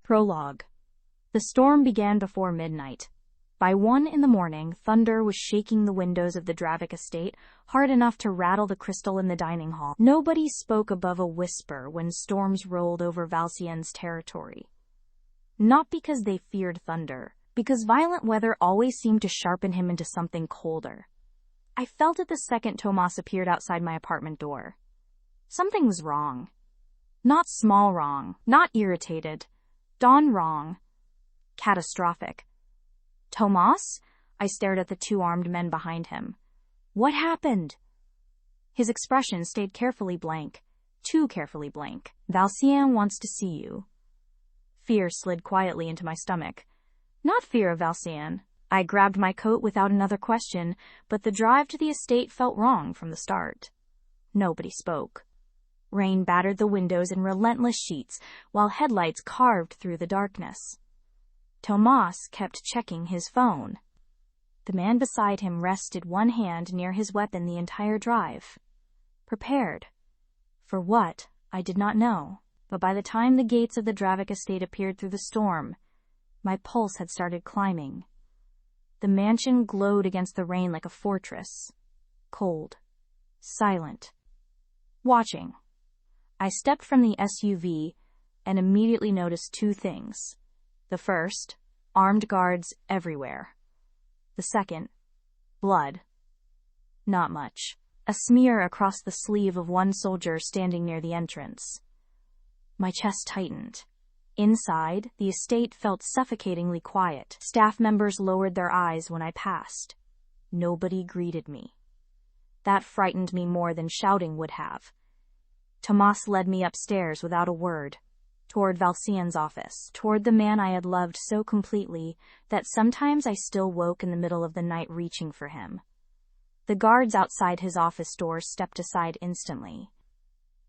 Prologue. The storm began before midnight. By 1 a.m, thunder was shaking the windows of the Dravik estate, hard enough to rattle the crystal in the dining hall. Nobody spoke above a whisper when storms rolled over Valcien's territory. Not because they feared thunder, because violent weather always seemed to sharpen him into something colder. I felt it the second Tomas appeared outside my apartment door. Something was wrong. Not small wrong, not irritated. Dawn wrong. Catastrophic. Tomas? I stared at the two armed men behind him. What happened? His expression stayed carefully blank. Too carefully blank. Valcien wants to see you. Fear slid quietly into my stomach. Not fear of Valcien. I grabbed my coat without another question, but the drive to the estate felt wrong from the start. Nobody spoke. Rain battered the windows in relentless sheets, while headlights carved through the darkness. Tomas kept checking his phone. The man beside him rested one hand near his weapon the entire drive. Prepared. For what, I did not know, but by the time the gates of the Dravik estate appeared through the storm, my pulse had started climbing. The mansion glowed against the rain like a fortress. Cold. Silent. Watching. I stepped from the SUV and immediately noticed two things. The first, armed guards everywhere. The second, blood. Not much. A smear across the sleeve of one soldier standing near the entrance. My chest tightened. Inside, the estate felt suffocatingly quiet. Staff members lowered their eyes when I passed. Nobody greeted me. That frightened me more than shouting would have. Tomas led me upstairs without a word, toward Valcien's office, toward the man I had loved so completely that sometimes I still woke in the middle of the night reaching for him. The guards outside his office door stepped aside instantly.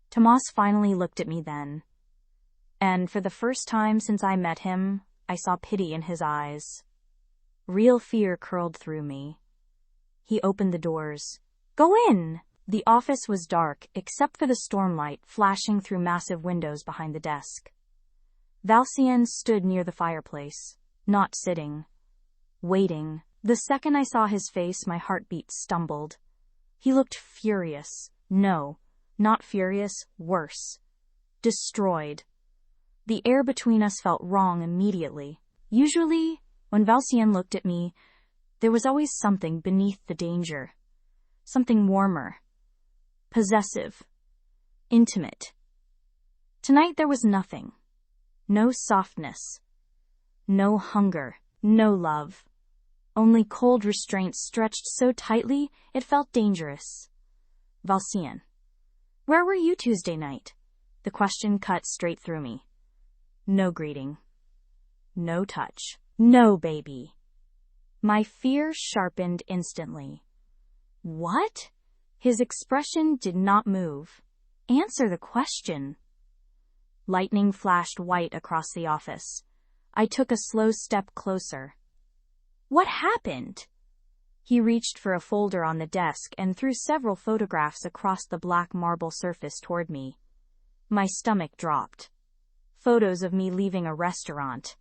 Tomas finally looked at me then, and for the first time since I met him, I saw pity in his eyes. Real fear curled through me. He opened the doors. "Go in!" The office was dark, except for the stormlight flashing through massive windows behind the desk. Valcien stood near the fireplace, not sitting. Waiting. The second I saw his face, my heartbeat stumbled. He looked furious. No, not furious, worse. Destroyed. The air between us felt wrong immediately. Usually, when Valcien looked at me, there was always something beneath the danger. Something warmer. Possessive. Intimate. Tonight there was nothing. No softness. No hunger. No love. Only cold restraint stretched so tightly it felt dangerous. Valcien. Where were you Tuesday night? The question cut straight through me. No greeting. No touch. No baby. My fear sharpened instantly. What? His expression did not move. Answer the question. Lightning flashed white across the office. I took a slow step closer. What happened? He reached for a folder on the desk and threw several photographs across the black marble surface toward me. My stomach dropped. Photos of me leaving a restaurant.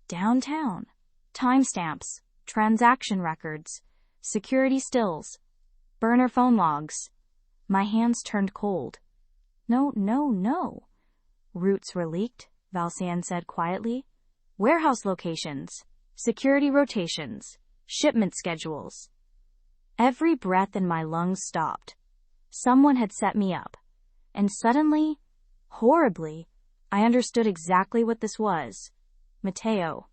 Downtown. Timestamps. Transaction records. Security stills. Burner phone logs. My hands turned cold. No. Routes were leaked, Valcien said quietly. Warehouse locations. Security rotations. Shipment schedules. Every breath in my lungs stopped. Someone had set me up. And suddenly, horribly, I understood exactly what this was. Mateo.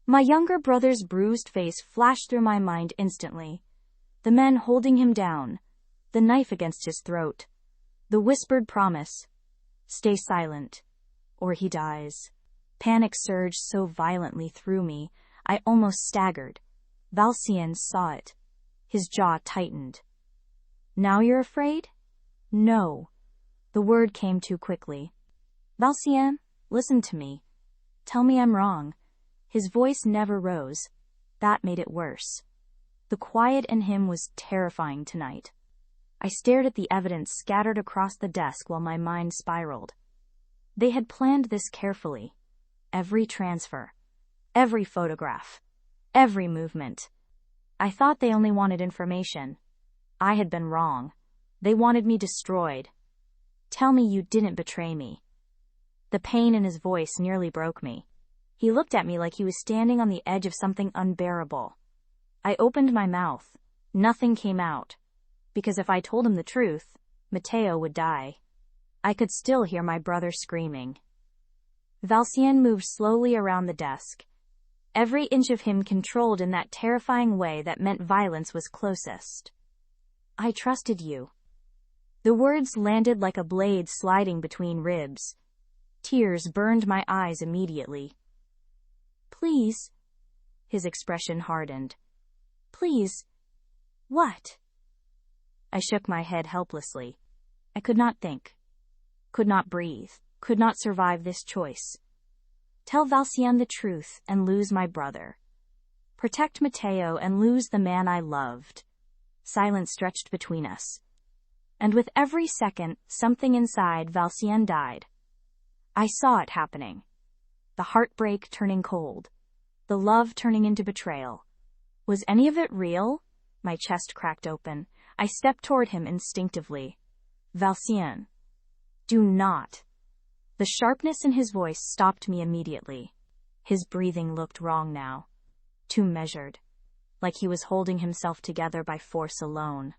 My younger brother's bruised face flashed through my mind instantly. The men holding him down, the knife against his throat, the whispered promise, stay silent, or he dies. Panic surged so violently through me, I almost staggered. Valcien saw it. His jaw tightened. Now you're afraid? No. The word came too quickly. Valcien, listen to me. Tell me I'm wrong. His voice never rose. That made it worse. The quiet in him was terrifying tonight. I stared at the evidence scattered across the desk while my mind spiraled. They had planned this carefully. Every transfer. Every photograph. Every movement. I thought they only wanted information. I had been wrong. They wanted me destroyed. Tell me you didn't betray me. The pain in his voice nearly broke me. He looked at me like he was standing on the edge of something unbearable. I opened my mouth. Nothing came out. Because if I told him the truth, Matteo would die. I could still hear my brother screaming. Valcien moved slowly around the desk. Every inch of him controlled in that terrifying way that meant violence was closest. I trusted you. The words landed like a blade sliding between ribs. Tears burned my eyes immediately. Please. His expression hardened. Please. What? I shook my head helplessly. I could not think. Could not breathe. Could not survive this choice. Tell Valcien the truth and lose my brother. Protect Matteo and lose the man I loved. Silence stretched between us. And with every second, something inside Valcien died. I saw it happening. The heartbreak turning cold. The love turning into betrayal. Was any of it real? My chest cracked open. I stepped toward him instinctively. Valcien. Do not. The sharpness in his voice stopped me immediately. His breathing looked wrong now. Too measured. Like he was holding himself together by force alone.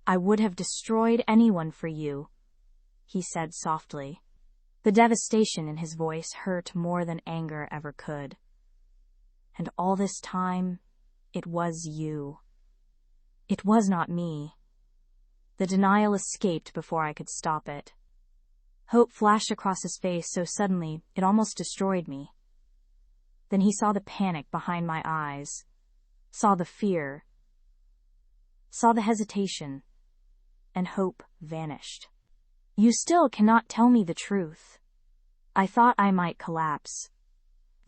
I would have destroyed anyone for you, he said softly. The devastation in his voice hurt more than anger ever could. And all this time, it was you. It was not me. The denial escaped before I could stop it. Hope flashed across his face so suddenly it almost destroyed me. Then he saw the panic behind my eyes, saw the fear, saw the hesitation, and hope vanished. You still cannot tell me the truth. I thought I might collapse.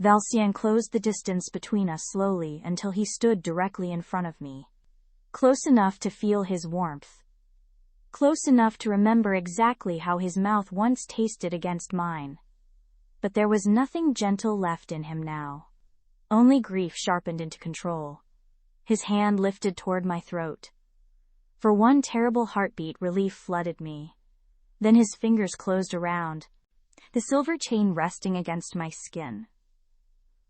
Valcien closed the distance between us slowly until he stood directly in front of me. Close enough to feel his warmth. Close enough to remember exactly how his mouth once tasted against mine. But there was nothing gentle left in him now. Only grief sharpened into control. His hand lifted toward my throat. For one terrible heartbeat, relief flooded me. Then his fingers closed around, the silver chain resting against my skin.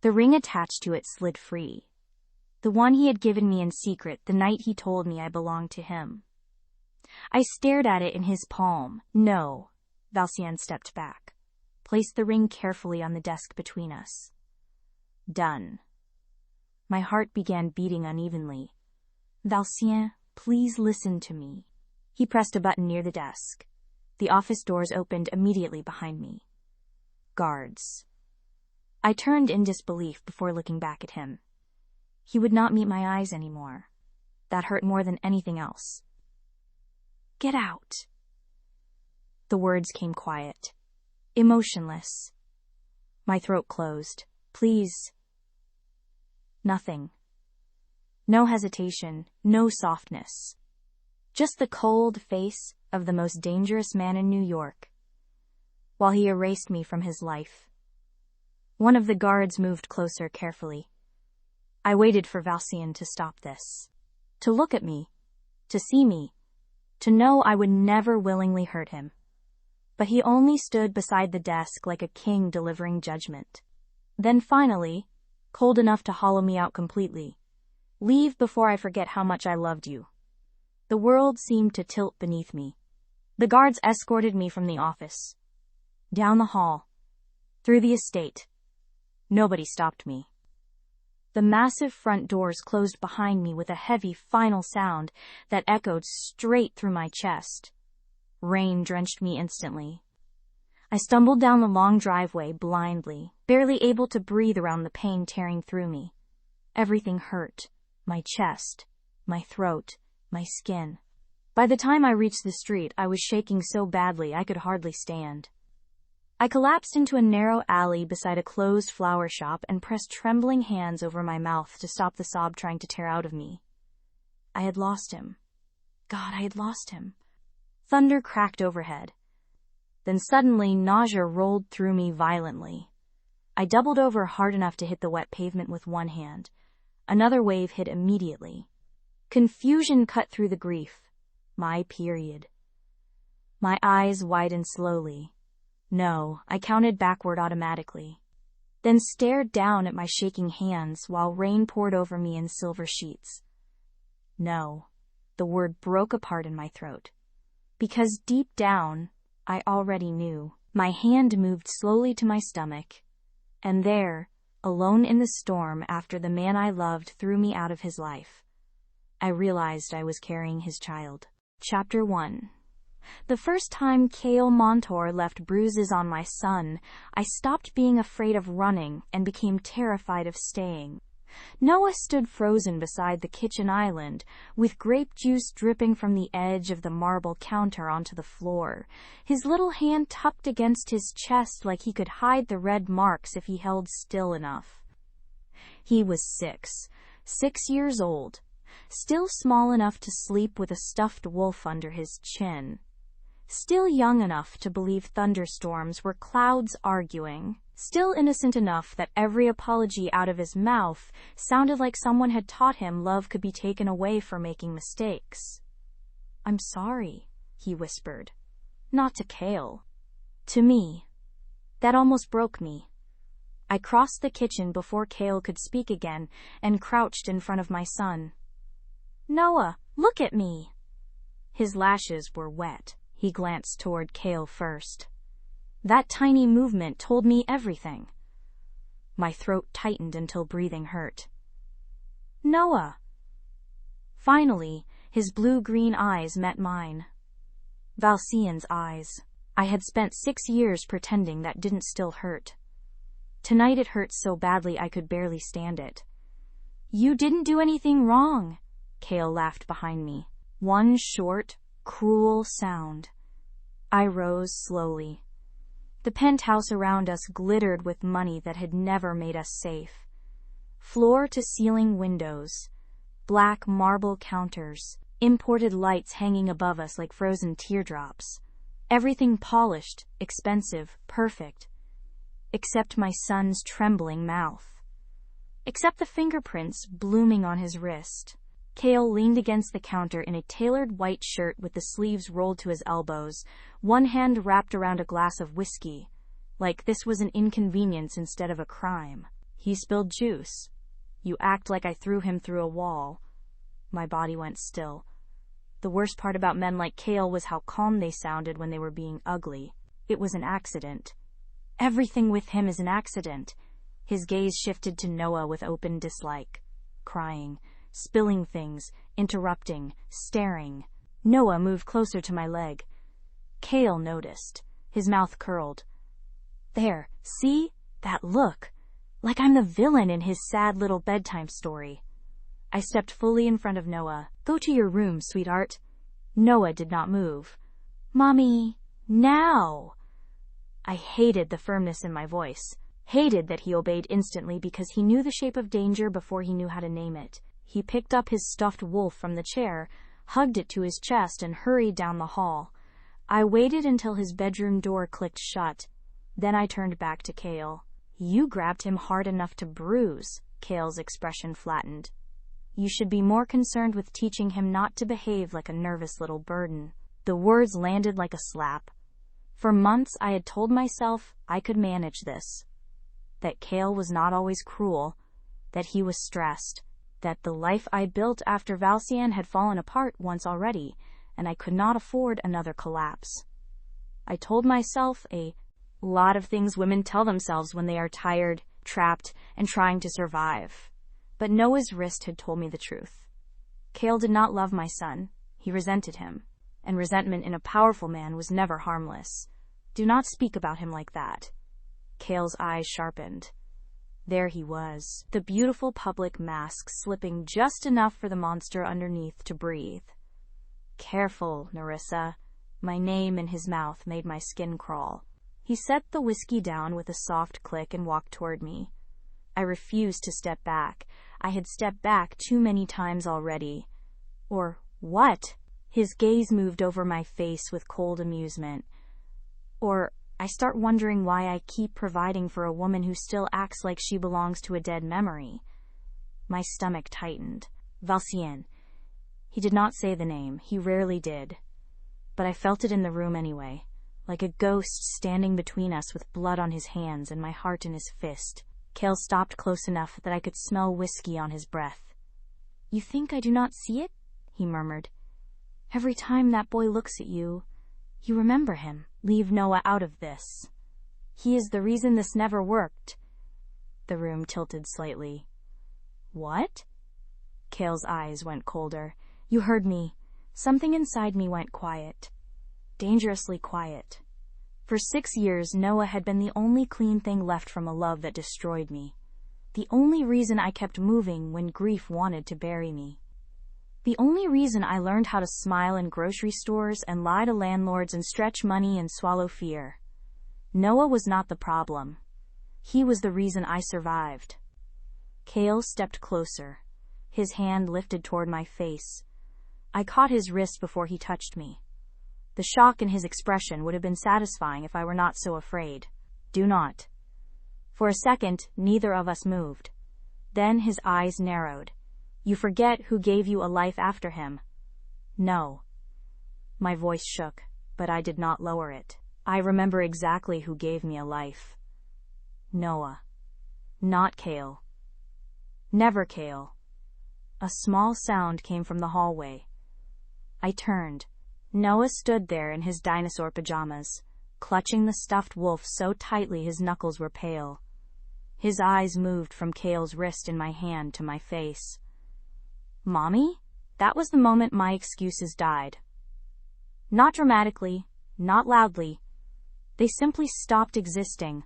The ring attached to it slid free. The one he had given me in secret the night he told me I belonged to him. I stared at it in his palm. No. Valcien stepped back, placed the ring carefully on the desk between us. Done. My heart began beating unevenly. Valcien, please listen to me. He pressed a button near the desk. The office doors opened immediately behind me. Guards. I turned in disbelief before looking back at him. He would not meet my eyes anymore. That hurt more than anything else. Get out. The words came quiet, emotionless. My throat closed. Please. Nothing. No hesitation, no softness. Just the cold face of the most dangerous man in New York. While he erased me from his life. One of the guards moved closer carefully. I waited for Valcien to stop this. To look at me. To see me. To know I would never willingly hurt him. But he only stood beside the desk like a king delivering judgment. Then finally, cold enough to hollow me out completely. Leave before I forget how much I loved you. The world seemed to tilt beneath me. The guards escorted me from the office. Down the hall. Through the estate. Nobody stopped me. The massive front doors closed behind me with a heavy final sound that echoed straight through my chest. Rain drenched me instantly. I stumbled down the long driveway blindly, barely able to breathe around the pain tearing through me. Everything hurt. My chest, my throat, my skin. By the time I reached the street, I was shaking so badly I could hardly stand. I collapsed into a narrow alley beside a closed flower shop and pressed trembling hands over my mouth to stop the sob trying to tear out of me. I had lost him. God, I had lost him. Thunder cracked overhead. Then suddenly nausea rolled through me violently. I doubled over hard enough to hit the wet pavement with one hand. Another wave hit immediately. Confusion cut through the grief. My period. My eyes widened slowly. No, I counted backward automatically. Then stared down at my shaking hands while rain poured over me in silver sheets. No, the word broke apart in my throat. Because deep down, I already knew. My hand moved slowly to my stomach. And there, alone in the storm after the man I loved threw me out of his life, I realized I was carrying his child. Chapter 1. The first time Kale Montour left bruises on my son, I stopped being afraid of running and became terrified of staying. Noah stood frozen beside the kitchen island, with grape juice dripping from the edge of the marble counter onto the floor, his little hand tucked against his chest like he could hide the red marks if he held still enough. He was 6 years old, still small enough to sleep with a stuffed wolf under his chin, still young enough to believe thunderstorms were clouds arguing, still innocent enough that every apology out of his mouth sounded like someone had taught him love could be taken away for making mistakes. "I'm sorry," he whispered. Not to Kale. To me. That almost broke me. I crossed the kitchen before Kale could speak again and crouched in front of my son. "Noah, look at me." His lashes were wet. He glanced toward Kale first. That tiny movement told me everything. My throat tightened until breathing hurt. "Noah." Finally, his blue-green eyes met mine. Valcien's eyes. I had spent 6 years pretending that didn't still hurt. Tonight it hurt so badly I could barely stand it. "You didn't do anything wrong," Kale laughed behind me. One short, cruel sound. I rose slowly. The penthouse around us glittered with money that had never made us safe. Floor-to-ceiling windows, black marble counters, imported lights hanging above us like frozen teardrops. Everything polished, expensive, perfect. Except my son's trembling mouth. Except the fingerprints blooming on his wrist. Kale leaned against the counter in a tailored white shirt with the sleeves rolled to his elbows, one hand wrapped around a glass of whiskey, like this was an inconvenience instead of a crime. He spilled juice. "You act like I threw him through a wall." My body went still. The worst part about men like Kale was how calm they sounded when they were being ugly. It was an accident. Everything with him is an accident. His gaze shifted to Noah with open dislike. Crying. Spilling things, interrupting, staring. Noah moved closer to my leg. Kale noticed. His mouth curled. "There, see? That look. Like I'm the villain in his sad little bedtime story." I stepped fully in front of Noah. "Go to your room, sweetheart." Noah did not move. "Mommy, now." I hated the firmness in my voice. Hated that he obeyed instantly because he knew the shape of danger before he knew how to name it. He picked up his stuffed wolf from the chair, hugged it to his chest, and hurried down the hall. I waited until his bedroom door clicked shut. Then I turned back to Kale. "You grabbed him hard enough to bruise." Kale's expression flattened. "You should be more concerned with teaching him not to behave like a nervous little burden." The words landed like a slap. For months I had told myself I could manage this. That Kale was not always cruel. That he was stressed. That the life I built after Valcien had fallen apart once already, and I could not afford another collapse. I told myself a lot of things women tell themselves when they are tired, trapped, and trying to survive. But Noah's wrist had told me the truth. Kale did not love my son. He resented him. And resentment in a powerful man was never harmless. Do not speak about him like that. Kale's eyes sharpened. There he was, the beautiful public mask slipping just enough for the monster underneath to breathe. "Careful, Nerissa." My name in his mouth made my skin crawl. He set the whiskey down with a soft click and walked toward me. I refused to step back. I had stepped back too many times already. Or what? His gaze moved over my face with cold amusement. Or I start wondering why I keep providing for a woman who still acts like she belongs to a dead memory. My stomach tightened. Valcien. He did not say the name, he rarely did. But I felt it in the room anyway, like a ghost standing between us with blood on his hands and my heart in his fist. Cale stopped close enough that I could smell whiskey on his breath. "You think I do not see it?" he murmured. "Every time that boy looks at you, you remember him." "Leave Noah out of this. He is the reason this never worked." The room tilted slightly. "What?" Cale's eyes went colder. "You heard me. Something inside me went quiet. Dangerously quiet. For 6 years, Noah had been the only clean thing left from a love that destroyed me. The only reason I kept moving when grief wanted to bury me. The only reason I learned how to smile in grocery stores and lie to landlords and stretch money and swallow fear. Noah was not the problem. He was the reason I survived." Cale stepped closer, his hand lifted toward my face. I caught his wrist before he touched me. The shock in his expression would have been satisfying if I were not so afraid. "Do not." For a second, neither of us moved. Then his eyes narrowed. "You forget who gave you a life after him." "No." My voice shook, but I did not lower it. "I remember exactly who gave me a life. Noah. Not Cale. Never Cale." A small sound came from the hallway. I turned. Noah stood there in his dinosaur pajamas, clutching the stuffed wolf so tightly his knuckles were pale. His eyes moved from Cale's wrist in my hand to my face. "Mommy?" That was the moment my excuses died. Not dramatically, not loudly. They simply stopped existing.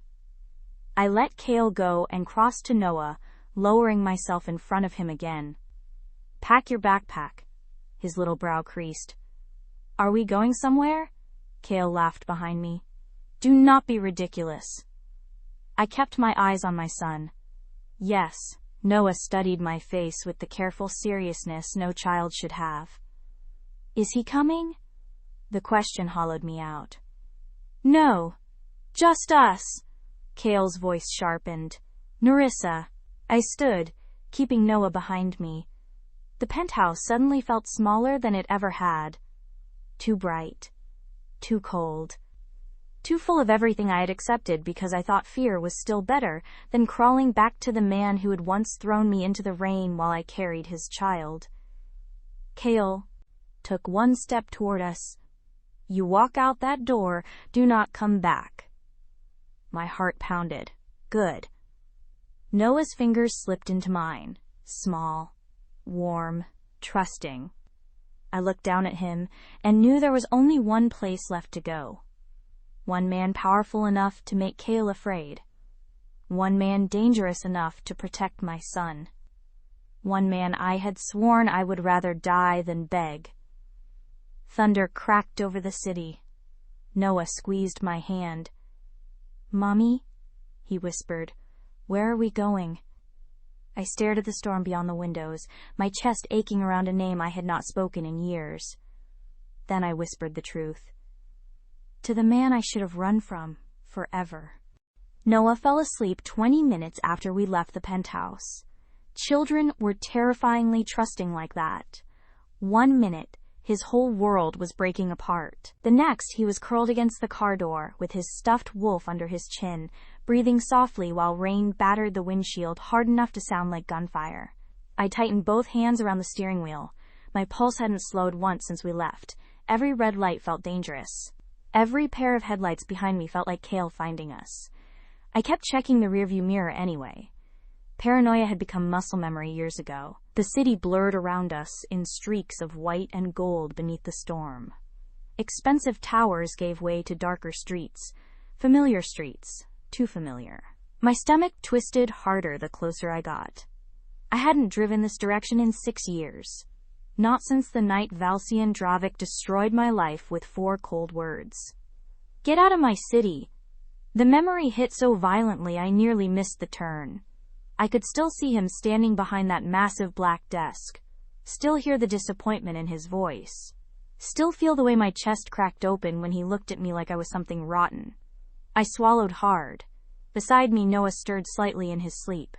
I let Cale go and crossed to Noah, lowering myself in front of him again. "Pack your backpack." His little brow creased. "Are we going somewhere?" Cale laughed behind me. "Do not be ridiculous." I kept my eyes on my son. "Yes." Noah studied my face with the careful seriousness no child should have. "Is he coming?" The question hollowed me out. "No. Just us." Cale's voice sharpened. "Nerissa." I stood, keeping Noah behind me. The penthouse suddenly felt smaller than it ever had. Too bright. Too cold. Too full of everything I had accepted because I thought fear was still better than crawling back to the man who had once thrown me into the rain while I carried his child. Cale took one step toward us. "You walk out that door, do not come back." My heart pounded. Good. Noah's fingers slipped into mine, small, warm, trusting. I looked down at him and knew there was only one place left to go. One man powerful enough to make Cale afraid. One man dangerous enough to protect my son. One man I had sworn I would rather die than beg. Thunder cracked over the city. Noah squeezed my hand. "Mommy," he whispered, "where are we going?" I stared at the storm beyond the windows, my chest aching around a name I had not spoken in years. Then I whispered the truth. To the man I should have run from, forever. Noah fell asleep 20 minutes after we left the penthouse. Children were terrifyingly trusting like that. 1 minute, his whole world was breaking apart. The next, he was curled against the car door, with his stuffed wolf under his chin, breathing softly while rain battered the windshield hard enough to sound like gunfire. I tightened both hands around the steering wheel. My pulse hadn't slowed once since we left. Every red light felt dangerous. Every pair of headlights behind me felt like Cale finding us. I kept checking the rearview mirror anyway. Paranoia had become muscle memory years ago. The city blurred around us in streaks of white and gold beneath the storm. Expensive towers gave way to darker streets. Familiar streets. Too familiar. My stomach twisted harder the closer I got. I hadn't driven this direction in 6 years. Not since the night Valcien Dravik destroyed my life with 4 cold words. "Get out of my city." The memory hit so violently I nearly missed the turn. I could still see him standing behind that massive black desk. Still hear the disappointment in his voice. Still feel the way my chest cracked open when he looked at me like I was something rotten. I swallowed hard. Beside me, Noah stirred slightly in his sleep.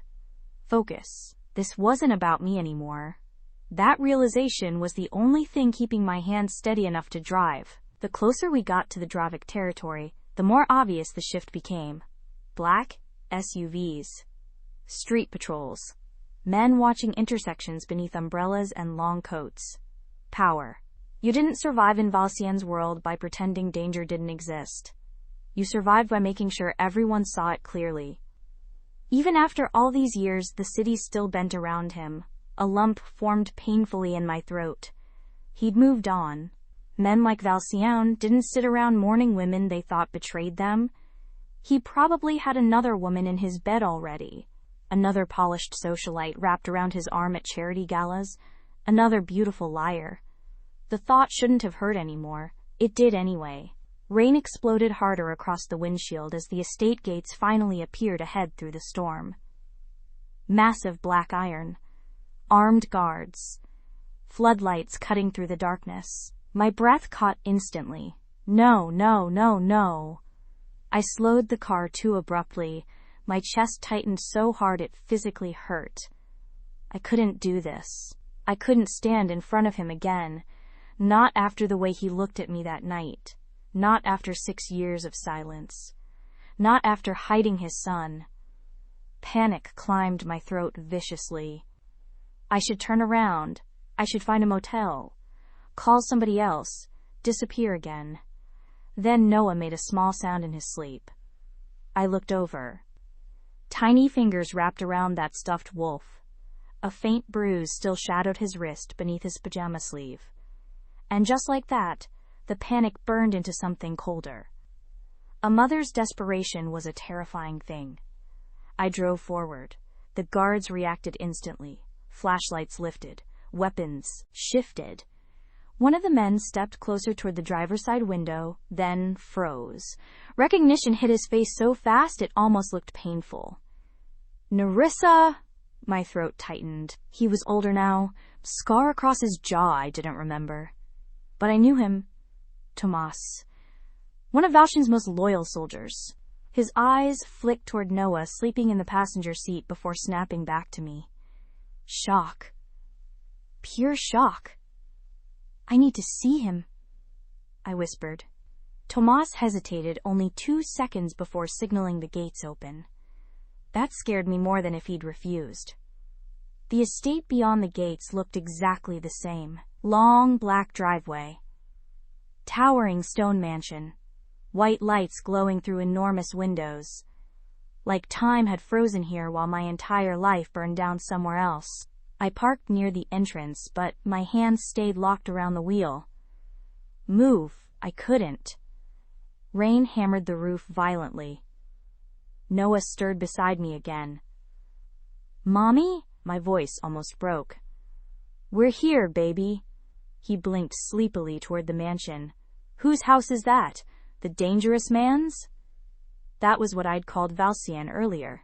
Focus. This wasn't about me anymore. That realization was the only thing keeping my hands steady enough to drive. The closer we got to the Dravik territory, the more obvious the shift became. Black SUVs. Street patrols. Men watching intersections beneath umbrellas and long coats. Power. You didn't survive in Valcien's world by pretending danger didn't exist. You survived by making sure everyone saw it clearly. Even after all these years, the city still bent around him. A lump formed painfully in my throat. He'd moved on. Men like Valcien didn't sit around mourning women they thought betrayed them. He probably had another woman in his bed already. Another polished socialite wrapped around his arm at charity galas. Another beautiful liar. The thought shouldn't have hurt anymore. It did anyway. Rain exploded harder across the windshield as the estate gates finally appeared ahead through the storm. Massive black iron. Armed guards. Floodlights cutting through the darkness. My breath caught instantly. No, no, no, no. I slowed the car too abruptly. My chest tightened so hard it physically hurt. I couldn't do this. I couldn't stand in front of him again. Not after the way he looked at me that night. Not after 6 years of silence. Not after hiding his son. Panic climbed my throat viciously. I should turn around. I should find a motel. Call somebody else. Disappear again. Then Noah made a small sound in his sleep. I looked over. Tiny fingers wrapped around that stuffed wolf. A faint bruise still shadowed his wrist beneath his pajama sleeve. And just like that, the panic burned into something colder. A mother's desperation was a terrifying thing. I drove forward. The guards reacted instantly. Flashlights lifted. Weapons shifted. One of the men stepped closer toward the driver's side window, then froze. Recognition hit his face so fast it almost looked painful. Nerissa! My throat tightened. He was older now. Scar across his jaw I didn't remember. But I knew him. Tomas. One of Valcien's most loyal soldiers. His eyes flicked toward Noah sleeping in the passenger seat before snapping back to me. Shock. Pure shock. I need to see him, I whispered. Tomas hesitated only 2 seconds before signaling the gates open. That scared me more than if he'd refused. The estate beyond the gates looked exactly the same. Long black driveway. Towering stone mansion. White lights glowing through enormous windows. Like time had frozen here while my entire life burned down somewhere else. I parked near the entrance, but my hands stayed locked around the wheel. Move, I couldn't. Rain hammered the roof violently. Noah stirred beside me again. Mommy? My voice almost broke. We're here, baby. He blinked sleepily toward the mansion. Whose house is that? The dangerous man's? That was what I'd called Valcien earlier.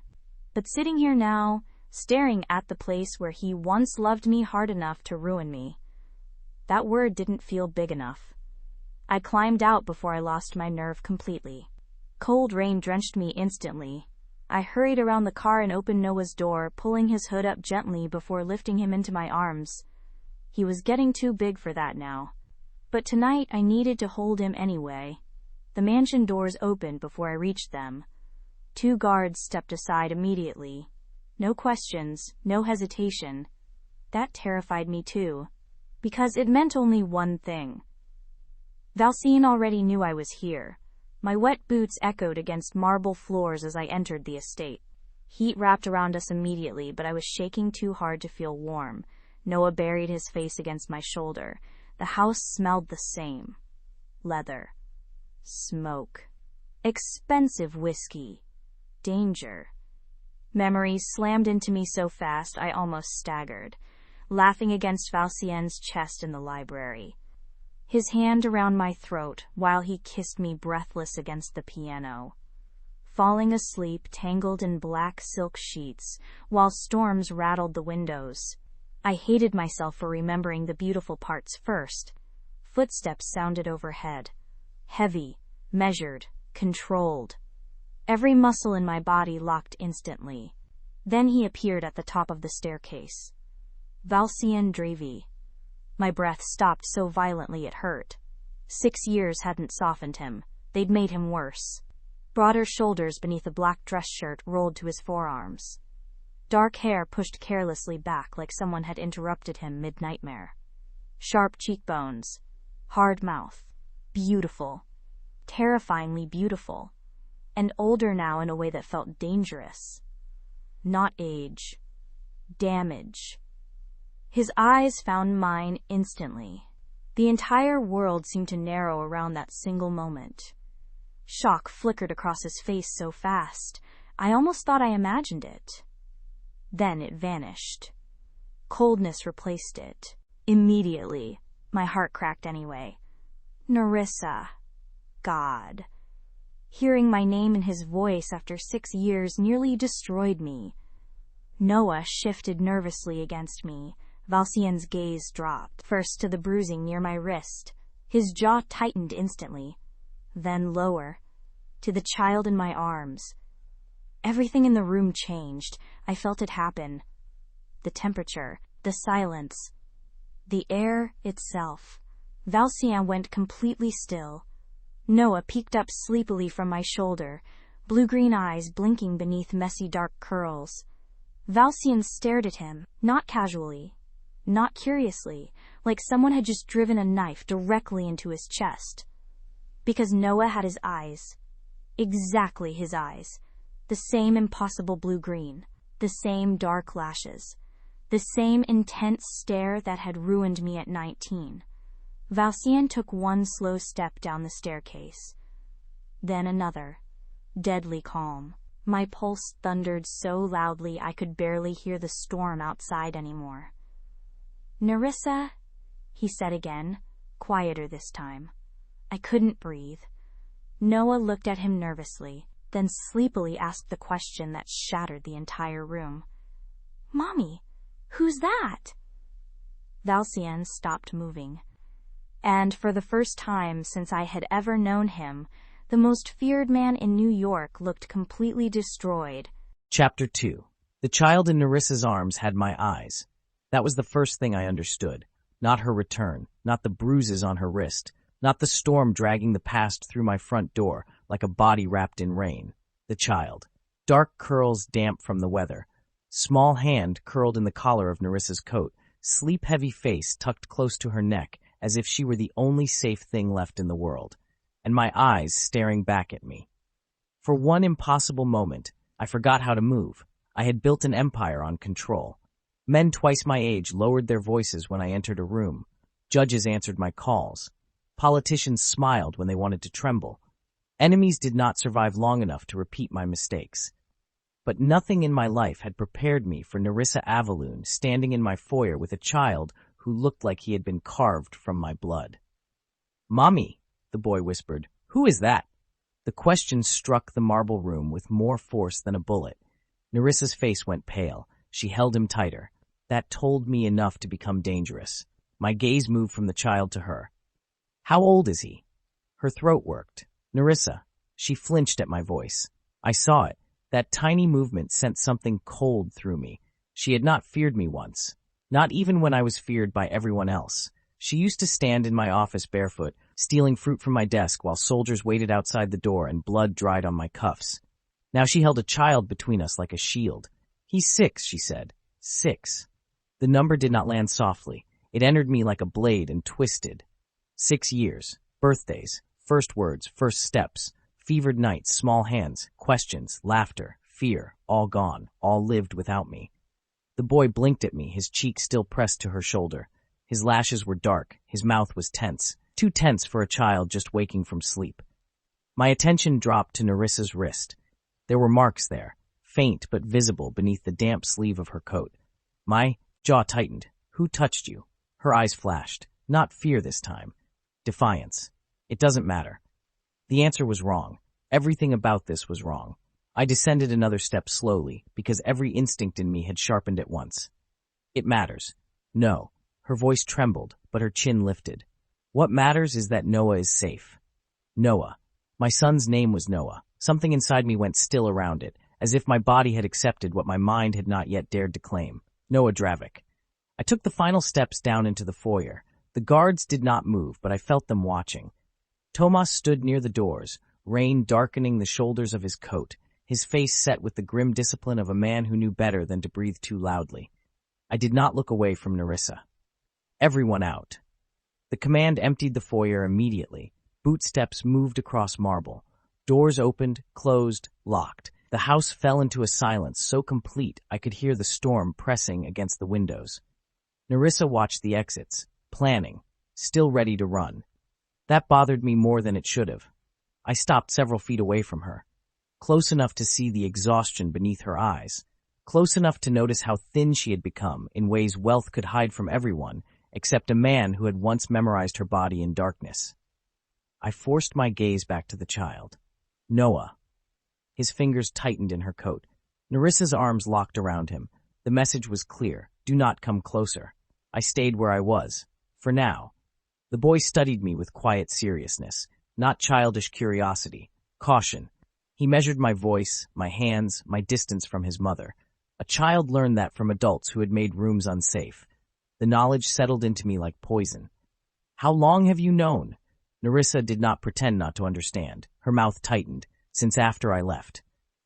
But sitting here now, staring at the place where he once loved me hard enough to ruin me, that word didn't feel big enough. I climbed out before I lost my nerve completely. Cold rain drenched me instantly. I hurried around the car and opened Noah's door, pulling his hood up gently before lifting him into my arms. He was getting too big for that now. But tonight I needed to hold him anyway. The mansion doors opened before I reached them. 2 guards stepped aside immediately. No questions, no hesitation. That terrified me too, because it meant only one thing. Valcien already knew I was here. My wet boots echoed against marble floors as I entered the estate. Heat wrapped around us immediately, but I was shaking too hard to feel warm. Noah buried his face against my shoulder. The house smelled the same. Leather. Smoke. Expensive whiskey. Danger. Memories slammed into me so fast I almost staggered, laughing against Valcien's chest in the library. His hand around my throat while he kissed me breathless against the piano. Falling asleep tangled in black silk sheets while storms rattled the windows. I hated myself for remembering the beautiful parts first. Footsteps sounded overhead. Heavy, measured, controlled. Every muscle in my body locked instantly. Then he appeared at the top of the staircase. Valcien Dravik. My breath stopped so violently it hurt. 6 years hadn't softened him. They'd made him worse. Broader shoulders beneath a black dress shirt rolled to his forearms. Dark hair pushed carelessly back like someone had interrupted him mid-nightmare. Sharp cheekbones. Hard mouth. Beautiful. Terrifyingly beautiful. And older now in a way that felt dangerous. Not age. Damage. His eyes found mine instantly. The entire world seemed to narrow around that single moment. Shock flickered across his face so fast, I almost thought I imagined it. Then it vanished. Coldness replaced it. Immediately. My heart cracked anyway. Nerissa. God. Hearing my name in his voice after 6 years nearly destroyed me. Noah shifted nervously against me. Valcien's gaze dropped, first to the bruising near my wrist. His jaw tightened instantly. Then lower, to the child in my arms. Everything in the room changed. I felt it happen. The temperature, the silence, the air itself. Valcien went completely still. Noah peeked up sleepily from my shoulder, blue-green eyes blinking beneath messy dark curls. Valcien stared at him, not casually, not curiously, like someone had just driven a knife directly into his chest. Because Noah had his eyes. Exactly his eyes. The same impossible blue-green. The same dark lashes. The same intense stare that had ruined me at 19. Valcien took one slow step down the staircase. Then another. Deadly calm. My pulse thundered so loudly I could barely hear the storm outside anymore. "Nerissa," he said again, quieter this time. I couldn't breathe. Noah looked at him nervously, then sleepily asked the question that shattered the entire room. "Mommy, who's that?" Valcien stopped moving. And for the first time since I had ever known him, the most feared man in New York looked completely destroyed. Chapter 2. The child in Nerissa's arms had my eyes. That was the first thing I understood. Not her return, not the bruises on her wrist, not the storm dragging the past through my front door like a body wrapped in rain. The child. Dark curls damp from the weather. Small hand curled in the collar of Nerissa's coat. Sleep-heavy face tucked close to her neck as if she were the only safe thing left in the world. And my eyes staring back at me. For one impossible moment, I forgot how to move. I had built an empire on control. Men twice my age lowered their voices when I entered a room. Judges answered my calls. Politicians smiled when they wanted to tremble. Enemies did not survive long enough to repeat my mistakes. But nothing in my life had prepared me for Nerissa Avelune standing in my foyer with a child who looked like he had been carved from my blood. "Mommy," the boy whispered, "who is that?" The question struck the marble room with more force than a bullet. Nerissa's face went pale. She held him tighter. That told me enough to become dangerous. My gaze moved from the child to her. "How old is he?" Her throat worked. "Nerissa." She flinched at my voice. I saw it. That tiny movement sent something cold through me. She had not feared me once. Not even when I was feared by everyone else. She used to stand in my office barefoot, stealing fruit from my desk while soldiers waited outside the door and blood dried on my cuffs. Now she held a child between us like a shield. "He's 6, she said. 6. The number did not land softly. It entered me like a blade and twisted. 6 years. Birthdays. First words, first steps. Fevered nights, small hands, questions, laughter, fear, all gone, all lived without me. The boy blinked at me, his cheek still pressed to her shoulder. His lashes were dark, his mouth was tense, too tense for a child just waking from sleep. My attention dropped to Nerissa's wrist. There were marks there, faint but visible beneath the damp sleeve of her coat. My jaw tightened. "Who touched you?" Her eyes flashed. Not fear this time. Defiance. "It doesn't matter." The answer was wrong. Everything about this was wrong. I descended another step slowly, because every instinct in me had sharpened at once. "It matters." "No." Her voice trembled, but her chin lifted. "What matters is that Noah is safe." Noah. My son's name was Noah. Something inside me went still around it, as if my body had accepted what my mind had not yet dared to claim. Noah Dravik. I took the final steps down into the foyer. The guards did not move, but I felt them watching. Tomas stood near the doors, rain darkening the shoulders of his coat, his face set with the grim discipline of a man who knew better than to breathe too loudly. I did not look away from Nerissa. Everyone out. The command emptied the foyer immediately. Boot steps moved across marble. Doors opened, closed, locked. The house fell into a silence so complete I could hear the storm pressing against the windows. Nerissa watched the exits, planning, still ready to run. That bothered me more than it should have. I stopped several feet away from her, close enough to see the exhaustion beneath her eyes, close enough to notice how thin she had become in ways wealth could hide from everyone except a man who had once memorized her body in darkness. I forced my gaze back to the child. Noah. His fingers tightened in her coat. Nerissa's arms locked around him. The message was clear. Do not come closer. I stayed where I was. For now. The boy studied me with quiet seriousness, not childish curiosity, caution. He measured my voice, my hands, my distance from his mother. A child learned that from adults who had made rooms unsafe. The knowledge settled into me like poison. How long have you known? Nerissa did not pretend not to understand. Her mouth tightened. Since after I left.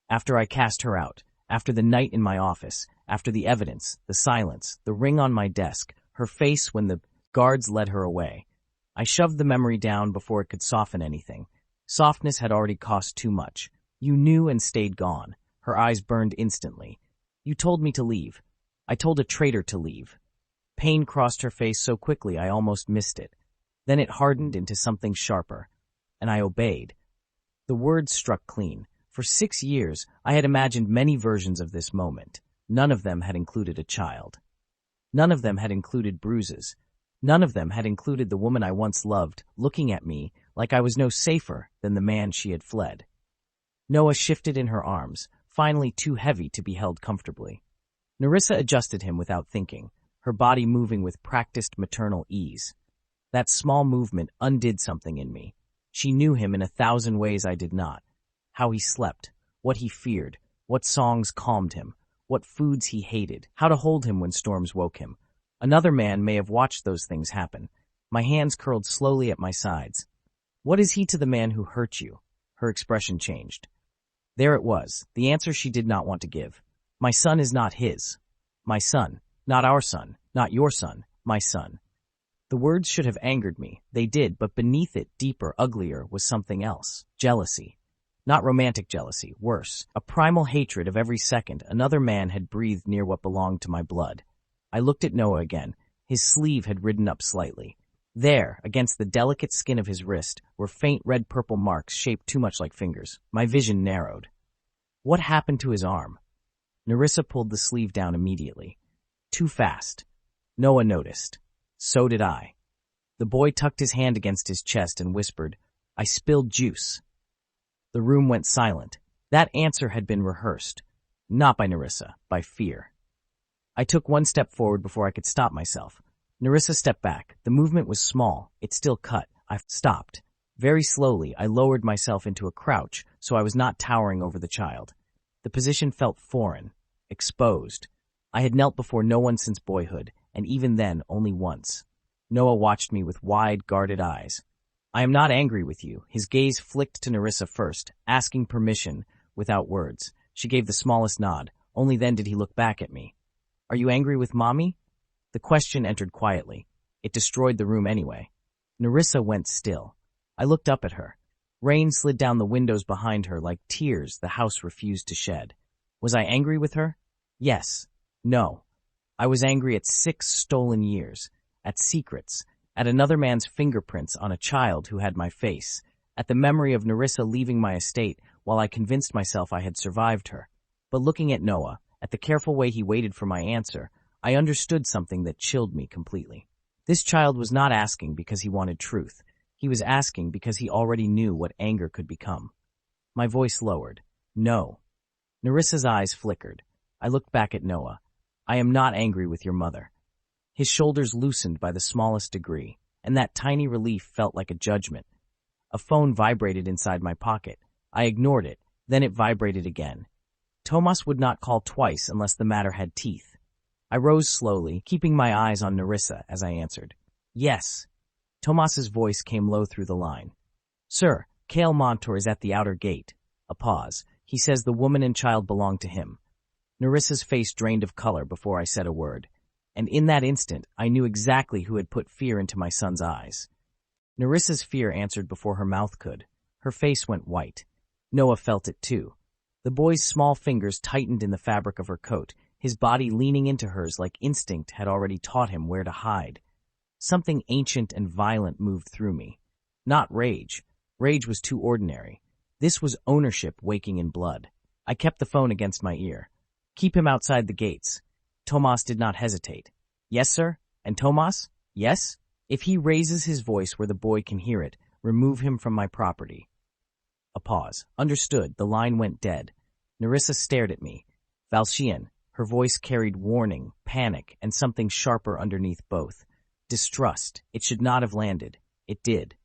After I cast her out. After the night in my office. After the evidence, the silence, the ring on my desk, her face when the guards led her away. I shoved the memory down before it could soften anything. Softness had already cost too much. You knew and stayed gone. Her eyes burned instantly. You told me to leave. I told a traitor to leave. Pain crossed her face so quickly I almost missed it. Then it hardened into something sharper. And I obeyed. The words struck clean. For 6 years, I had imagined many versions of this moment. None of them had included a child. None of them had included bruises. None of them had included the woman I once loved, looking at me like I was no safer than the man she had fled. Noah shifted in her arms, finally too heavy to be held comfortably. Nerissa adjusted him without thinking, her body moving with practiced maternal ease. That small movement undid something in me. She knew him in 1,000 ways I did not. How he slept, what he feared, what songs calmed him, what foods he hated, how to hold him when storms woke him. Another man may have watched those things happen. My hands curled slowly at my sides. What is he to the man who hurt you? Her expression changed. There it was, the answer she did not want to give. My son is not his. My son, not our son, not your son, my son. The words should have angered me. They did, but beneath it, deeper, uglier, was something else. Jealousy. Not romantic jealousy, worse. A primal hatred of every second another man had breathed near what belonged to my blood. I looked at Noah again. His sleeve had ridden up slightly. There, against the delicate skin of his wrist, were faint red-purple marks shaped too much like fingers. My vision narrowed. What happened to his arm? Nerissa pulled the sleeve down immediately. Too fast. Noah noticed. So did I. The boy tucked his hand against his chest and whispered, I spilled juice. The room went silent. That answer had been rehearsed. Not by Nerissa, by fear. I took one step forward before I could stop myself. Nerissa stepped back. The movement was small. It still cut. I stopped. Very slowly, I lowered myself into a crouch so I was not towering over the child. The position felt foreign, exposed. I had knelt before no one since boyhood, and even then only once. Noah watched me with wide, guarded eyes. I am not angry with you. His gaze flicked to Nerissa first, asking permission, without words. She gave the smallest nod. Only then did he look back at me. Are you angry with Mommy? The question entered quietly. It destroyed the room anyway. Nerissa went still. I looked up at her. Rain slid down the windows behind her like tears the house refused to shed. Was I angry with her? Yes. No. I was angry at 6 stolen years, at secrets, at another man's fingerprints on a child who had my face, at the memory of Nerissa leaving my estate while I convinced myself I had survived her. But looking at Noah, at the careful way he waited for my answer, I understood something that chilled me completely. This child was not asking because he wanted truth. He was asking because he already knew what anger could become. My voice lowered. No. Nerissa's eyes flickered. I looked back at Noah. I am not angry with your mother. His shoulders loosened by the smallest degree, and that tiny relief felt like a judgment. A phone vibrated inside my pocket. I ignored it, then it vibrated again. Tomas would not call twice unless the matter had teeth. I rose slowly, keeping my eyes on Nerissa as I answered. Yes. Tomas's voice came low through the line. Sir, Cale Montour is at the outer gate. A pause. He says the woman and child belong to him. Nerissa's face drained of color before I said a word, and in that instant I knew exactly who had put fear into my son's eyes. Nerissa's fear answered before her mouth could. Her face went white. Noah felt it too. The boy's small fingers tightened in the fabric of her coat, his body leaning into hers like instinct had already taught him where to hide. Something ancient and violent moved through me. Not rage. Rage was too ordinary. This was ownership waking in blood. I kept the phone against my ear. Keep him outside the gates. Tomas did not hesitate. Yes, sir? And Tomas? Yes? If he raises his voice where the boy can hear it, remove him from my property. A pause. Understood. The line went dead. Nerissa stared at me. Valcien. Her voice carried warning, panic, and something sharper underneath both. Distrust. It should not have landed. It did.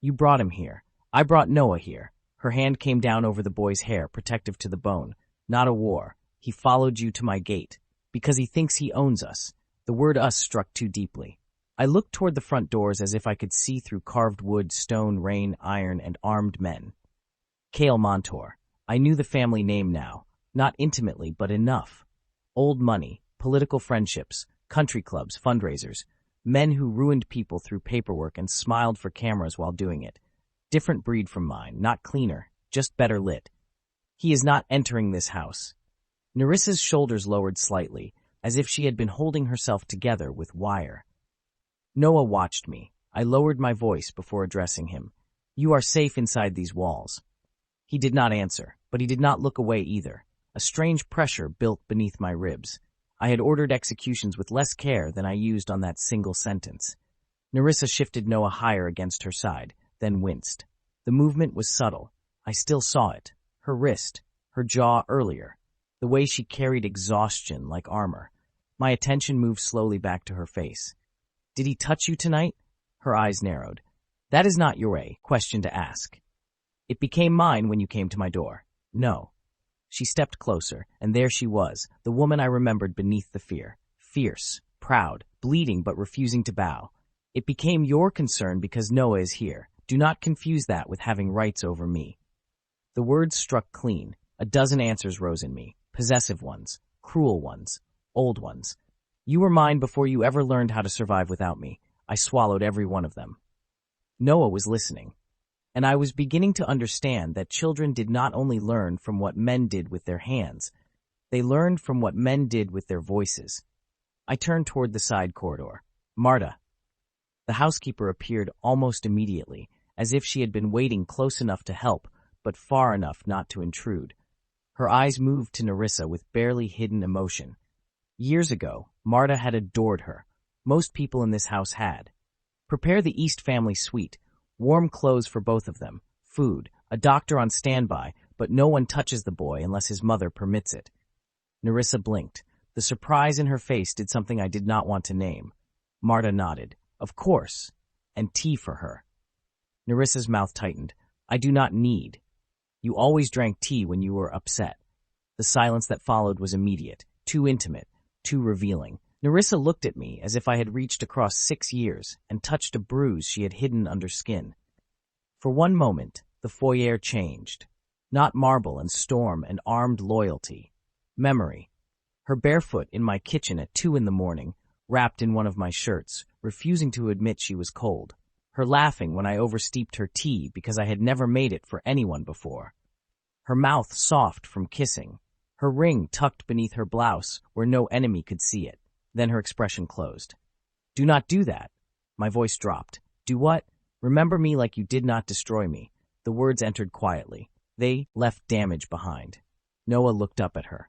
You brought him here. I brought Noah here. Her hand came down over the boy's hair, protective to the bone. Not a war. He followed you to my gate. Because he thinks he owns us. The word us struck too deeply. I looked toward the front doors as if I could see through carved wood, stone, rain, iron, and armed men. Cale Montour. I knew the family name now. Not intimately, but enough. Old money, political friendships, country clubs, fundraisers. Men who ruined people through paperwork and smiled for cameras while doing it. Different breed from mine, not cleaner, just better lit. He is not entering this house. Nerissa's shoulders lowered slightly, as if she had been holding herself together with wire. Noah watched me. I lowered my voice before addressing him. You are safe inside these walls. He did not answer, but he did not look away either. A strange pressure built beneath my ribs. I had ordered executions with less care than I used on that single sentence. Nerissa shifted Noah higher against her side, then winced. The movement was subtle. I still saw it. Her wrist, her jaw earlier. The way she carried exhaustion like armor. My attention moved slowly back to her face. Did he touch you tonight? Her eyes narrowed. That is not your question to ask. It became mine when you came to my door. No. She stepped closer, and there she was, the woman I remembered beneath the fear. Fierce, proud, bleeding but refusing to bow. It became your concern because Noah is here. Do not confuse that with having rights over me. The words struck clean. A dozen answers rose in me. Possessive ones, cruel ones, old ones. You were mine before you ever learned how to survive without me. I swallowed every one of them. Noah was listening, and I was beginning to understand that children did not only learn from what men did with their hands, they learned from what men did with their voices. I turned toward the side corridor. Marta. The housekeeper appeared almost immediately, as if she had been waiting close enough to help, but far enough not to intrude. Her eyes moved to Nerissa with barely hidden emotion. Years ago, Marta had adored her. Most people in this house had. Prepare the East family suite, warm clothes for both of them, food, a doctor on standby, but no one touches the boy unless his mother permits it. Nerissa blinked. The surprise in her face did something I did not want to name. Marta nodded. Of course. And tea for her. Nerissa's mouth tightened. I do not need. You always drank tea when you were upset. The silence that followed was immediate, too intimate, too revealing. Nerissa looked at me as if I had reached across 6 years and touched a bruise she had hidden under skin. For one moment, the foyer changed. Not marble and storm and armed loyalty. Memory. Her barefoot in my kitchen at 2 a.m, wrapped in one of my shirts, refusing to admit she was cold. Her laughing when I oversteeped her tea because I had never made it for anyone before. Her mouth soft from kissing. Her ring tucked beneath her blouse where no enemy could see it. Then her expression closed. Do not do that. My voice dropped. Do what? Remember me like you did not destroy me. The words entered quietly. They left damage behind. Noah looked up at her.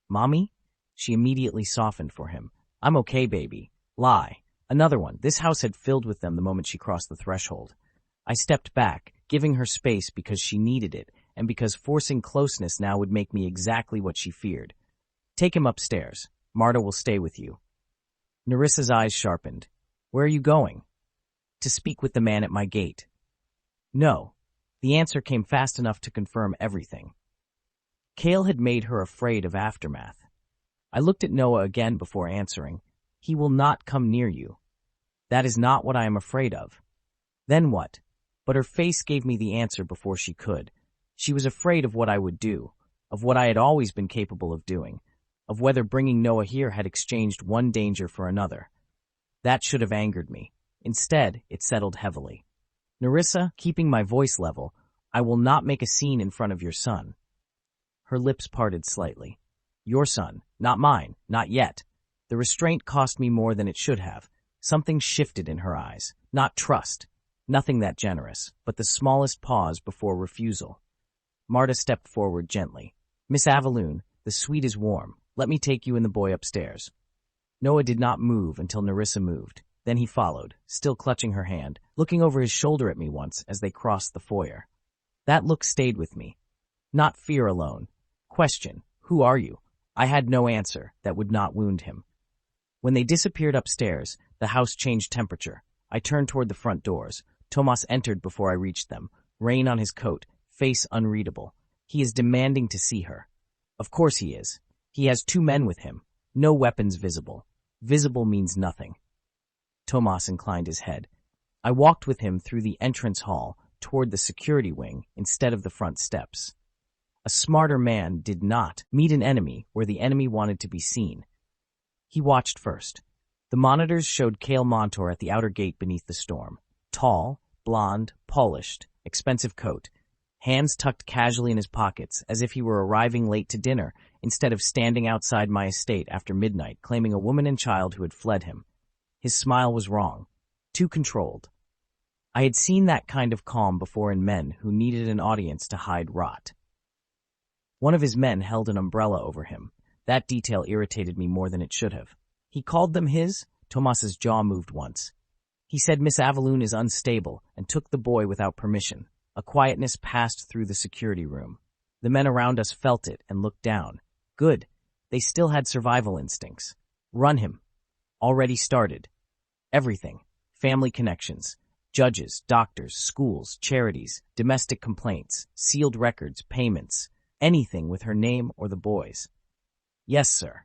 Mommy? She immediately softened for him. I'm okay, baby. Lie. Another one. This house had filled with them the moment she crossed the threshold. I stepped back, giving her space because she needed it, and because forcing closeness now would make me exactly what she feared. Take him upstairs. Marta will stay with you. Nerissa's eyes sharpened. Where are you going? To speak with the man at my gate. No. The answer came fast enough to confirm everything. Cale had made her afraid of aftermath. I looked at Noah again before answering. He will not come near you. That is not what I am afraid of. Then what? But her face gave me the answer before she could. She was afraid of what I would do, of what I had always been capable of doing, of whether bringing Noah here had exchanged one danger for another. That should have angered me. Instead, it settled heavily. Nerissa, keeping my voice level, I will not make a scene in front of your son. Her lips parted slightly. Your son, not mine, not yet. The restraint cost me more than it should have. Something shifted in her eyes. Not trust. Nothing that generous, but the smallest pause before refusal. Marta stepped forward gently. Miss Avelune, the suite is warm. Let me take you and the boy upstairs. Noah did not move until Nerissa moved. Then he followed, still clutching her hand, looking over his shoulder at me once as they crossed the foyer. That look stayed with me. Not fear alone. Question, who are you? I had no answer that would not wound him. When they disappeared upstairs, the house changed temperature. I turned toward the front doors. Tomas entered before I reached them, rain on his coat, face unreadable. He is demanding to see her. Of course he is. He has 2 men with him. No weapons visible. Visible means nothing. Tomas inclined his head. I walked with him through the entrance hall toward the security wing instead of the front steps. A smarter man did not meet an enemy where the enemy wanted to be seen. He watched first. The monitors showed Cale Montour at the outer gate beneath the storm. Tall, blonde, polished, expensive coat. Hands tucked casually in his pockets as if he were arriving late to dinner instead of standing outside my estate after midnight claiming a woman and child who had fled him. His smile was wrong. Too controlled. I had seen that kind of calm before in men who needed an audience to hide rot. One of his men held an umbrella over him. That detail irritated me more than it should have. He called them his. Tomas's jaw moved once. He said Miss Avelune is unstable and took the boy without permission. A quietness passed through the security room. The men around us felt it and looked down. Good. They still had survival instincts. Run him. Already started. Everything. Family connections. Judges, doctors, schools, charities, domestic complaints, sealed records, payments. Anything with her name or the boy's. Yes, sir.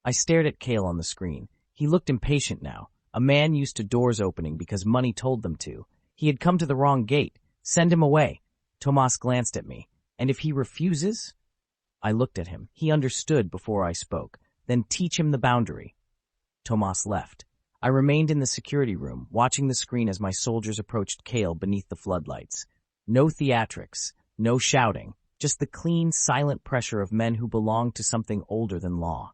I stared at Cale on the screen. He looked impatient now. A man used to doors opening because money told them to. He had come to the wrong gate. Send him away. Tomas glanced at me. And if he refuses? I looked at him. He understood before I spoke. Then teach him the boundary. Tomas left. I remained in the security room, watching the screen as my soldiers approached Cale beneath the floodlights. No theatrics, no shouting, just the clean, silent pressure of men who belonged to something older than law.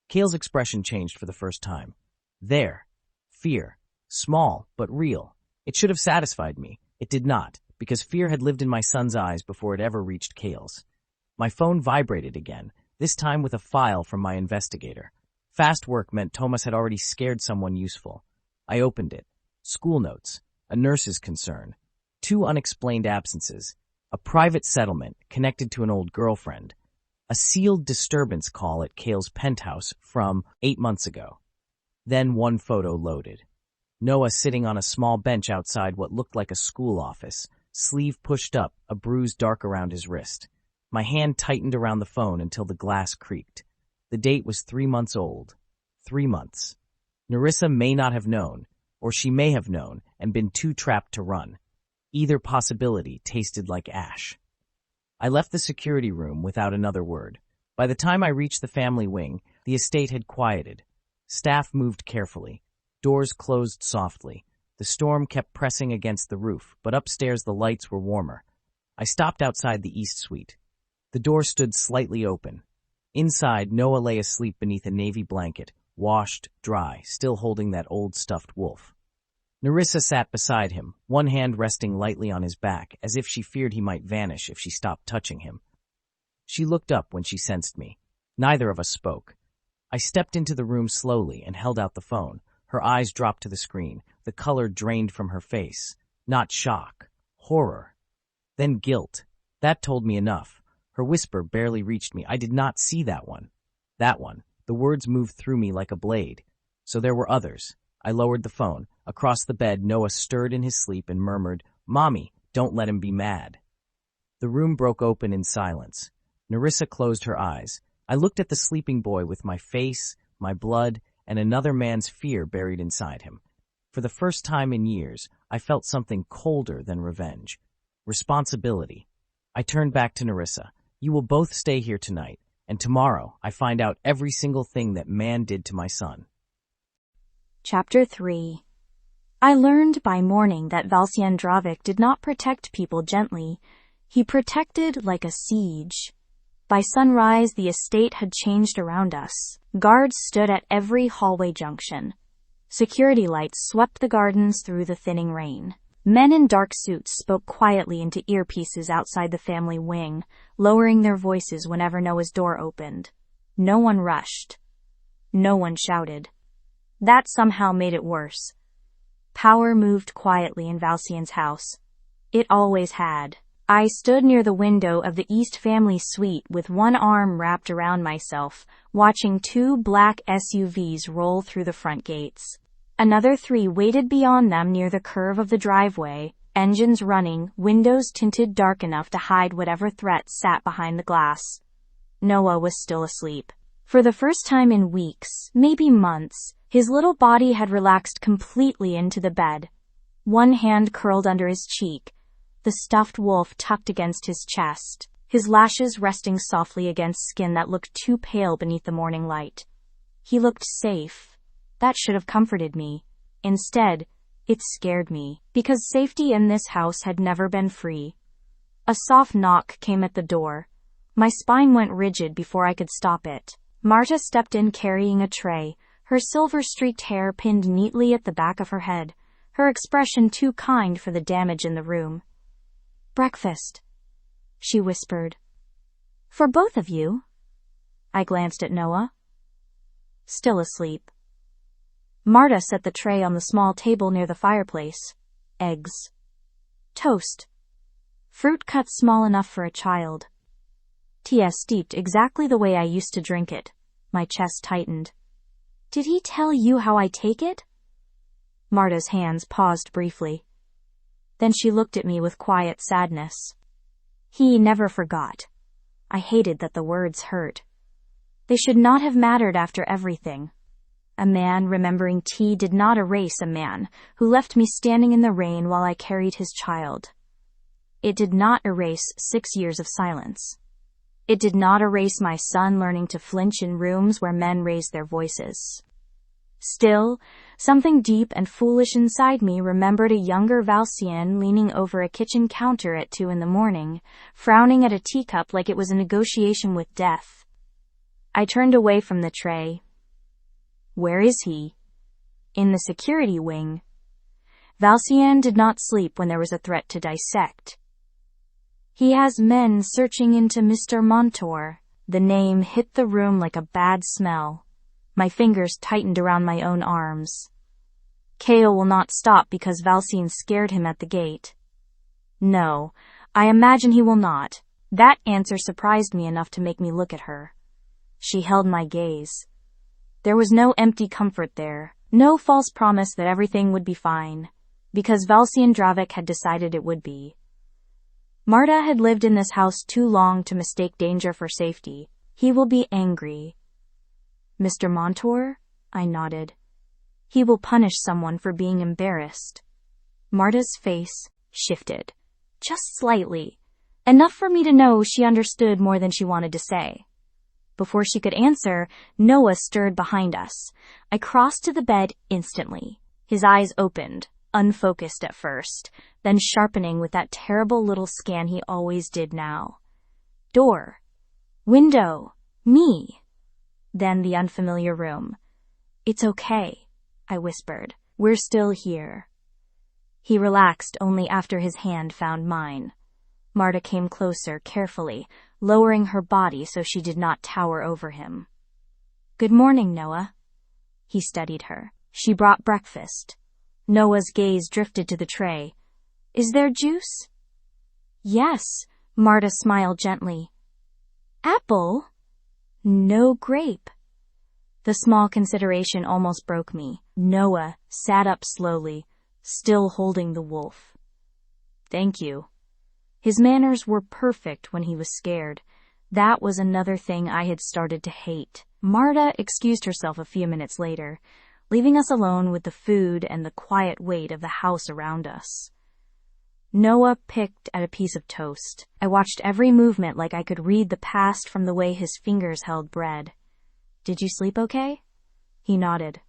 Cale's expression changed for the first time. There. Fear. Small, but real. It should have satisfied me. It did not, because fear had lived in my son's eyes before it ever reached Cale's. My phone vibrated again, this time with a file from my investigator. Fast work meant Tomas had already scared someone useful. I opened it. School notes. A nurse's concern. 2 unexplained absences. A private settlement connected to an old girlfriend. A sealed disturbance call at Cale's penthouse from 8 months ago. Then 1 photo loaded. Noah sitting on a small bench outside what looked like a school office, sleeve pushed up, a bruise dark around his wrist. My hand tightened around the phone until the glass creaked. The date was 3 months old. 3 months. Nerissa may not have known, or she may have known and been too trapped to run. Either possibility tasted like ash. I left the security room without another word. By the time I reached the family wing, the estate had quieted. Staff moved carefully. Doors closed softly. The storm kept pressing against the roof, but upstairs the lights were warmer. I stopped outside the east suite. The door stood slightly open. Inside, Noah lay asleep beneath a navy blanket, washed, dry, still holding that old stuffed wolf. Nerissa sat beside him, one hand resting lightly on his back, as if she feared he might vanish if she stopped touching him. She looked up when she sensed me. Neither of us spoke. I stepped into the room slowly and held out the phone. Her eyes dropped to the screen. The color drained from her face. Not shock. Horror. Then guilt. That told me enough. Her whisper barely reached me. I did not see that one. That one. The words moved through me like a blade. So there were others. I lowered the phone. Across the bed, Noah stirred in his sleep and murmured, "Mommy, don't let him be mad." The room broke open in silence. Nerissa closed her eyes. I looked at the sleeping boy with my face, my blood, and another man's fear buried inside him. For the first time in years, I felt something colder than revenge. Responsibility. I turned back to Nerissa. You will both stay here tonight, and tomorrow I find out every single thing that man did to my son. Chapter 3. I learned by morning that Valcien Dravik did not protect people gently. He protected like a siege. By sunrise, the estate had changed around us. Guards stood at every hallway junction. Security lights swept the gardens through the thinning rain. Men in dark suits spoke quietly into earpieces outside the family wing, lowering their voices whenever Noah's door opened. No one rushed. No one shouted. That somehow made it worse. Power moved quietly in Valcien's house. It always had. I stood near the window of the East family suite with one arm wrapped around myself, watching 2 black SUVs roll through the front gates. Another 3 waited beyond them near the curve of the driveway, engines running, windows tinted dark enough to hide whatever threat sat behind the glass. Noah was still asleep. For the first time in weeks, maybe months, his little body had relaxed completely into the bed. One hand curled under his cheek, the stuffed wolf tucked against his chest, his lashes resting softly against skin that looked too pale beneath the morning light. He looked safe. That should have comforted me. Instead, it scared me, because safety in this house had never been free. A soft knock came at the door. My spine went rigid before I could stop it. Marta stepped in carrying a tray, her silver-streaked hair pinned neatly at the back of her head, her expression too kind for the damage in the room. "Breakfast," she whispered. "For both of you?" I glanced at Noah. Still asleep. Marta set the tray on the small table near the fireplace. Eggs. Toast. Fruit cut small enough for a child. Tea steeped exactly the way I used to drink it. My chest tightened. "Did he tell you how I take it?" Marta's hands paused briefly. Then she looked at me with quiet sadness. He never forgot. I hated that the words hurt. They should not have mattered after everything. A man remembering tea did not erase a man who left me standing in the rain while I carried his child. It did not erase 6 years of silence. It did not erase my son learning to flinch in rooms where men raised their voices. Still, something deep and foolish inside me remembered a younger Valcien leaning over a kitchen counter at 2 a.m, frowning at a teacup like it was a negotiation with death. I turned away from the tray. Where is he? In the security wing. Valcien did not sleep when there was a threat to dissect. He has men searching into Mr. Montour. The name hit the room like a bad smell. My fingers tightened around my own arms. Kale will not stop because Valcien scared him at the gate. No, I imagine he will not. That answer surprised me enough to make me look at her. She held my gaze. There was no empty comfort there, no false promise that everything would be fine, because Valcien Dravik had decided it would be. Marta had lived in this house too long to mistake danger for safety. He will be angry. Mr. Montour? I nodded. He will punish someone for being embarrassed. Marta's face shifted. Just slightly. Enough for me to know she understood more than she wanted to say. Before she could answer, Noah stirred behind us. I crossed to the bed instantly. His eyes opened, unfocused at first, then sharpening with that terrible little scan he always did now. Door. Window. Me. Then the unfamiliar room. It's okay, I whispered. We're still here. He relaxed only after his hand found mine. Marta came closer, carefully, lowering her body so she did not tower over him. Good morning, Noah. He studied her. She brought breakfast. Noah's gaze drifted to the tray. Is there juice? Yes, Marta smiled gently. Apple? No grape. The small consideration almost broke me. Noah sat up slowly, still holding the wolf. Thank you. His manners were perfect when he was scared. That was another thing I had started to hate. Marta excused herself a few minutes later, leaving us alone with the food and the quiet weight of the house around us. Noah picked at a piece of toast. I watched every movement like I could read the past from the way his fingers held bread. "Did you sleep okay?" He nodded.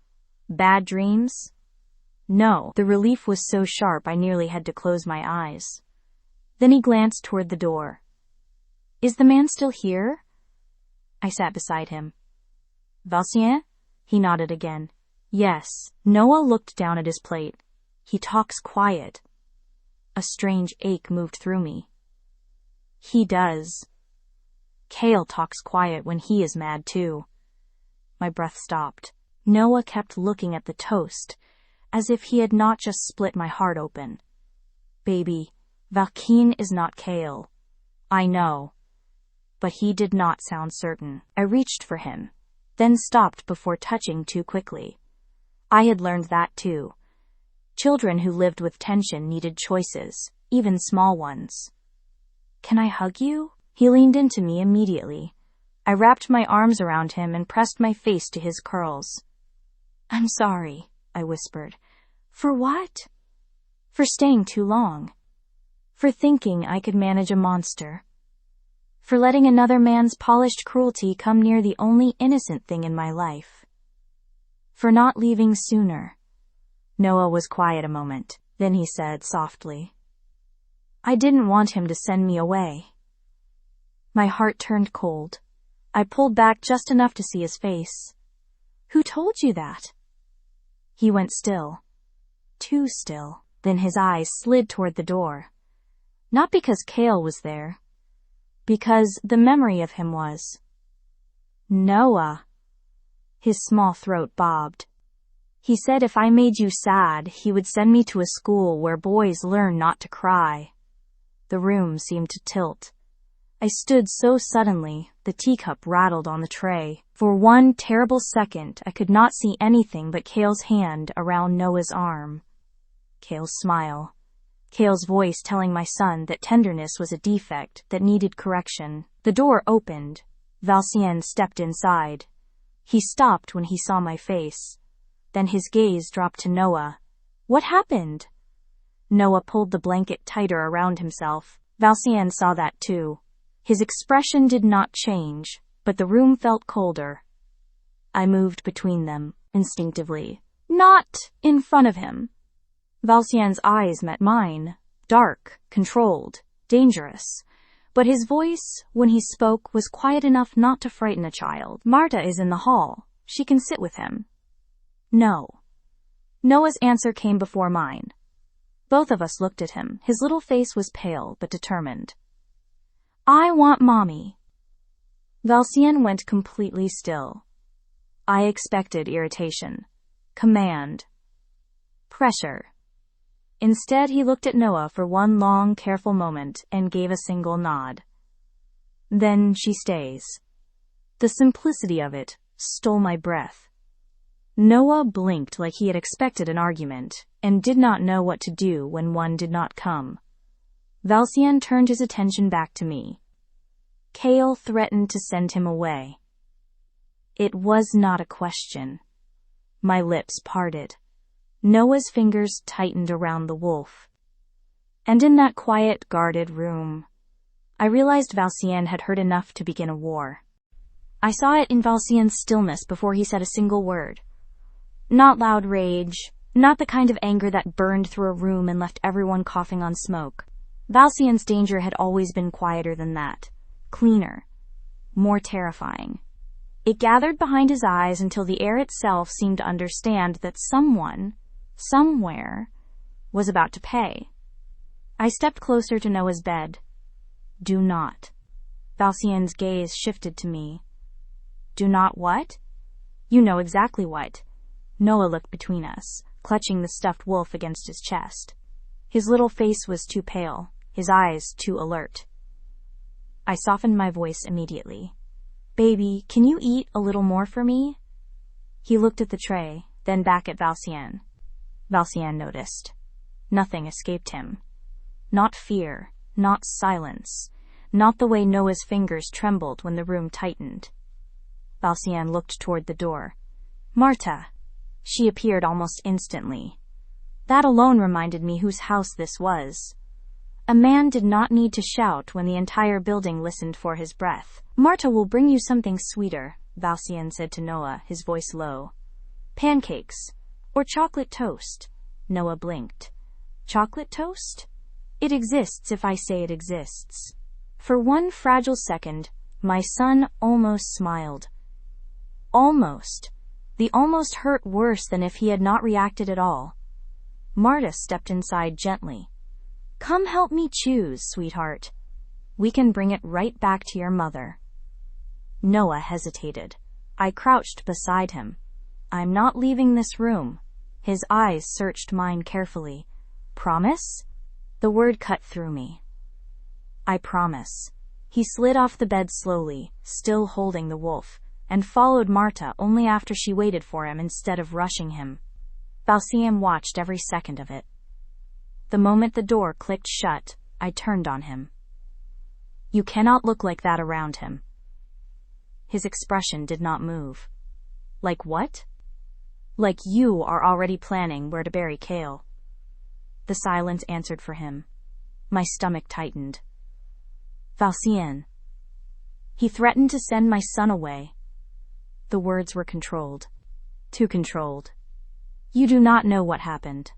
"Bad dreams?" "No." The relief was so sharp I nearly had to close my eyes. Then he glanced toward the door. "Is the man still here?" I sat beside him. "Valcien?" He nodded again. "Yes." Noah looked down at his plate. "He talks quiet." A strange ache moved through me. "He does. Kale talks quiet when he is mad too." My breath stopped. Noah kept looking at the toast, as if he had not just split my heart open. "Baby, Valcien is not Kale." "I know." But he did not sound certain. I reached for him, then stopped before touching too quickly. I had learned that too. Children who lived with tension needed choices, even small ones. "Can I hug you?" He leaned into me immediately. I wrapped my arms around him and pressed my face to his curls. "I'm sorry," I whispered. "For what?" "For staying too long. For thinking I could manage a monster. For letting another man's polished cruelty come near the only innocent thing in my life. For not leaving sooner." Noah was quiet a moment. Then he said softly, "I didn't want him to send me away." My heart turned cold. I pulled back just enough to see his face. "Who told you that?" He went still. Too still. Then his eyes slid toward the door. Not because Kale was there. Because the memory of him was. "Noah." His small throat bobbed. "He said if I made you sad, he would send me to a school where boys learn not to cry." The room seemed to tilt. I stood so suddenly, the teacup rattled on the tray. For one terrible second, I could not see anything but Kale's hand around Noah's arm. Kale's smile. Kale's voice telling my son that tenderness was a defect that needed correction. The door opened. Valcien stepped inside. He stopped when he saw my face. Then his gaze dropped to Noah. "What happened?" Noah pulled the blanket tighter around himself. Valcien saw that too. His expression did not change, but the room felt colder. I moved between them, instinctively. Not in front of him. Valcien's eyes met mine, dark, controlled, dangerous. But his voice, when he spoke, was quiet enough not to frighten a child. "Marta is in the hall. She can sit with him." "No." Noah's answer came before mine. Both of us looked at him. His little face was pale but determined. "I want Mommy." Valcien went completely still. I expected irritation, command, pressure. Instead, he looked at Noah for one long, careful moment and gave a single nod. "Then she stays." The simplicity of it stole my breath. Noah blinked like he had expected an argument and did not know what to do when one did not come. Valcien turned his attention back to me. Kale threatened to send him away. It was not a question. My lips parted. Noah's fingers tightened around the wolf. And in that quiet, guarded room, I realized Valcien had heard enough to begin a war. I saw it in Valcien's stillness before he said a single word. Not loud rage, not the kind of anger that burned through a room and left everyone coughing on smoke. Valcien's danger had always been quieter than that, cleaner, more terrifying. It gathered behind his eyes until the air itself seemed to understand that someone, somewhere, was about to pay. I stepped closer to Noah's bed. "Do not." Valcien's gaze shifted to me. "Do not what?" "You know exactly what." Noah looked between us, clutching the stuffed wolf against his chest. His little face was too pale, his eyes too alert. I softened my voice immediately. "Baby, can you eat a little more for me?" He looked at the tray, then back at Valcien. Valcien noticed. Nothing escaped him. Not fear, not silence, not the way Noah's fingers trembled when the room tightened. Valcien looked toward the door. Marta. She appeared almost instantly. That alone reminded me whose house this was. A man did not need to shout when the entire building listened for his breath. Marta will bring you something sweeter, Valcien said to Noah, his voice low. Pancakes. Or chocolate toast. Noah blinked. Chocolate toast? It exists if I say it exists. For one fragile second, my son almost smiled. Almost. The almost hurt worse than if he had not reacted at all. Marta stepped inside gently. Come help me choose, sweetheart. We can bring it right back to your mother. Noah hesitated. I crouched beside him. I'm not leaving this room. His eyes searched mine carefully. Promise? The word cut through me. I promise. He slid off the bed slowly, still holding the wolf, and followed Marta only after she waited for him instead of rushing him. Valcien watched every second of it. The moment the door clicked shut, I turned on him. You cannot look like that around him. His expression did not move. Like what? Like you are already planning where to bury Kale. The silence answered for him. My stomach tightened. Valcien. He threatened to send my son away. The words were controlled. Too controlled. You do not know what happened.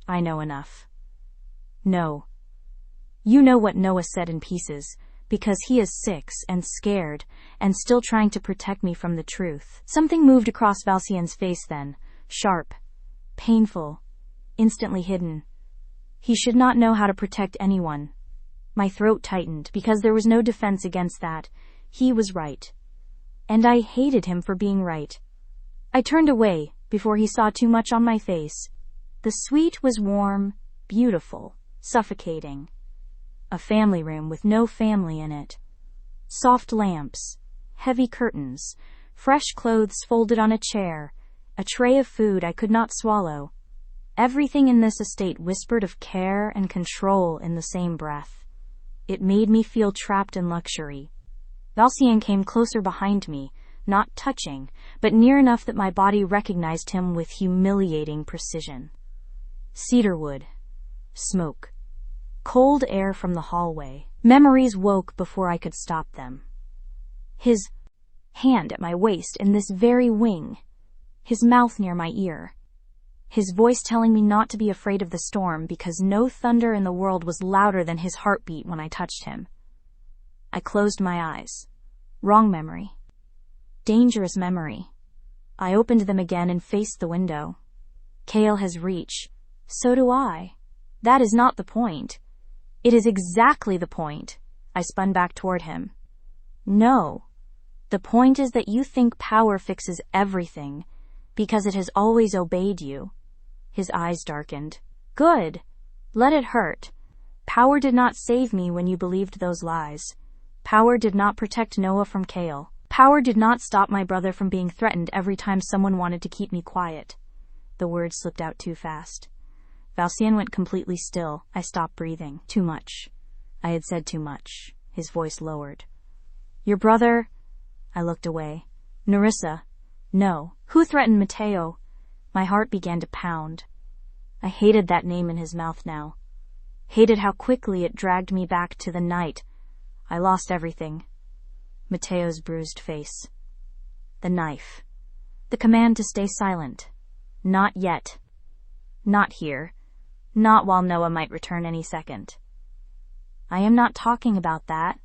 I know enough. No. You know what Noah said in pieces, because he is 6 and scared, and still trying to protect me from the truth. Something moved across Valcien's face then, sharp, painful, instantly hidden. He should not know how to protect anyone. My throat tightened, because there was no defense against that. He was right. And I hated him for being right. I turned away, before he saw too much on my face. The suite was warm, beautiful, suffocating. A family room with no family in it. Soft lamps, heavy curtains, fresh clothes folded on a chair, a tray of food I could not swallow. Everything in this estate whispered of care and control in the same breath. It made me feel trapped in luxury. Valcien came closer behind me, not touching, but near enough that my body recognized him with humiliating precision. Cedarwood. Smoke. Cold air from the hallway. Memories woke before I could stop them. His hand at my waist in this very wing. His mouth near my ear. His voice telling me not to be afraid of the storm because no thunder in the world was louder than his heartbeat when I touched him. I closed my eyes. Wrong memory. Dangerous memory. I opened them again and faced the window. Kale has reach. So do I. That is not the point. It is exactly the point. I spun back toward him. No. The point is that you think power fixes everything, because it has always obeyed you. His eyes darkened. Good. Let it hurt. Power did not save me when you believed those lies. Power did not protect Noah from Kale. Power did not stop my brother from being threatened every time someone wanted to keep me quiet. The words slipped out too fast. Valcien went completely still. I stopped breathing. Too much. I had said too much. His voice lowered. Your brother? I looked away. Nerissa. No. Who threatened Mateo? My heart began to pound. I hated that name in his mouth now. Hated how quickly it dragged me back to the night. I lost everything. Mateo's bruised face. The knife. The command to stay silent. Not yet. Not here. Not while Noah might return any second. I am not talking about that.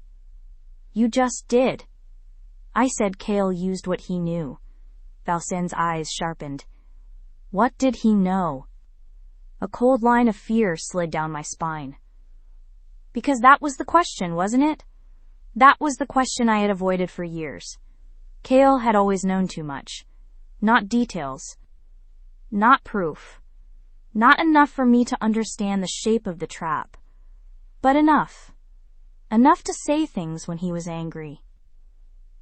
You just did. I said Kale used what he knew. Valcien's eyes sharpened. What did he know? A cold line of fear slid down my spine. Because that was the question, wasn't it? That was the question I had avoided for years. Kale had always known too much. Not details. Not proof. Not enough for me to understand the shape of the trap. But enough. Enough to say things when he was angry.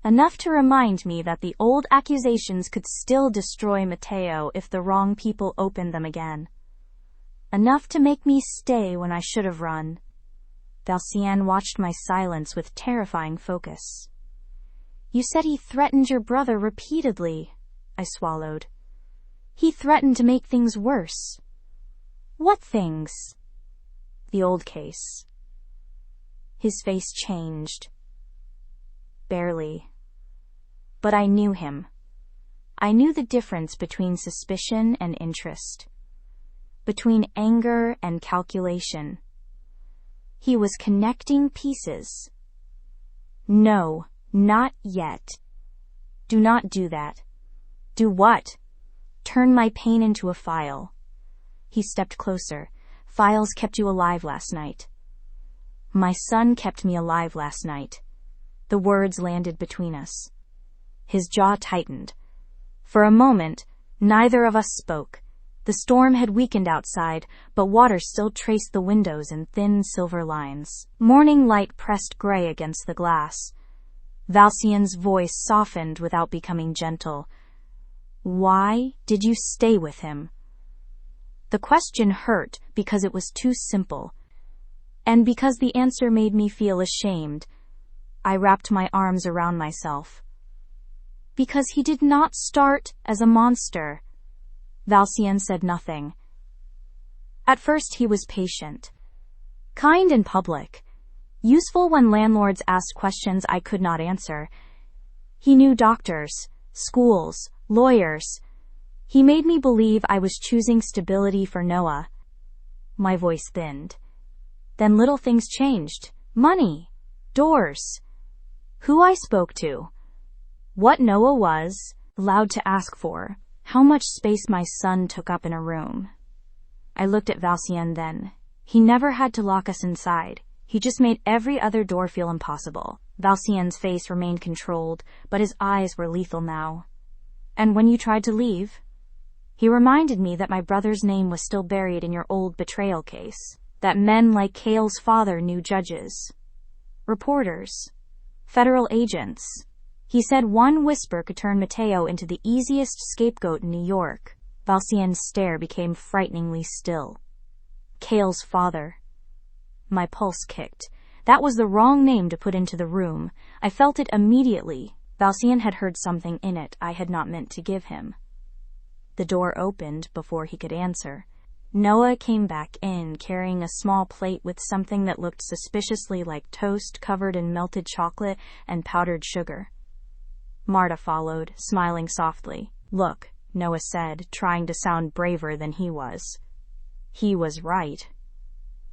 Enough to remind me that the old accusations could still destroy Mateo if the wrong people opened them again. Enough to make me stay when I should have run. Valcien watched my silence with terrifying focus. You said he threatened your brother repeatedly, I swallowed. He threatened to make things worse. What things? The old case. His face changed. Barely. But I knew him. I knew the difference between suspicion and interest. Between anger and calculation. He was connecting pieces. No, not yet. Do not do that. Do what? Turn my pain into a file. He stepped closer. Files kept you alive last night. My son kept me alive last night. The words landed between us. His jaw tightened. For a moment, neither of us spoke. The storm had weakened outside, but water still traced the windows in thin silver lines. Morning light pressed gray against the glass. Valcien's voice softened without becoming gentle. Why did you stay with him? The question hurt because it was too simple, and because the answer made me feel ashamed. I wrapped my arms around myself. Because he did not start as a monster. Valcien said nothing. At first he was patient. Kind in public. Useful when landlords asked questions I could not answer. He knew doctors, schools, lawyers. He made me believe I was choosing stability for Noah. My voice thinned. Then little things changed. Money. Doors. Who I spoke to. What Noah was allowed to ask for. How much space my son took up in a room. I looked at Valcien then. He never had to lock us inside. He just made every other door feel impossible. Valcien's face remained controlled, but his eyes were lethal now. And when you tried to leave? He reminded me that my brother's name was still buried in your old betrayal case. That men like Cale's father knew judges. Reporters. Federal agents. He said one whisper could turn Mateo into the easiest scapegoat in New York. Valcien's stare became frighteningly still. Cale's father. My pulse kicked. That was the wrong name to put into the room. I felt it immediately. Valcien had heard something in it I had not meant to give him. The door opened before he could answer. Noah came back in, carrying a small plate with something that looked suspiciously like toast covered in melted chocolate and powdered sugar. Marta followed, smiling softly. Look, Noah said, trying to sound braver than he was. He was right.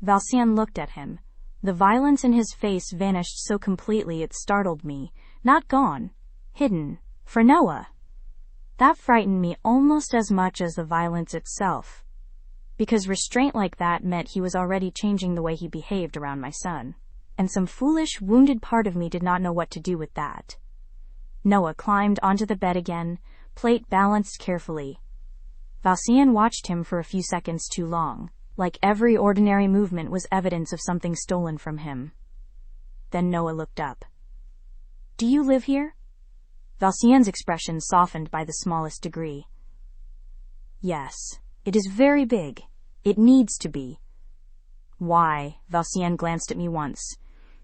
Valcien looked at him. The violence in his face vanished so completely it startled me. Not gone. Hidden. For Noah. That frightened me almost as much as the violence itself. Because restraint like that meant he was already changing the way he behaved around my son. And some foolish, wounded part of me did not know what to do with that. Noah climbed onto the bed again, plate balanced carefully. Valcien watched him for a few seconds too long, like every ordinary movement was evidence of something stolen from him. Then Noah looked up. Do you live here? Valcien's expression softened by the smallest degree. Yes, it is very big. It needs to be. Why? Valcien glanced at me once,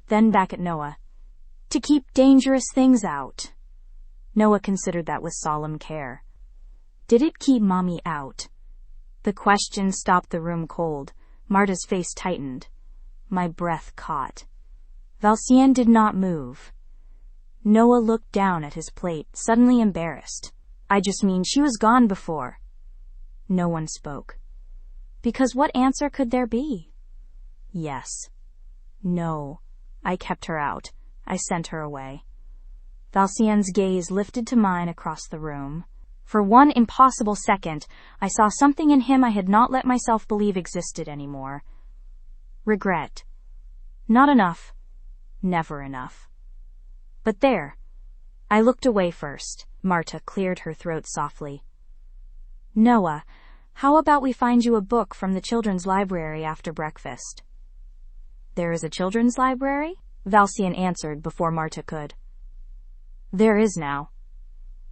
then back at Noah. To keep dangerous things out. Noah considered that with solemn care. Did it keep Mommy out? The question stopped the room cold. Marta's face tightened. My breath caught. Valcien did not move. Noah looked down at his plate, suddenly embarrassed. I just mean she was gone before. No one spoke. Because what answer could there be? Yes. No. I kept her out. I sent her away. Valcien's gaze lifted to mine across the room. For one impossible second, I saw something in him I had not let myself believe existed anymore. Regret. Not enough. Never enough. But there. I looked away first. Marta cleared her throat softly. Noah, how about we find you a book from the children's library after breakfast? There is a children's library? Valcien answered before Marta could. There is now.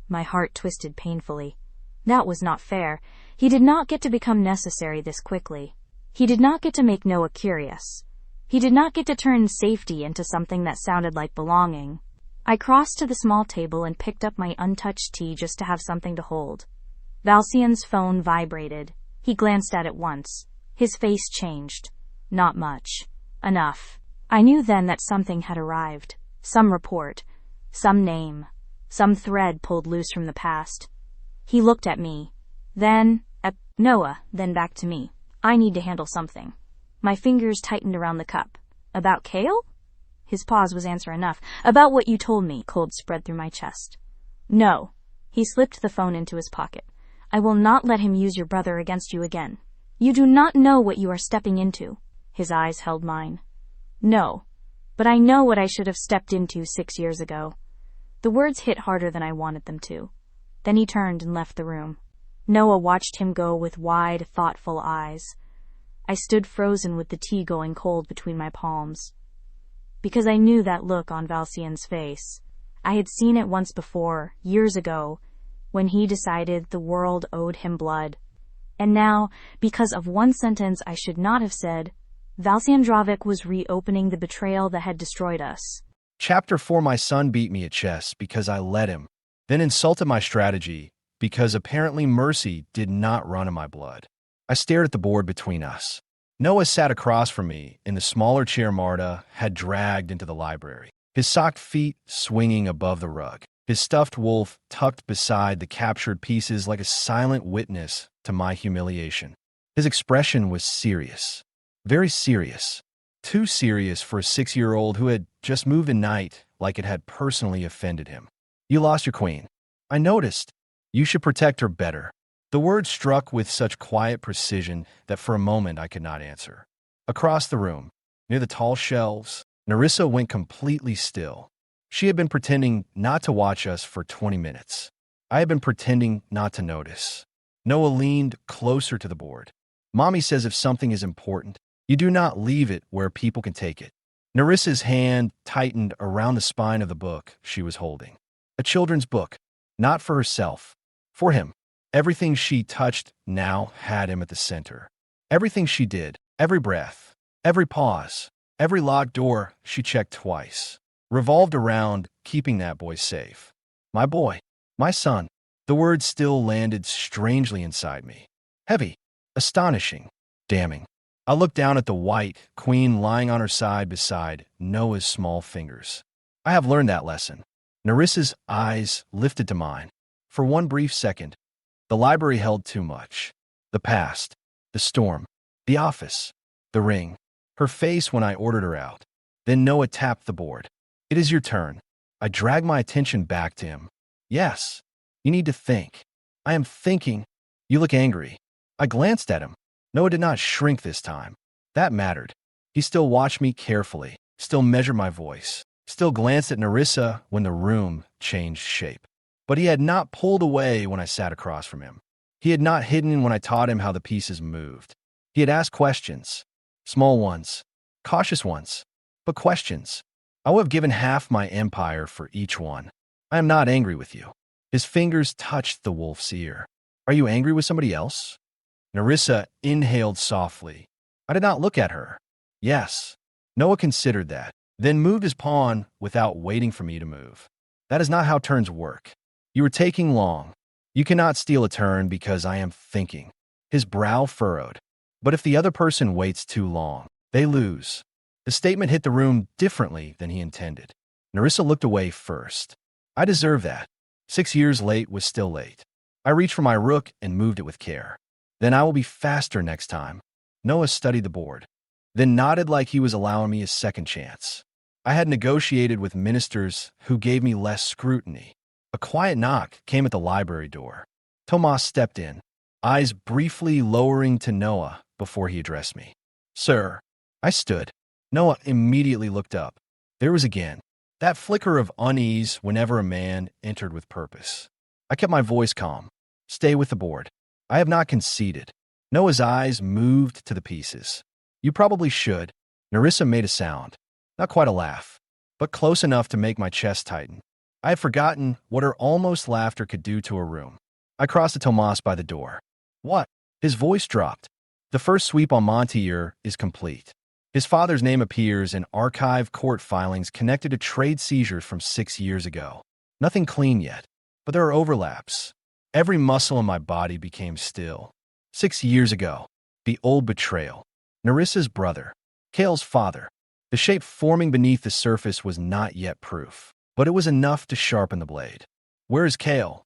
My heart twisted painfully. That was not fair. He did not get to become necessary this quickly. He did not get to make Noah curious. He did not get to turn safety into something that sounded like belonging. I crossed to the small table and picked up my untouched tea just to have something to hold. Valcien's phone vibrated. He glanced at it once. His face changed. Not much. Enough. I knew then that something had arrived. Some report. Some name. Some thread pulled loose from the past. He looked at me. Then at Noah, then back to me. I need to handle something. My fingers tightened around the cup. About Kale? His pause was answer enough. About what you told me, cold spread through my chest. No. He slipped the phone into his pocket. I will not let him use your brother against you again. You do not know what you are stepping into. His eyes held mine. No. But I know what I should have stepped into 6 years ago. The words hit harder than I wanted them to. Then he turned and left the room. Noah watched him go with wide, thoughtful eyes. I stood frozen with the tea going cold between my palms. Because I knew that look on Valcien's face. I had seen it once before, years ago, when he decided the world owed him blood. And now, because of one sentence I should not have said, Valcien Dravik was reopening the betrayal that had destroyed us. Chapter 4. My son beat me at chess because I let him, then insulted my strategy because apparently mercy did not run in my blood. I stared at the board between us. Noah sat across from me in the smaller chair Marta had dragged into the library, his socked feet swinging above the rug, his stuffed wolf tucked beside the captured pieces like a silent witness to my humiliation. His expression was serious, very serious, too serious for a 6-year-old who had just moved a knight like it had personally offended him. You lost your queen. I noticed. You should protect her better. The words struck with such quiet precision that for a moment I could not answer. Across the room, near the tall shelves, Nerissa went completely still. She had been pretending not to watch us for 20 minutes. I had been pretending not to notice. Noah leaned closer to the board. Mommy says if something is important, you do not leave it where people can take it. Nerissa's hand tightened around the spine of the book she was holding. A children's book, not for herself, for him. Everything she touched now had him at the center. Everything she did, every breath, every pause, every locked door she checked twice, revolved around keeping that boy safe. My boy, my son. The words still landed strangely inside me. Heavy, astonishing, damning. I looked down at the white queen lying on her side beside Noah's small fingers. I have learned that lesson. Nerissa's eyes lifted to mine. For one brief second, the library held too much. The past, the storm, the office, the ring, her face when I ordered her out. Then Noah tapped the board. It is your turn. I dragged my attention back to him. Yes, you need to think. I am thinking. You look angry. I glanced at him. Noah did not shrink this time. That mattered. He still watched me carefully, still measured my voice, still glanced at Nerissa when the room changed shape. But he had not pulled away when I sat across from him. He had not hidden when I taught him how the pieces moved. He had asked questions, small ones, cautious ones, but questions. I would have given half my empire for each one. I am not angry with you. His fingers touched the wolf's ear. Are you angry with somebody else? Nerissa inhaled softly. I did not look at her. Yes. Noah considered that, then moved his pawn without waiting for me to move. That is not how turns work. You are taking long. You cannot steal a turn because I am thinking. His brow furrowed. But if the other person waits too long, they lose. The statement hit the room differently than he intended. Nerissa looked away first. I deserve that. 6 years late was still late. I reached for my rook and moved it with care. Then I will be faster next time. Noah studied the board, then nodded like he was allowing me a second chance. I had negotiated with ministers who gave me less scrutiny. A quiet knock came at the library door. Tomas stepped in, eyes briefly lowering to Noah before he addressed me. Sir. I stood. Noah immediately looked up. There was again that flicker of unease whenever a man entered with purpose. I kept my voice calm. Stay with the board. I have not conceded. Noah's eyes moved to the pieces. You probably should. Nerissa made a sound. Not quite a laugh, but close enough to make my chest tighten. I had forgotten what her almost laughter could do to a room. I crossed to Tomas by the door. What? His voice dropped. The first sweep on Montier is complete. His father's name appears in archived court filings connected to trade seizures from 6 years ago. Nothing clean yet, but there are overlaps. Every muscle in my body became still. 6 years ago, the old betrayal. Nerissa's brother, Kale's father. The shape forming beneath the surface was not yet proof, but it was enough to sharpen the blade. Where is Kale?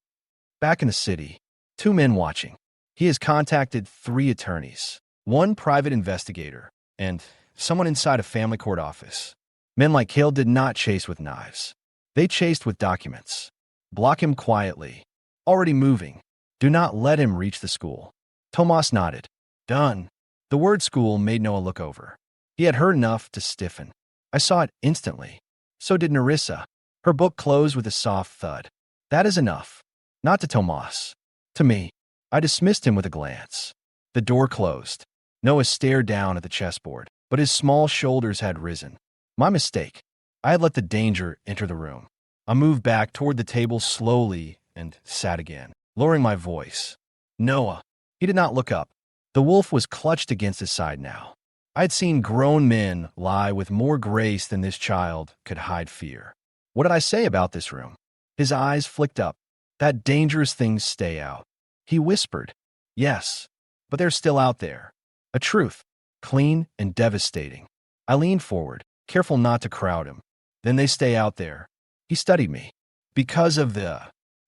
Back in the city. 2 men watching. He has contacted 3 attorneys, 1 private investigator, and someone inside a family court office. Men like Kale did not chase with knives. They chased with documents. Block him quietly. Already moving. Do not let him reach the school. Tomas nodded. Done. The word school made Noah look over. He had heard enough to stiffen. I saw it instantly. So did Nerissa. Her book closed with a soft thud. That is enough. Not to Tomas. To me. I dismissed him with a glance. The door closed. Noah stared down at the chessboard, but his small shoulders had risen. My mistake. I had let the danger enter the room. I moved back toward the table slowly and sat again, lowering my voice. Noah. He did not look up. The wolf was clutched against his side now. I had seen grown men lie with more grace than this child could hide fear. What did I say about this room? His eyes flicked up. That dangerous things stay out. He whispered. Yes, but they're still out there. A truth, clean and devastating. I leaned forward, careful not to crowd him. Then they stay out there. He studied me. Because of the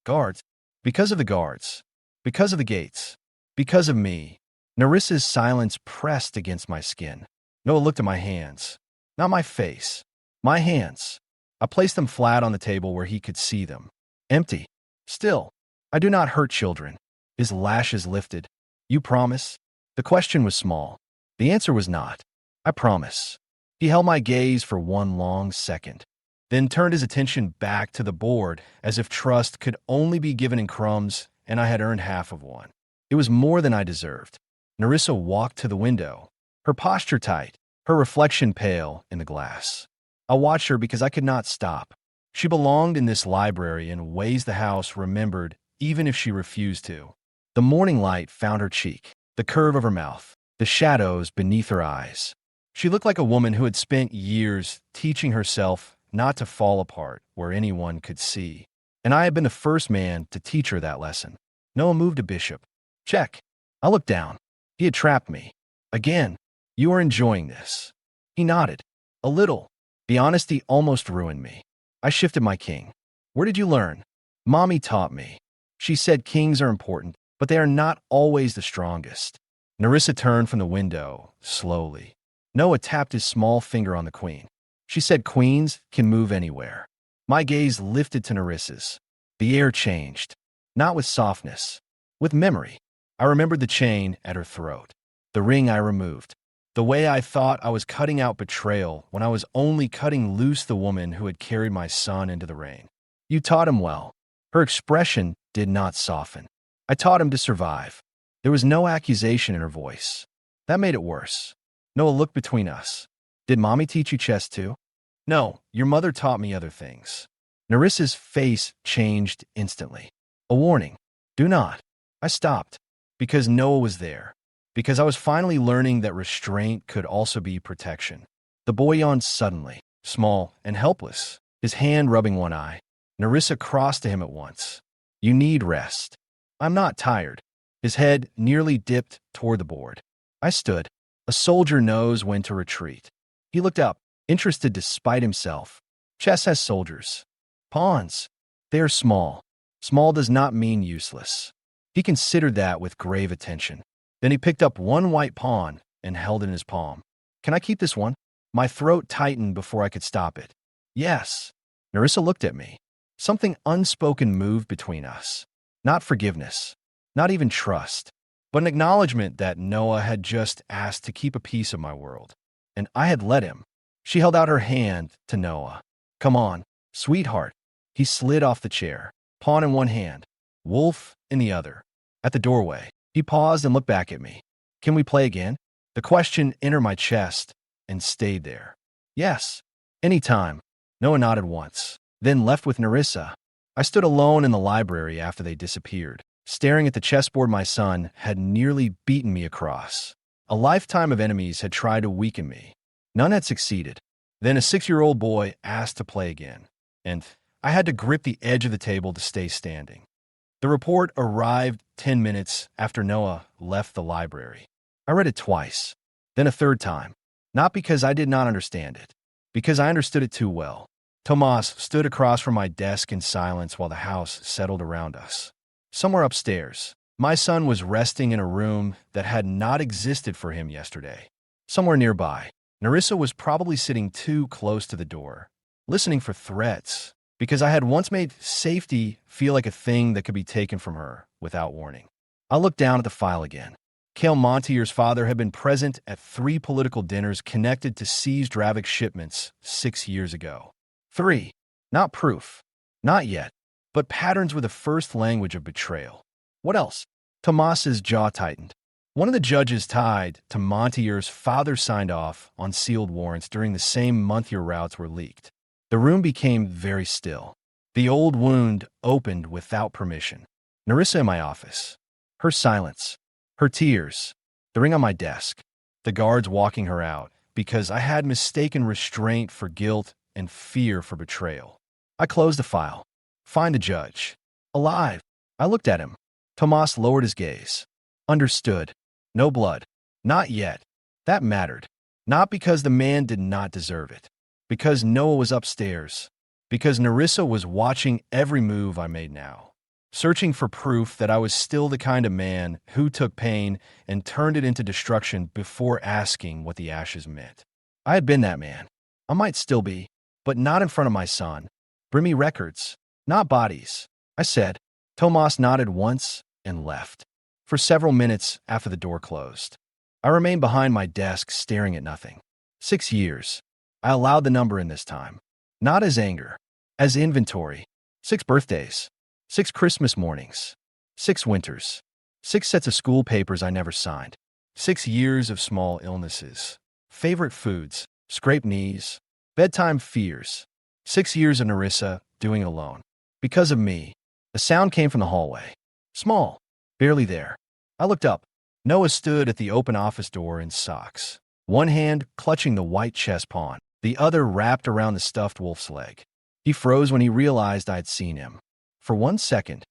guards. Because of the guards. Because of the gates. Because of me. Nerissa's silence pressed against my skin. Noah looked at my hands. Not my face. My hands. I placed them flat on the table where he could see them. Empty. Still. I do not hurt children. His lashes lifted. You promise? The question was small. The answer was not. I promise. He held my gaze for one long second, then turned his attention back to the board as if trust could only be given in crumbs and I had earned half of one. It was more than I deserved. Nerissa walked to the window, her posture tight, her reflection pale in the glass. I watched her because I could not stop. She belonged in this library in ways the house remembered even if she refused to. The morning light found her cheek, the curve of her mouth, the shadows beneath her eyes. She looked like a woman who had spent years teaching herself not to fall apart where anyone could see. And I had been the first man to teach her that lesson. Noah moved to Bishop. Check. I looked down. He had trapped me. Again. You are enjoying this. He nodded. A little. The honesty almost ruined me. I shifted my king. Where did you learn? Mommy taught me. She said kings are important, but they are not always the strongest. Nerissa turned from the window, slowly. Noah tapped his small finger on the queen. She said queens can move anywhere. My gaze lifted to Nerissa's. The air changed. Not with softness. With memory. I remembered the chain at her throat. The ring I removed. The way I thought I was cutting out betrayal when I was only cutting loose the woman who had carried my son into the rain. You taught him well. Her expression did not soften. I taught him to survive. There was no accusation in her voice. That made it worse. Noah looked between us. Did Mommy teach you chess too? No, your mother taught me other things. Nerissa's face changed instantly. A warning. Do not. I stopped. Because Noah was there. Because I was finally learning that restraint could also be protection. The boy yawned suddenly, small and helpless, his hand rubbing one eye. Nerissa crossed to him at once. You need rest. I'm not tired. His head nearly dipped toward the board. I stood. A soldier knows when to retreat. He looked up, interested despite himself. Chess has soldiers. Pawns. They are small. Small does not mean useless. He considered that with grave attention. Then he picked up one white pawn and held it in his palm. Can I keep this one? My throat tightened before I could stop it. Yes. Nerissa looked at me. Something unspoken moved between us. Not forgiveness. Not even trust. But an acknowledgement that Noah had just asked to keep a piece of my world. And I had let him. She held out her hand to Noah. Come on, sweetheart. He slid off the chair, pawn in one hand, wolf in the other. At the doorway, he paused and looked back at me. Can we play again? The question entered my chest and stayed there. Yes, anytime. Noah nodded once, then left with Nerissa. I stood alone in the library after they disappeared, staring at the chessboard my son had nearly beaten me across. A lifetime of enemies had tried to weaken me. None had succeeded. Then a 6-year-old boy asked to play again, and I had to grip the edge of the table to stay standing. The report arrived 10 minutes after Noah left the library. I read it twice, then a third time, not because I did not understand it, because I understood it too well. Tomas stood across from my desk in silence while the house settled around us. Somewhere upstairs, my son was resting in a room that had not existed for him yesterday. Somewhere nearby, Nerissa was probably sitting too close to the door, listening for threats, because I had once made safety feel like a thing that could be taken from her without warning. I looked down at the file again. Cale Montier's father had been present at 3 political dinners connected to seized Dravik shipments 6 years ago. 3. Not proof. Not yet. But patterns were the first language of betrayal. What else? Tomas's jaw tightened. One of the judges tied to Montier's father signed off on sealed warrants during the same month your routes were leaked. The room became very still. The old wound opened without permission. Nerissa in my office. Her silence. Her tears. The ring on my desk. The guards walking her out because I had mistaken restraint for guilt and fear for betrayal. I closed the file. Find the judge. Alive. I looked at him. Tomas lowered his gaze. Understood. No blood. Not yet. That mattered. Not because the man did not deserve it. Because Noah was upstairs. Because Nerissa was watching every move I made now. Searching for proof that I was still the kind of man who took pain and turned it into destruction before asking what the ashes meant. I had been that man. I might still be, but not in front of my son. Bring me records, not bodies, I said. Tomas nodded once and left. For several minutes after the door closed, I remained behind my desk staring at nothing. 6 years. I allowed the number in this time. Not as anger, as inventory. 6 birthdays. 6 Christmas mornings. 6 winters. 6 sets of school papers I never signed. 6 years of small illnesses. Favorite foods. Scraped knees. Bedtime fears. 6 years of Nerissa doing alone. Because of me. A sound came from the hallway. Small. Barely there. I looked up. Noah stood at the open office door in socks. One hand clutching the white chess pawn. The other wrapped around the stuffed wolf's leg. He froze when he realized I had seen him. For 1 second,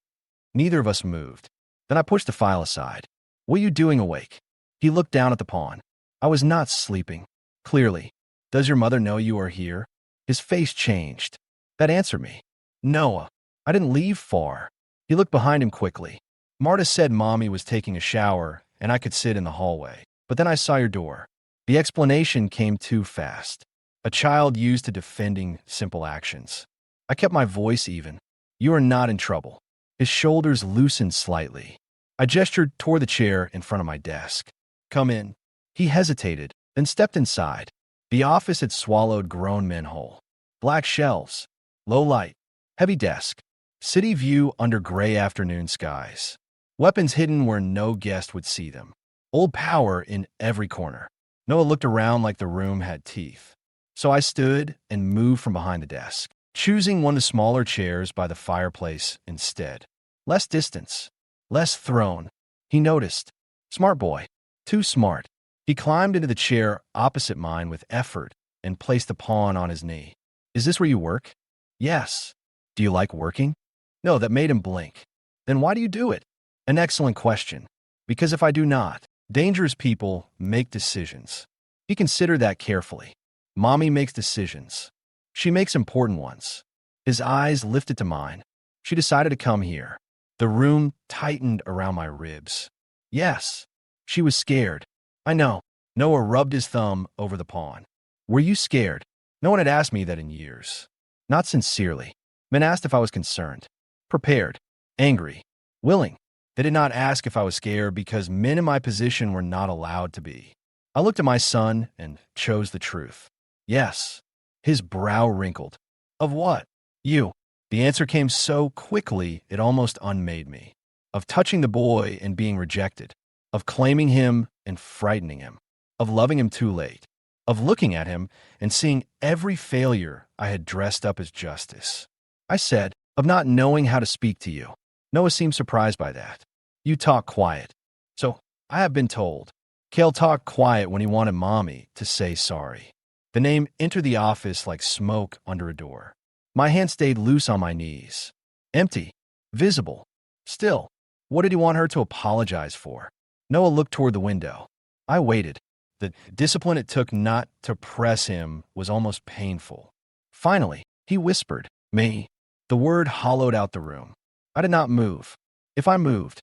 neither of us moved. Then I pushed the file aside. What are you doing awake? He looked down at the pawn. I was not sleeping. Clearly. Does your mother know you are here? His face changed. That answered me. Noah. I didn't leave far. He looked behind him quickly. Marta said Mommy was taking a shower and I could sit in the hallway. But then I saw your door. The explanation came too fast. A child used to defending simple actions. I kept my voice even. You are not in trouble. His shoulders loosened slightly. I gestured toward the chair in front of my desk. Come in. He hesitated, then stepped inside. The office had swallowed grown men whole. Black shelves. Low light. Heavy desk. City view under gray afternoon skies. Weapons hidden where no guest would see them. Old power in every corner. Noah looked around like the room had teeth. So I stood and moved from behind the desk, choosing one of the smaller chairs by the fireplace instead. Less distance. Less throne. He noticed. Smart boy. Too smart. He climbed into the chair opposite mine with effort and placed the pawn on his knee. Is this where you work? Yes. Do you like working? No, that made him blink. Then why do you do it? An excellent question. Because if I do not, dangerous people make decisions. He considered that carefully. Mommy makes decisions. She makes important ones. His eyes lifted to mine. She decided to come here. The room tightened around my ribs. Yes. She was scared. I know. Noah rubbed his thumb over the pawn. Were you scared? No one had asked me that in years. Not sincerely. Men asked if I was concerned. Prepared. Angry. Willing. They did not ask if I was scared because men in my position were not allowed to be. I looked at my son and chose the truth. Yes. His brow wrinkled. Of what? You. The answer came so quickly it almost unmade me. Of touching the boy and being rejected. Of claiming him and frightening him. Of loving him too late. Of looking at him and seeing every failure I had dressed up as justice. I said, of not knowing how to speak to you. Noah seemed surprised by that. You talk quiet. So, I have been told. Cale talked quiet when he wanted Mommy to say sorry. The name entered the office like smoke under a door. My hand stayed loose on my knees. Empty. Visible. Still. What did he want her to apologize for? Noah looked toward the window. I waited. The discipline it took not to press him was almost painful. Finally, he whispered, "Me." The word hollowed out the room. I did not move. If I moved,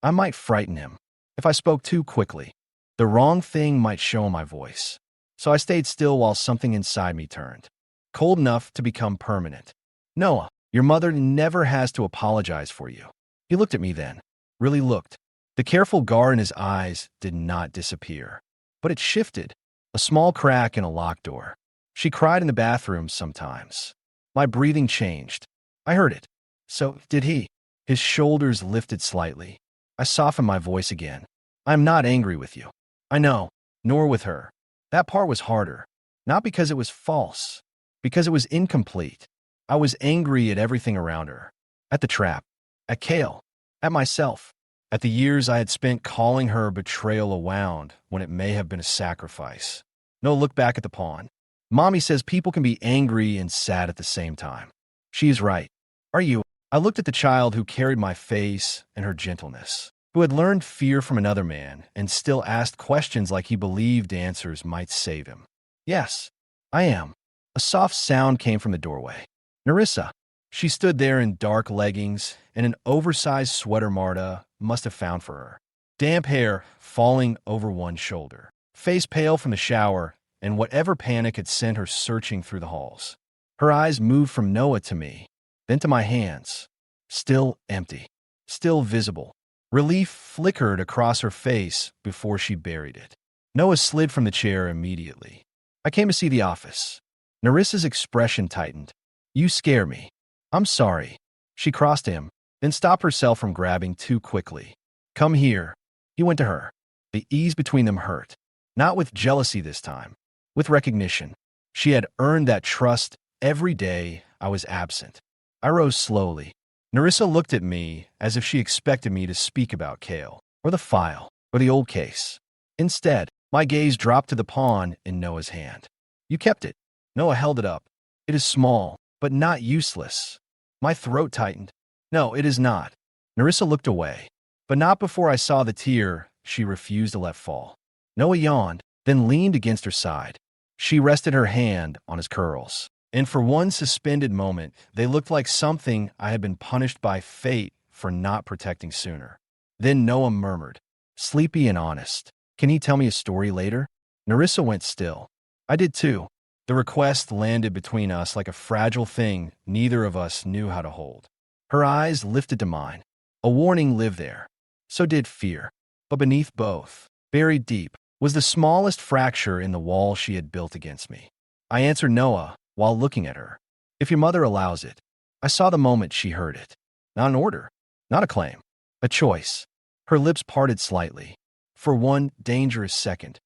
I might frighten him. If I spoke too quickly, the wrong thing might show in my voice. So I stayed still while something inside me turned. Cold enough to become permanent. "Noah, your mother never has to apologize for you." He looked at me then. Really looked. The careful guard in his eyes did not disappear. But it shifted. A small crack in a locked door. She cried in the bathroom sometimes. My breathing changed. I heard it. So did he. His shoulders lifted slightly. I softened my voice again. "I'm not angry with you. I know. Nor with her. That part was harder. Not because it was false. Because it was incomplete. I was angry at everything around her. At the trap. At Kale. At myself. At the years I had spent calling her betrayal a wound when it may have been a sacrifice. No, look back at the pawn. Mommy says people can be angry and sad at the same time. She is right. Are you? I looked at the child who carried my face and her gentleness, who had learned fear from another man and still asked questions like he believed answers might save him. "Yes, I am." A soft sound came from the doorway. Nerissa. She stood there in dark leggings and an oversized sweater Marta must have found for her. Damp hair falling over one shoulder. Face pale from the shower and whatever panic had sent her searching through the halls. Her eyes moved from Noah to me, then to my hands. Still empty. Still visible. Relief flickered across her face before she buried it. Noah slid from the chair immediately. "I came to see the office." Nerissa's expression tightened. "You scare me." "I'm sorry." She crossed him, then stopped herself from grabbing too quickly. "Come here." He went to her. The ease between them hurt. Not with jealousy this time. With recognition. She had earned that trust every day I was absent. I rose slowly. Nerissa looked at me as if she expected me to speak about Kale, or the file, or the old case. Instead, my gaze dropped to the pawn in Noah's hand. "You kept it." Noah held it up. "It is small, but not useless." My throat tightened. "No, it is not." Nerissa looked away, but not before I saw the tear she refused to let fall. Noah yawned, then leaned against her side. She rested her hand on his curls, and for one suspended moment, they looked like something I had been punished by fate for not protecting sooner. Then Noah murmured, sleepy and honest, "Can he tell me a story later?" Nerissa went still. I did too. The request landed between us like a fragile thing neither of us knew how to hold. Her eyes lifted to mine. A warning lived there. So did fear. But beneath both, buried deep, was the smallest fracture in the wall she had built against me. I answered Noah while looking at her. "If your mother allows it." I saw the moment she heard it. Not an order, not a claim, a choice. Her lips parted slightly. For one dangerous second,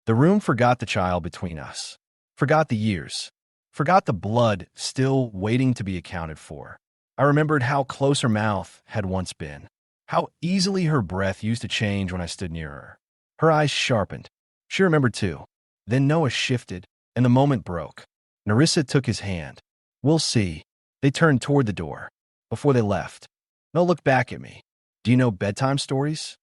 the room forgot the child between us, forgot the years, forgot the blood still waiting to be accounted for. I remembered how close her mouth had once been, how easily her breath used to change when I stood near her. Her eyes sharpened. She remembered too. Then Noah shifted, and the moment broke. Nerissa took his hand. "We'll see." They turned toward the door. Before they left, Noah looked back at me. "Do you know bedtime stories?"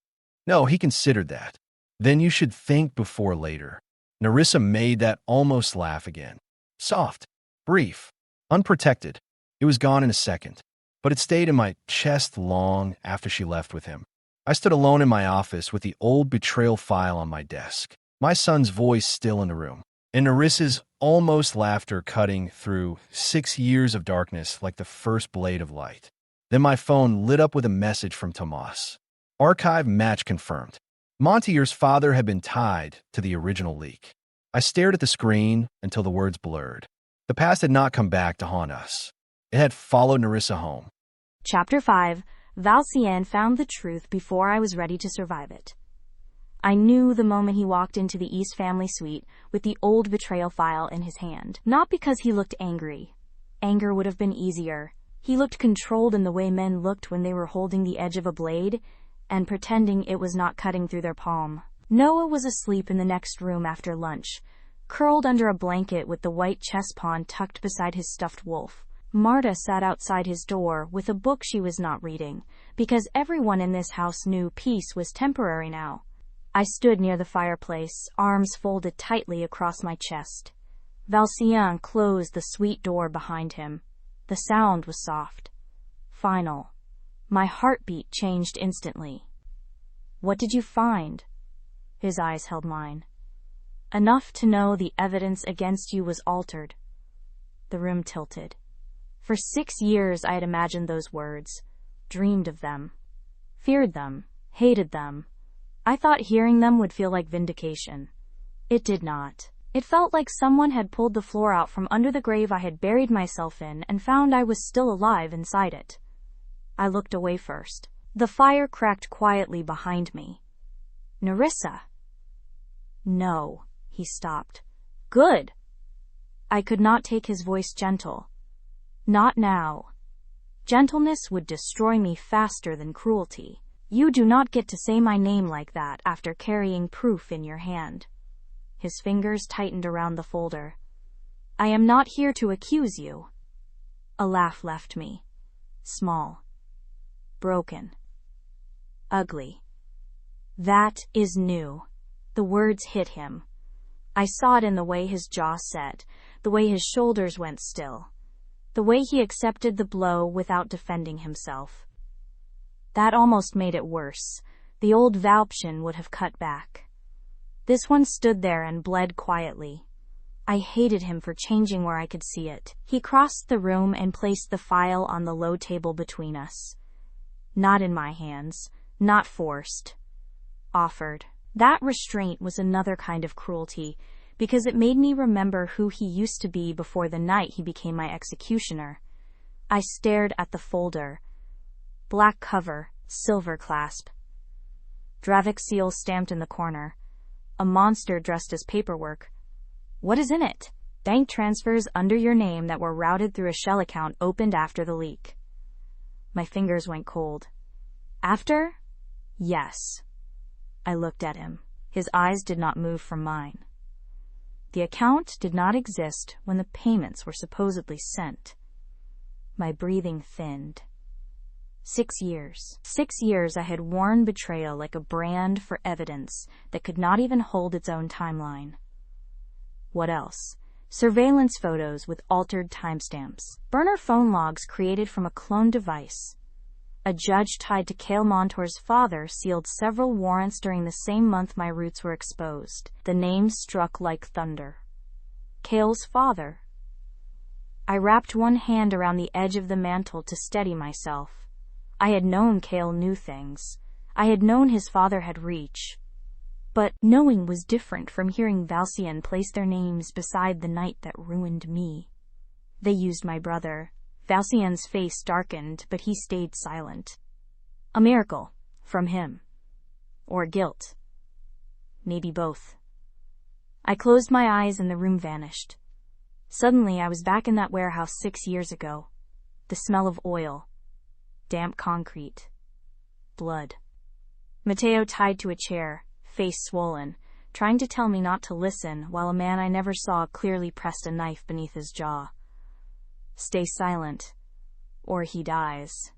No, he considered that. "Then you should think before later." Nerissa made that almost laugh again. Soft, brief, unprotected. It was gone in a second, but it stayed in my chest long after she left with him. I stood alone in my office with the old betrayal file on my desk, my son's voice still in the room, and Nerissa's almost laughter cutting through 6 years of darkness like the first blade of light. Then my phone lit up with a message from Tomas. Archive match confirmed. Montier's father had been tied to the original leak. I stared at the screen until the words blurred. The past had not come back to haunt us. It had followed Nerissa home. Chapter 5. Valcien found the truth before I was ready to survive it. I knew the moment he walked into the East family suite with the old betrayal file in his hand. Not because he looked angry. Anger would have been easier. He looked controlled in the way men looked when they were holding the edge of a blade and pretending it was not cutting through their palm. Noah was asleep in the next room after lunch, curled under a blanket with the white chess pawn tucked beside his stuffed wolf. Marta sat outside his door with a book she was not reading, because everyone in this house knew peace was temporary now. I stood near the fireplace, arms folded tightly across my chest. Valcien closed the suite door behind him. The sound was soft. Final. My heartbeat changed instantly. "What did you find?" His eyes held mine. "Enough to know the evidence against you was altered." The room tilted. For 6 years I had imagined those words, dreamed of them, feared them, hated them. I thought hearing them would feel like vindication. It did not. It felt like someone had pulled the floor out from under the grave I had buried myself in and found I was still alive inside it. I looked away first. The fire cracked quietly behind me. "Nerissa." "No," he stopped. "Good." I could not take his voice gentle. Not now. Gentleness would destroy me faster than cruelty. "You do not get to say my name like that after carrying proof in your hand." His fingers tightened around the folder. "I am not here to accuse you." A laugh left me. Small. Broken. Ugly. "That is new." The words hit him. I saw it in the way his jaw set, the way his shoulders went still, the way he accepted the blow without defending himself. That almost made it worse. The old Valcien would have cut back. This one stood there and bled quietly. I hated him for changing where I could see it. He crossed the room and placed the file on the low table between us. Not in my hands, not forced. Offered. That restraint was another kind of cruelty, because it made me remember who he used to be before the night he became my executioner. I stared at the folder. Black cover, silver clasp. Dravik seal stamped in the corner. A monster dressed as paperwork. "What is in it?" "Bank transfers under your name that were routed through a shell account opened after the leak." My fingers went cold. "After?" "Yes." I looked at him. His eyes did not move from mine. The account did not exist when the payments were supposedly sent. My breathing thinned. 6 years. 6 years I had worn betrayal like a brand for evidence that could not even hold its own timeline. What else? Surveillance photos with altered timestamps. Burner phone logs created from a cloned device. A judge tied to Cale Montour's father sealed several warrants during the same month my roots were exposed. The names struck like thunder. Cale's father. I wrapped one hand around the edge of the mantel to steady myself. I had known Cale knew things. I had known his father had reach. But knowing was different from hearing Valcien place their names beside the night that ruined me. They used my brother. Valcien's face darkened, but he stayed silent. A miracle. From him. Or guilt. Maybe both. I closed my eyes and the room vanished. Suddenly I was back in that warehouse 6 years ago. The smell of oil. Damp concrete. Blood. Matteo tied to a chair, face swollen, trying to tell me not to listen while a man I never saw clearly pressed a knife beneath his jaw. "Stay silent, or he dies."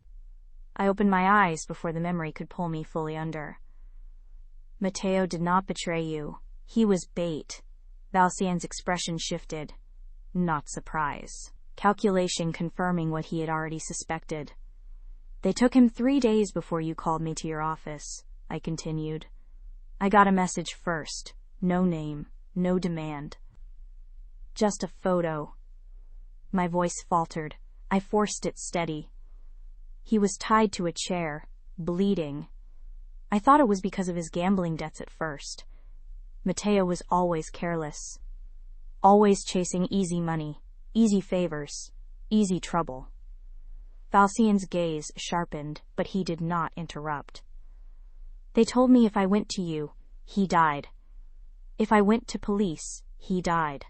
I opened my eyes before the memory could pull me fully under. "Matteo did not betray you. He was bait." Valcien's expression shifted. Not surprise. Calculation confirming what he had already suspected. "They took him 3 days before you called me to your office," I continued. "I got a message first. No name, no demand. Just a photo." My voice faltered. I forced it steady. He was tied to a chair, bleeding. I thought it was because of his gambling debts at first. Matteo was always careless. Always chasing easy money, easy favors, easy trouble. Valcien's gaze sharpened, but he did not interrupt. "They told me if I went to you, he died. If I went to police, he died.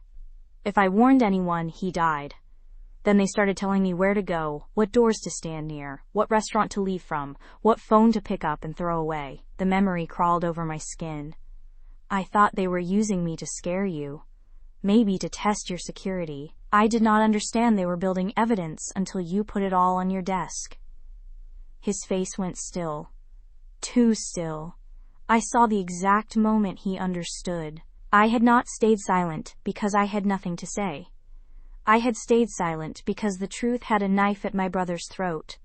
If I warned anyone, he died. Then they started telling me where to go, what doors to stand near, what restaurant to leave from, what phone to pick up and throw away." The memory crawled over my skin. "I thought they were using me to scare you." Maybe to test your security. I did not understand they were building evidence until you put it all on your desk." His face went still. Too still. I saw the exact moment he understood. I had not stayed silent because I had nothing to say. I had stayed silent because the truth had a knife at my brother's throat.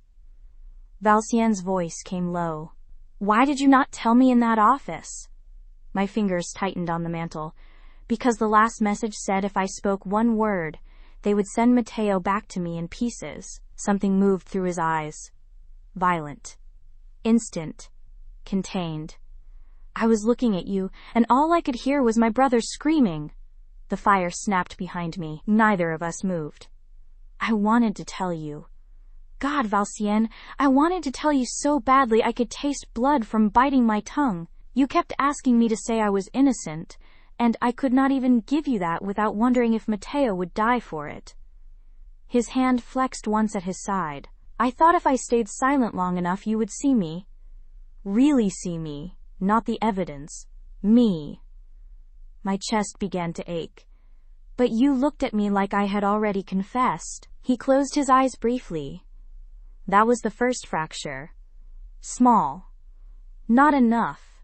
Valcien's voice came low. "Why did you not tell me in that office?" My fingers tightened on the mantle. "Because the last message said if I spoke one word, they would send Matteo back to me in pieces." Something moved through his eyes. Violent. Instant. Contained. "I was looking at you, and all I could hear was my brother screaming." The fire snapped behind me. Neither of us moved. "I wanted to tell you. God, Valcien, I wanted to tell you so badly I could taste blood from biting my tongue. You kept asking me to say I was innocent, and I could not even give you that without wondering if Matteo would die for it." His hand flexed once at his side. "I thought if I stayed silent long enough you would see me. Really see me, not the evidence. Me." My chest began to ache. "But you looked at me like I had already confessed." He closed his eyes briefly. "That was the first fracture. Small. Not enough.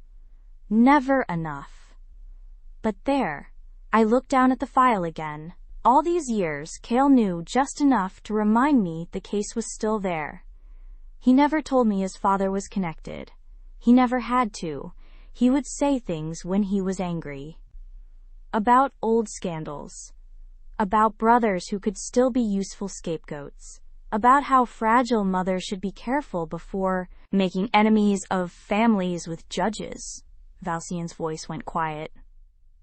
Never enough. But there." I looked down at the file again. All these years, Cale knew just enough to remind me the case was still there. He never told me his father was connected. He never had to. He would say things when he was angry. About old scandals. About brothers who could still be useful scapegoats. About how fragile mothers should be careful before making enemies of families with judges. Valcien's voice went quiet.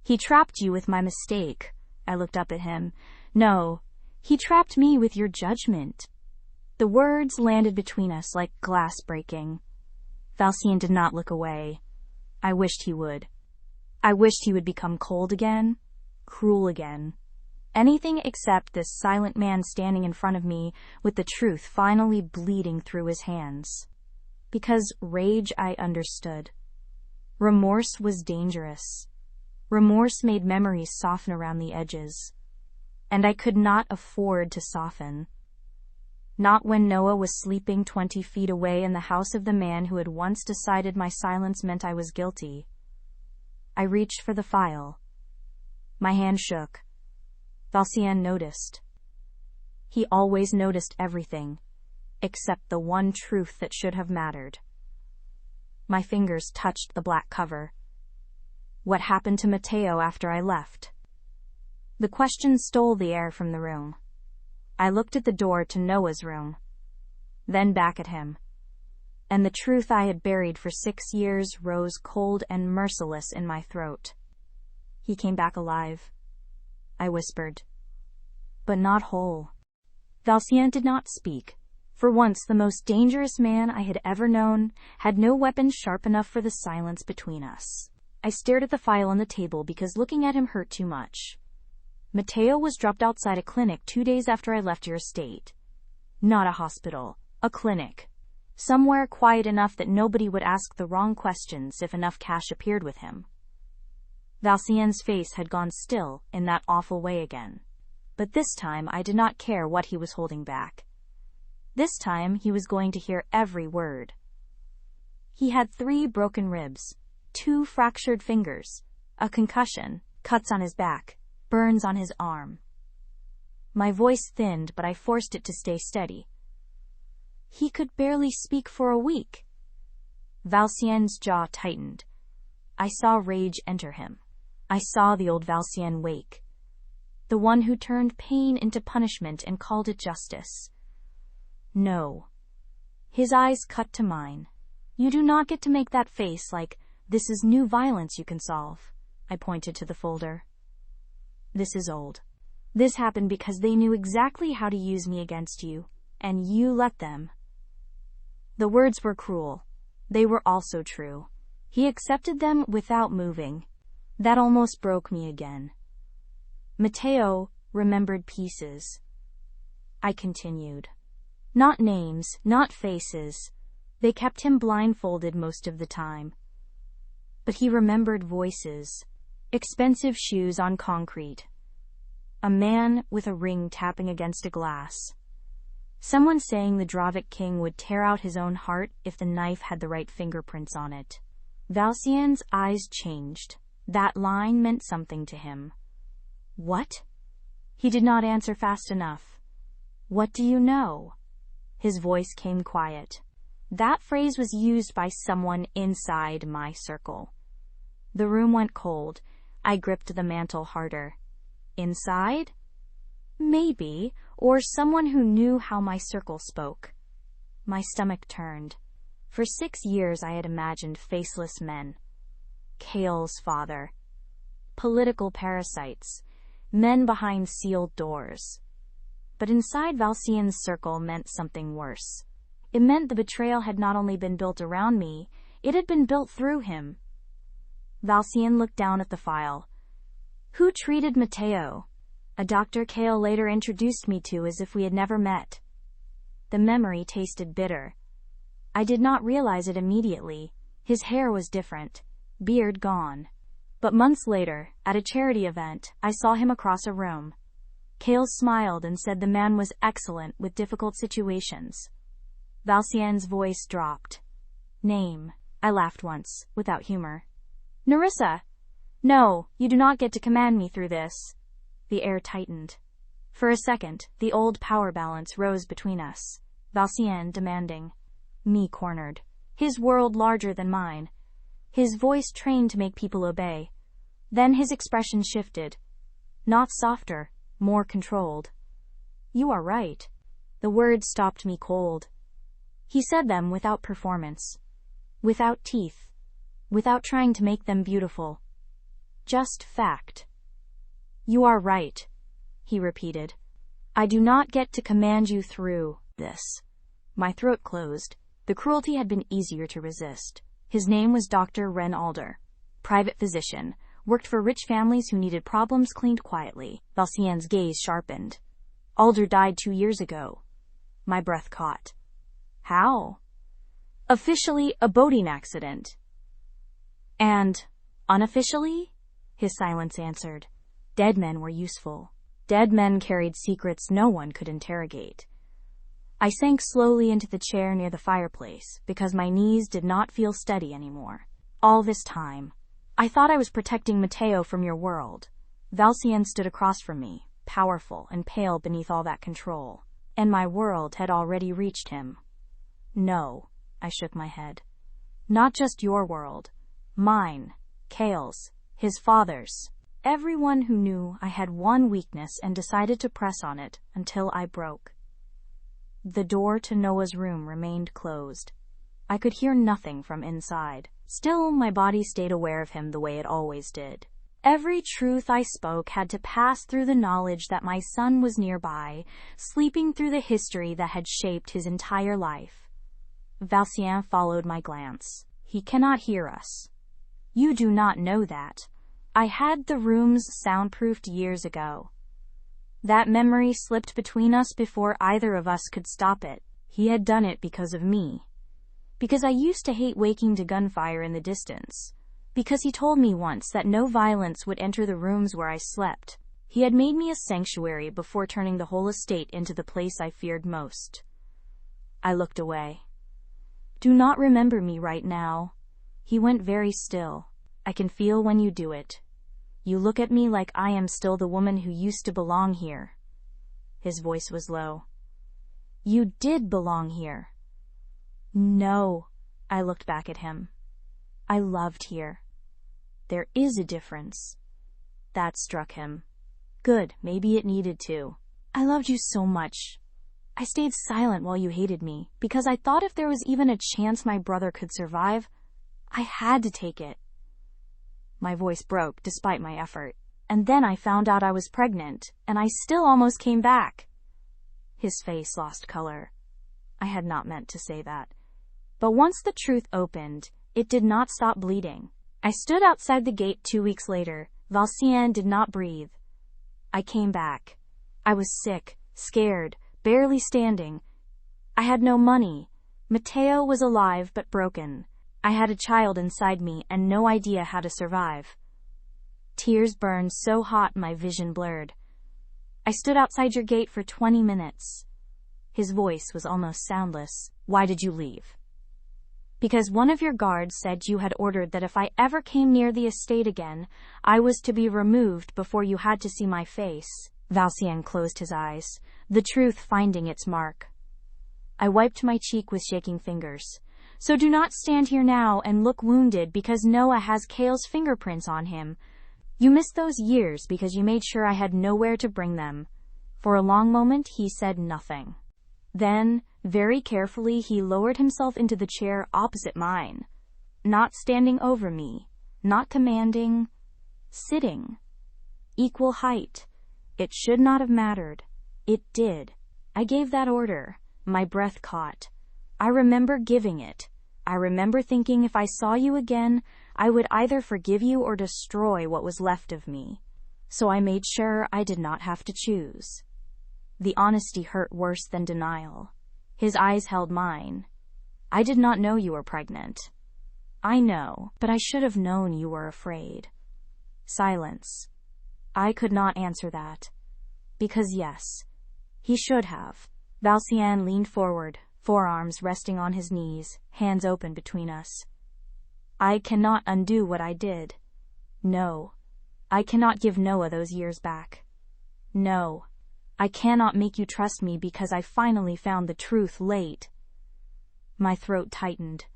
"He trapped you with my mistake." I looked up at him. "No, he trapped me with your judgment." The words landed between us like glass breaking. Valcien did not look away. I wished he would. I wished he would become cold again, cruel again. Anything except this silent man standing in front of me with the truth finally bleeding through his hands. Because rage I understood. Remorse was dangerous. Remorse made memories soften around the edges. And I could not afford to soften. Not when Noah was sleeping 20 feet away in the house of the man who had once decided my silence meant I was guilty. I reached for the file. My hand shook. Valcien noticed. He always noticed everything, except the one truth that should have mattered. My fingers touched the black cover. What happened to Matteo after I left? The question stole the air from the room. I looked at the door to Noah's room, then back at him. And the truth I had buried for 6 years rose cold and merciless in my throat. He came back alive, I whispered. But not whole. Valcien did not speak. For once, the most dangerous man I had ever known had no weapon sharp enough for the silence between us. I stared at the file on the table because looking at him hurt too much. Matteo was dropped outside a clinic 2 days after I left your estate. Not a hospital, a clinic. Somewhere quiet enough that nobody would ask the wrong questions if enough cash appeared with him. Valcien's face had gone still in that awful way again. But this time I did not care what he was holding back. This time he was going to hear every word. He had 3 broken ribs, 2 fractured fingers, a concussion, cuts on his back, burns on his arm. My voice thinned, but I forced it to stay steady. He could barely speak for a week. Valcien's jaw tightened. I saw rage enter him. I saw the old Valcien wake. The one who turned pain into punishment and called it justice. No. His eyes cut to mine. You do not get to make that face like, this is new violence you can solve. I pointed to the folder. This is old. This happened because they knew exactly how to use me against you, and you let them. The words were cruel. They were also true. He accepted them without moving. That almost broke me again. Matteo remembered pieces. I continued. Not names, not faces. They kept him blindfolded most of the time. But he remembered voices. Expensive shoes on concrete. A man with a ring tapping against a glass. Someone saying the Dravik king would tear out his own heart if the knife had the right fingerprints on it. Valcien's eyes changed. That line meant something to him. What? He did not answer fast enough. What do you know? His voice came quiet. That phrase was used by someone inside my circle. The room went cold. I gripped the mantle harder. Inside? Maybe, or someone who knew how my circle spoke. My stomach turned. For 6 years I had imagined faceless men. Kale's father. Political parasites. Men behind sealed doors. But inside Valcien's circle meant something worse. It meant the betrayal had not only been built around me, it had been built through him. Valcien looked down at the file. Who treated Matteo? A doctor Kale later introduced me to as if we had never met. The memory tasted bitter. I did not realize it immediately. His hair was different, beard gone. But months later, at a charity event, I saw him across a room. Kale smiled and said the man was excellent with difficult situations. Valcien's voice dropped. Name. I laughed once, without humor. Nerissa! No, you do not get to command me through this. The air tightened. For a second, the old power balance rose between us. Valcien demanding. Me cornered. His world larger than mine. His voice trained to make people obey. Then his expression shifted. Not softer, more controlled. You are right. The words stopped me cold. He said them without performance. Without teeth. Without trying to make them beautiful. Just fact. You are right, he repeated. I do not get to command you through this. My throat closed. The cruelty had been easier to resist. His name was Dr. Ren Alder. Private physician. Worked for rich families who needed problems cleaned quietly. Valcien's gaze sharpened. Alder died 2 years ago. My breath caught. How? Officially, a boating accident. And unofficially? His silence answered. Dead men were useful. Dead men carried secrets no one could interrogate. I sank slowly into the chair near the fireplace because my knees did not feel steady anymore. All this time, I thought I was protecting Matteo from your world. Valcien stood across from me, powerful and pale beneath all that control, and my world had already reached him. No, I shook my head. Not just your world. Mine, Kale's, his father's. Everyone who knew I had one weakness and decided to press on it until I broke. The door to Noah's room remained closed. I could hear nothing from inside. Still, my body stayed aware of him the way it always did. Every truth I spoke had to pass through the knowledge that my son was nearby, sleeping through the history that had shaped his entire life. Valcien followed my glance. He cannot hear us. You do not know that. I had the rooms soundproofed years ago. That memory slipped between us before either of us could stop it. He had done it because of me. Because I used to hate waking to gunfire in the distance. Because he told me once that no violence would enter the rooms where I slept. He had made me a sanctuary before turning the whole estate into the place I feared most. I looked away. Do not remember me right now. He went very still. I can feel when you do it. You look at me like I am still the woman who used to belong here. His voice was low. You did belong here. No, I looked back at him. I loved here. There is a difference. That struck him. Good, maybe it needed to. I loved you so much. I stayed silent while you hated me, because I thought if there was even a chance my brother could survive, I had to take it. My voice broke despite my effort. And then I found out I was pregnant, and I still almost came back. His face lost color. I had not meant to say that. But once the truth opened, it did not stop bleeding. I stood outside the gate 2 weeks later. Valcien did not breathe. I came back. I was sick, scared, barely standing. I had no money. Matteo was alive but broken. I had a child inside me and no idea how to survive. Tears burned so hot my vision blurred. I stood outside your gate for 20 minutes. His voice was almost soundless. Why did you leave? Because one of your guards said you had ordered that if I ever came near the estate again, I was to be removed before you had to see my face. Valcien closed his eyes, the truth finding its mark. I wiped my cheek with shaking fingers. So do not stand here now and look wounded because Noah has Kale's fingerprints on him. You missed those years because you made sure I had nowhere to bring them. For a long moment he said nothing. Then, very carefully, he lowered himself into the chair opposite mine. Not standing over me, not commanding, sitting. Equal height. It should not have mattered. It did. I gave that order. My breath caught. I remember giving it. I remember thinking if I saw you again, I would either forgive you or destroy what was left of me. So I made sure I did not have to choose. The honesty hurt worse than denial. His eyes held mine. I did not know you were pregnant. I know, but I should have known you were afraid. Silence. I could not answer that. Because yes, he should have. Valcien leaned forward, forearms resting on his knees, hands open between us. I cannot undo what I did. No. I cannot give Noah those years back. No. I cannot make you trust me because I finally found the truth late. My throat tightened.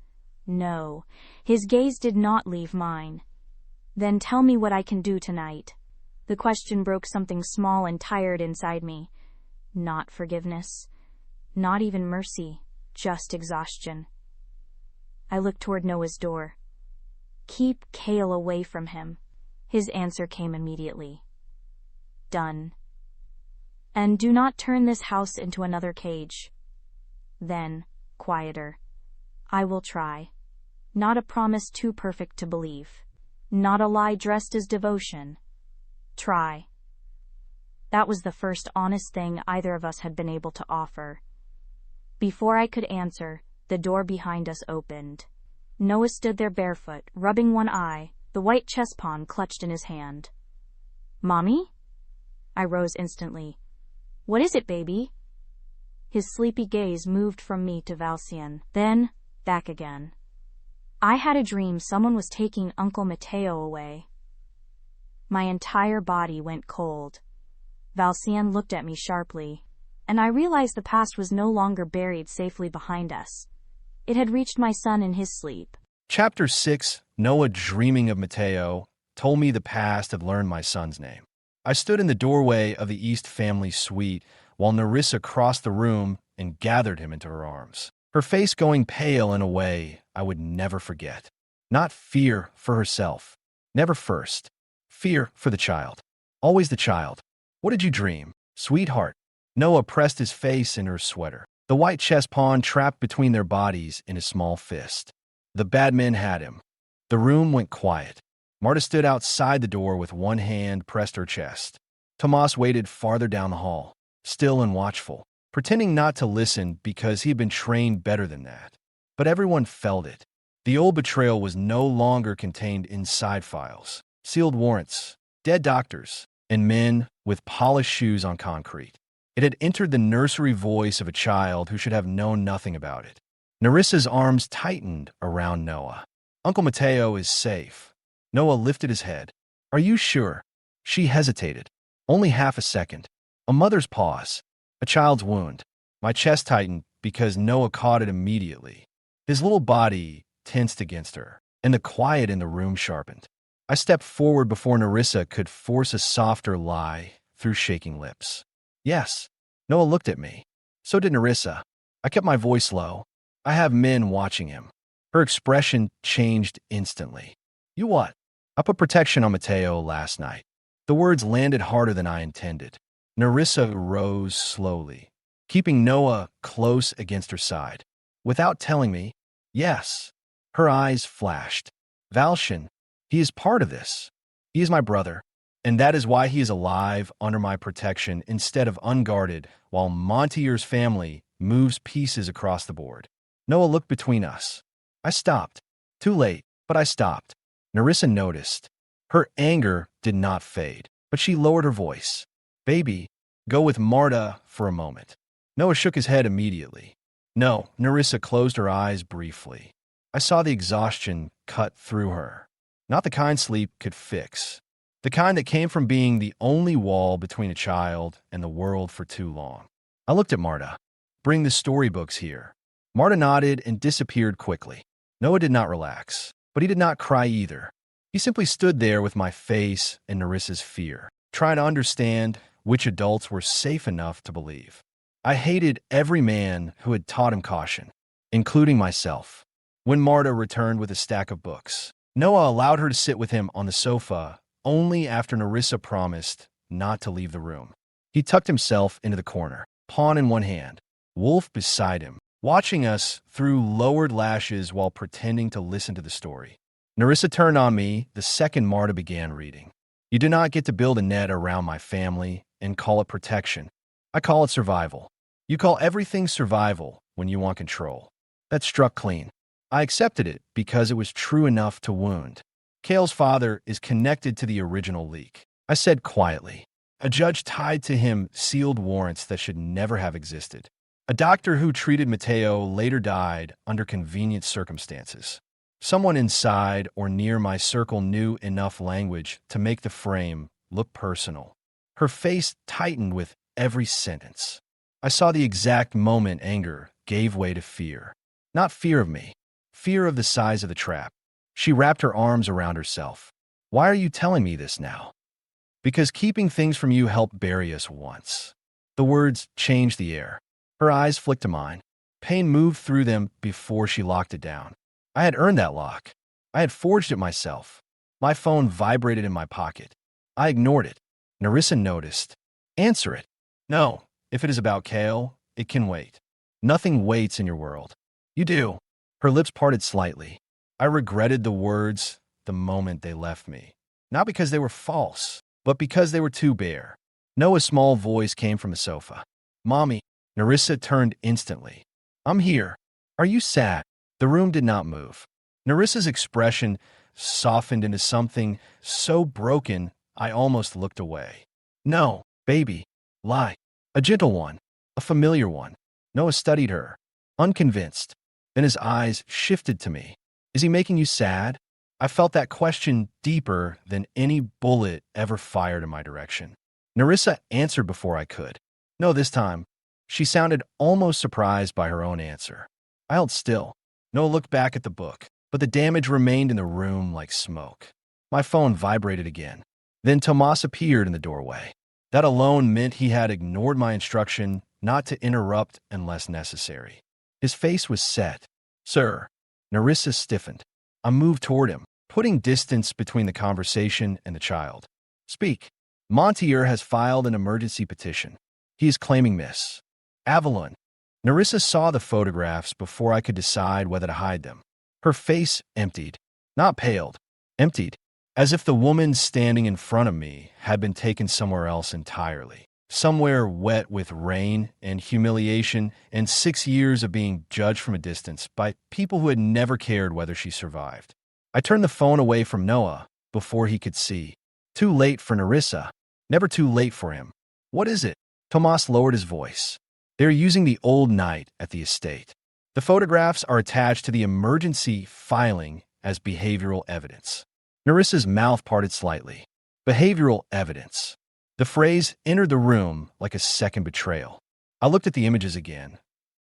No. His gaze did not leave mine. Then tell me what I can do tonight. The question broke something small and tired inside me. Not forgiveness. Not even mercy. Just exhaustion. I looked toward Noah's door. Keep Kale away from him. His answer came immediately. Done. And do not turn this house into another cage. Then, quieter. I will try. Not a promise too perfect to believe. Not a lie dressed as devotion. Try. That was the first honest thing either of us had been able to offer. Before I could answer, the door behind us opened. Noah stood there barefoot, rubbing one eye, the white chess pawn clutched in his hand. Mommy? I rose instantly. What is it, baby? His sleepy gaze moved from me to Valcien, then back again. I had a dream someone was taking Uncle Mateo away. My entire body went cold. Valcien looked at me sharply, and I realized the past was no longer buried safely behind us. It had reached my son in his sleep. Chapter 6, Noah dreaming of Mateo, told me the past had learned my son's name. I stood in the doorway of the East family suite while Nerissa crossed the room and gathered him into her arms, her face going pale in a way I would never forget. Not fear for herself. Never first. Fear for the child. Always the child. What did you dream, sweetheart? Noah pressed his face in her sweater, the white chess pawn trapped between their bodies in a small fist. The bad men had him. The room went quiet. Marta stood outside the door with one hand pressed her chest. Tomas waited farther down the hall, still and watchful, pretending not to listen because he had been trained better than that. But everyone felt it. The old betrayal was no longer contained inside files, sealed warrants, dead doctors, and men with polished shoes on concrete. It had entered the nursery voice of a child who should have known nothing about it. Nerissa's arms tightened around Noah. Uncle Mateo is safe. Noah lifted his head. Are you sure? She hesitated. Only half a second. A mother's pause. A child's wound. My chest tightened because Noah caught it immediately. His little body tensed against her, and the quiet in the room sharpened. I stepped forward before Nerissa could force a softer lie through shaking lips. Yes. Noah looked at me. So did Nerissa. I kept my voice low. I have men watching him. Her expression changed instantly. You what? I put protection on Mateo last night. The words landed harder than I intended. Nerissa rose slowly, keeping Noah close against her side. Without telling me, yes. Her eyes flashed. Valcien, he is part of this. He is my brother, and that is why he is alive under my protection instead of unguarded while Montier's family moves pieces across the board. Noah looked between us. I stopped. Too late, but I stopped. Nerissa noticed. Her anger did not fade, but she lowered her voice. Baby, Go with Marta for a moment. Noah shook his head immediately. No, Nerissa closed her eyes briefly. I saw the exhaustion cut through her. Not the kind sleep could fix. The kind that came from being the only wall between a child and the world for too long. I looked at Marta. Bring the storybooks here. Marta nodded and disappeared quickly. Noah did not relax, but he did not cry either. He simply stood there with my face and Nerissa's fear, trying to understand which adults were safe enough to believe. I hated every man who had taught him caution, including myself. When Marta returned with a stack of books, Noah allowed her to sit with him on the sofa only after Nerissa promised not to leave the room. He tucked himself into the corner, pawn in one hand, Wolf beside him, watching us through lowered lashes while pretending to listen to the story. Nerissa turned on me the second Marta began reading. You do not get to build a net around my family and call it protection. I call it survival. You call everything survival when you want control. That struck clean. I accepted it because it was true enough to wound. Cale's father is connected to the original leak. I said quietly. A judge tied to him sealed warrants that should never have existed. A doctor who treated Mateo later died under convenient circumstances. Someone inside or near my circle knew enough language to make the frame look personal. Her face tightened with every sentence. I saw the exact moment anger gave way to fear. Not fear of me, fear of the size of the trap. She wrapped her arms around herself. Why are you telling me this now? Because keeping things from you helped bury us once. The words changed the air. Her eyes flicked to mine. Pain moved through them before she locked it down. I had earned that lock. I had forged it myself. My phone vibrated in my pocket. I ignored it. Nerissa noticed. Answer it. No, if it is about Kale, it can wait. Nothing waits in your world. You do. Her lips parted slightly. I regretted the words the moment they left me. Not because they were false, but because they were too bare. Noah's small voice came from the sofa. Mommy. Nerissa turned instantly. I'm here. Are you sad? The room did not move. Nerissa's expression softened into something so broken I almost looked away. No, baby. Lie. A gentle one. A familiar one. Noah studied her, unconvinced. Then his eyes shifted to me. Is he making you sad? I felt that question deeper than any bullet ever fired in my direction. Nerissa answered before I could. No, this time. She sounded almost surprised by her own answer. I held still. Noah looked back at the book, but the damage remained in the room like smoke. My phone vibrated again. Then Tomas appeared in the doorway. That alone meant he had ignored my instruction not to interrupt unless necessary. His face was set. Sir. Nerissa stiffened. I moved toward him, putting distance between the conversation and the child. Speak. Montier has filed an emergency petition. He is claiming Miss Avelune. Nerissa saw the photographs before I could decide whether to hide them. Her face emptied. Not paled. Emptied. As if the woman standing in front of me had been taken somewhere else entirely. Somewhere wet with rain and humiliation and 6 years of being judged from a distance by people who had never cared whether she survived. I turned the phone away from Noah before he could see. Too late for Nerissa. Never too late for him. What is it? Tomas lowered his voice. They're using the old night at the estate. The photographs are attached to the emergency filing as behavioral evidence. Nerissa's mouth parted slightly. Behavioral evidence. The phrase entered the room like a second betrayal. I looked at the images again,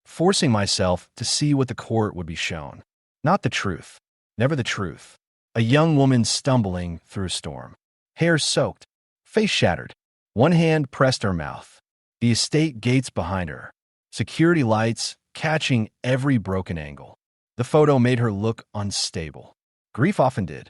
forcing myself to see what the court would be shown. Not the truth. Never the truth. A young woman stumbling through a storm. Hair soaked. Face shattered. One hand pressed her mouth. The estate gates behind her. Security lights catching every broken angle. The photo made her look unstable. Grief often did.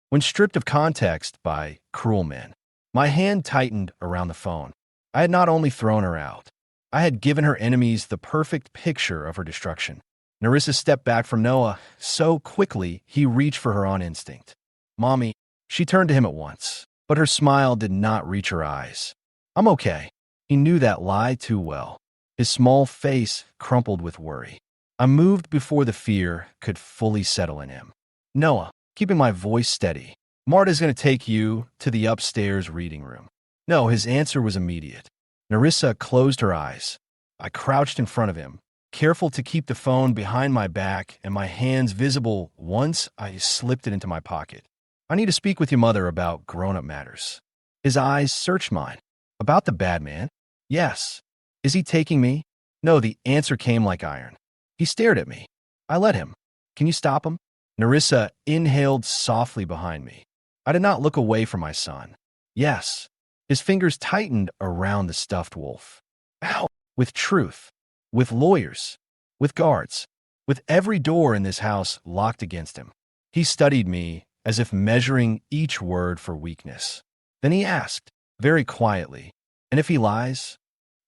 When stripped of context by cruel men. My hand tightened around the phone. I had not only thrown her out, I had given her enemies the perfect picture of her destruction. Nerissa stepped back from Noah so quickly he reached for her on instinct. Mommy. She turned to him at once, but her smile did not reach her eyes. I'm okay. He knew that lie too well. His small face crumpled with worry. I moved before the fear could fully settle in him. Noah, keeping my voice steady. Marta's going to take you to the upstairs reading room. No, his answer was immediate. Nerissa closed her eyes. I crouched in front of him, careful to keep the phone behind my back and my hands visible. Once I slipped it into my pocket. I need to speak with your mother about grown-up matters. His eyes searched mine. About the bad man? Yes. Is he taking me? No, the answer came like iron. He stared at me. I let him. Can you stop him? Nerissa inhaled softly behind me. I did not look away from my son. Yes. His fingers tightened around the stuffed wolf. Ow! With truth. With lawyers. With guards. With every door in this house locked against him. He studied me as if measuring each word for weakness. Then he asked, very quietly, and if he lies?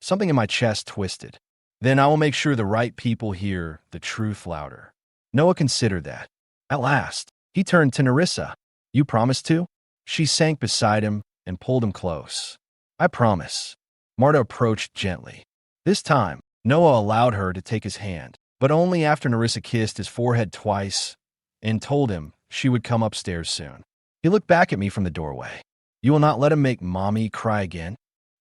Something in my chest twisted. Then I will make sure the right people hear the truth louder. Noah considered that. At last, he turned to Nerissa. You promise to? She sank beside him and pulled him close. I promise. Marta approached gently. This time, Noah allowed her to take his hand, but only after Nerissa kissed his forehead twice and told him she would come upstairs soon. He looked back at me from the doorway. You will not let him make mommy cry again?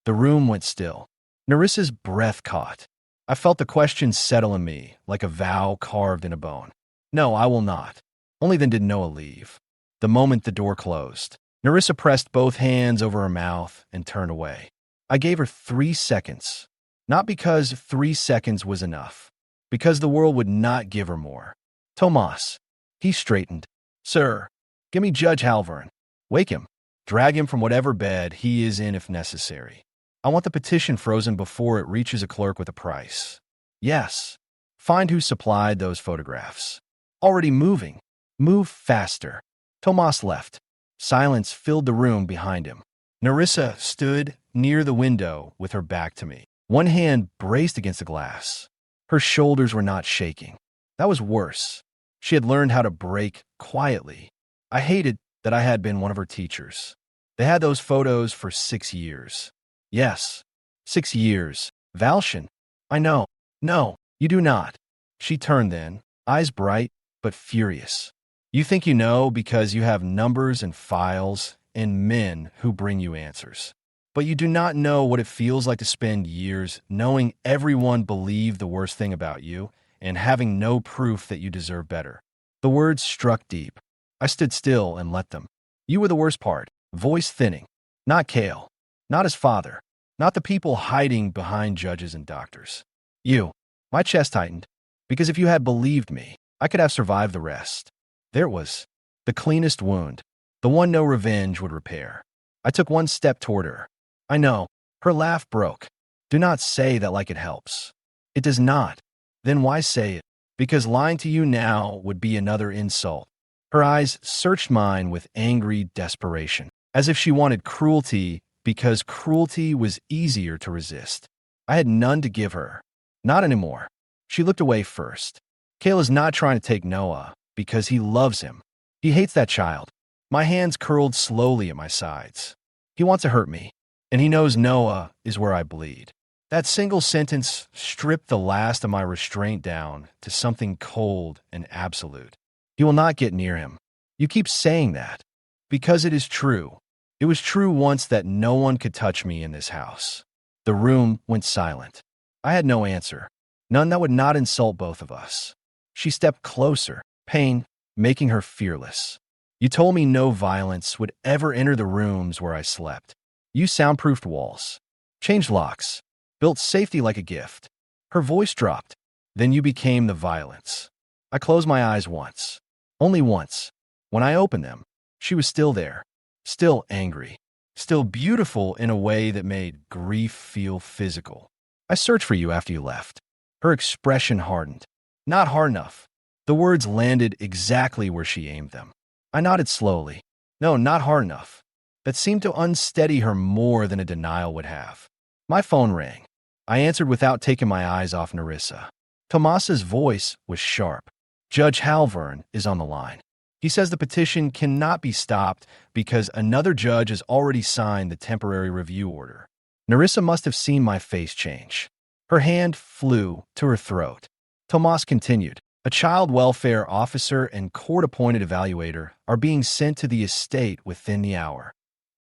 The room went still. Nerissa's breath caught. I felt the question settle in me like a vow carved in a bone. No, I will not. Only then did Noah leave. The moment the door closed, Nerissa pressed both hands over her mouth and turned away. I gave her 3 seconds. Not because 3 seconds was enough. Because the world would not give her more. Tomas. He straightened. Sir, give me Judge Halvern. Wake him. Drag him from whatever bed he is in if necessary. I want the petition frozen before it reaches a clerk with a price. Yes. Find who supplied those photographs. Already moving. Move faster. Tomas left. Silence filled the room behind him. Nerissa stood near the window with her back to me. One hand braced against the glass. Her shoulders were not shaking. That was worse. She had learned how to break quietly. I hated that I had been one of her teachers. They had those photos for 6 years. Yes, 6 years. Valcien. I know. No, you do not. She turned then, eyes bright but furious. You think you know because you have numbers and files and men who bring you answers. But you do not know what it feels like to spend years knowing everyone believed the worst thing about you and having no proof that you deserve better. The words struck deep. I stood still and let them. You were the worst part, voice thinning. Not Cale. Not his father. Not the people hiding behind judges and doctors. You. My chest tightened. Because if you had believed me, I could have survived the rest. There it was. The cleanest wound. The one no revenge would repair. I took one step toward her. I know. Her laugh broke. Do not say that like it helps. It does not. Then why say it? Because lying to you now would be another insult. Her eyes searched mine with angry desperation, as if she wanted cruelty because cruelty was easier to resist. I had none to give her. Not anymore. She looked away first. Cale is not trying to take Noah because he loves him. He hates that child. My hands curled slowly at my sides. He wants to hurt me, and he knows Noah is where I bleed. That single sentence stripped the last of my restraint down to something cold and absolute. He will not get near him. You keep saying that. Because it is true. It was true once that no one could touch me in this house. The room went silent. I had no answer. None that would not insult both of us. She stepped closer, pain making her fearless. You told me no violence would ever enter the rooms where I slept. You soundproofed walls, changed locks, built safety like a gift. Her voice dropped. Then you became the violence. I closed my eyes once. Only once. When I opened them, she was still there. Still angry. Still beautiful in a way that made grief feel physical. I searched for you after you left. Her expression hardened. Not hard enough. The words landed exactly where she aimed them. I nodded slowly. No, not hard enough. That seemed to unsteady her more than a denial would have. My phone rang. I answered without taking my eyes off Nerissa. Tomas's voice was sharp. Judge Halvern is on the line. He says the petition cannot be stopped because another judge has already signed the temporary review order. Nerissa must have seen my face change. Her hand flew to her throat. Tomas continued. A child welfare officer and court-appointed evaluator are being sent to the estate within the hour.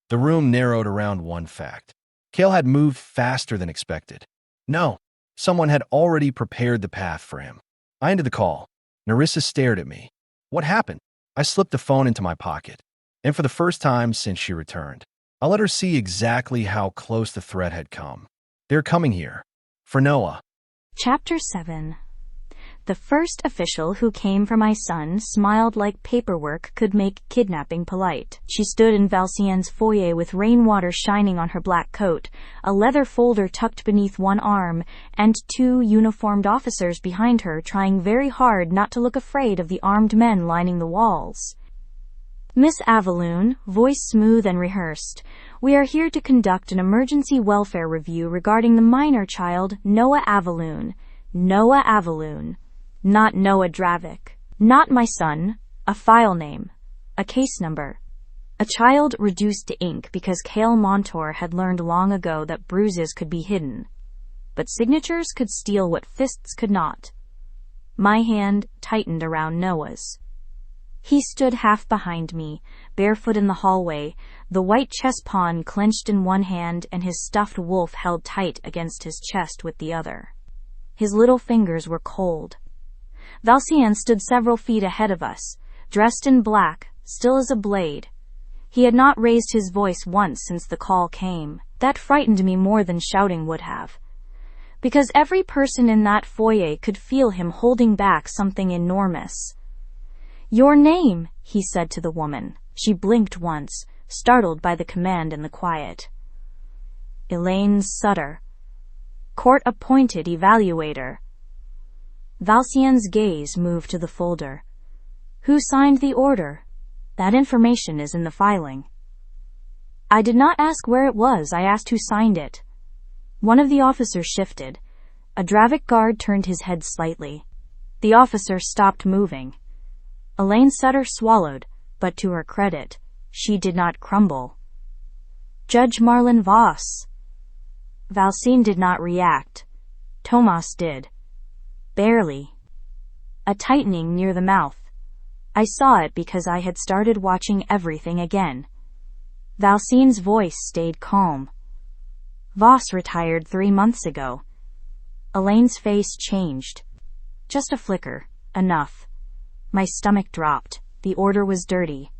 The room narrowed around one fact. Kale had moved faster than expected. No, someone had already prepared the path for him. I ended the call. Nerissa stared at me. What happened? I slipped the phone into my pocket. And for the first time since she returned, I let her see exactly how close the threat had come. They're coming here. For Noah. Chapter 7. The first official who came for my son smiled like paperwork could make kidnapping polite. She stood in Valcien's foyer with rainwater shining on her black coat, a leather folder tucked beneath one arm, and 2 uniformed officers behind her trying very hard not to look afraid of the armed men lining the walls. Miss Avelune, voice smooth and rehearsed, we are here to conduct an emergency welfare review regarding the minor child, Noah Avelune. Noah Avelune. Not Noah Dravik. Not my son. A file name. A case number. A child reduced to ink because Kale Montour had learned long ago that bruises could be hidden. But signatures could steal what fists could not. My hand tightened around Noah's. He stood half behind me, barefoot in the hallway, the white chess pawn clenched in one hand and his stuffed wolf held tight against his chest with the other. His little fingers were cold. Valcien stood several feet ahead of us, dressed in black, still as a blade. He had not raised his voice once since the call came. That frightened me more than shouting would have. Because every person in that foyer could feel him holding back something enormous. Your name, he said to the woman. She blinked once, startled by the command in the quiet. Elaine Sutter. Court-appointed evaluator. Valcien's gaze moved to the folder. Who signed the order? That information is in the filing. I did not ask where it was, I asked who signed it. One of the officers shifted. A Dravik guard turned his head slightly. The officer stopped moving. Elaine Sutter swallowed, but to her credit, she did not crumble. Judge Marlon Voss. Valcien did not react. Tomas did. Barely. A tightening near the mouth. I saw it because I had started watching everything again. Valcien's voice stayed calm. Voss retired 3 months ago. Elaine's face changed. Just a flicker. Enough. My stomach dropped. The order was dirty.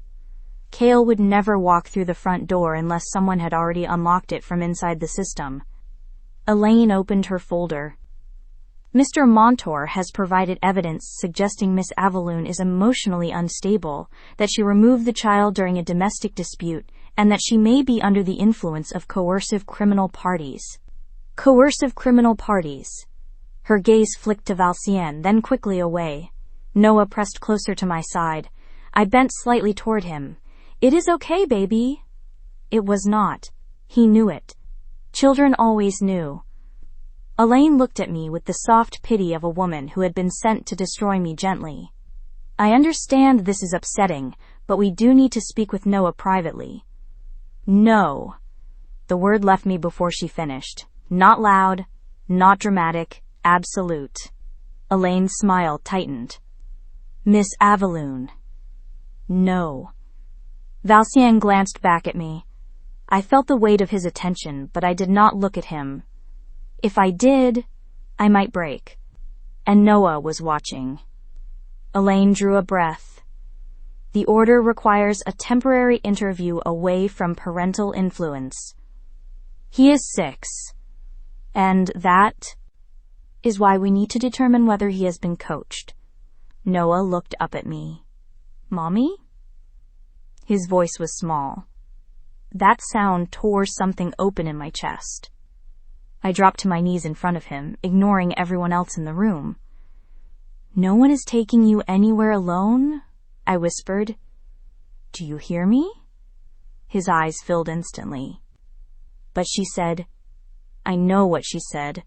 Kale would never walk through the front door unless someone had already unlocked it from inside the system. Elaine opened her folder. Mr. Montour has provided evidence suggesting Miss Avelune is emotionally unstable, that she removed the child during a domestic dispute, and that she may be under the influence of coercive criminal parties. Coercive criminal parties. Her gaze flicked to Valcien, then quickly away. Noah pressed closer to my side. I bent slightly toward him. It is okay, baby. It was not. He knew it. Children always knew. Elaine looked at me with the soft pity of a woman who had been sent to destroy me gently. I understand this is upsetting, but we do need to speak with Noah privately. No. The word left me before she finished. Not loud, not dramatic, absolute. Elaine's smile tightened. Miss Avelune. No. Valcien glanced back at me. I felt the weight of his attention, but I did not look at him. If I did, I might break. And Noah was watching. Elaine drew a breath. The order requires a temporary interview away from parental influence. He is 6. And that is why we need to determine whether he has been coached. Noah looked up at me. Mommy? His voice was small. That sound tore something open in my chest. I dropped to my knees in front of him, ignoring everyone else in the room. No one is taking you anywhere alone? I whispered. Do you hear me? His eyes filled instantly. But she said, I know what she said.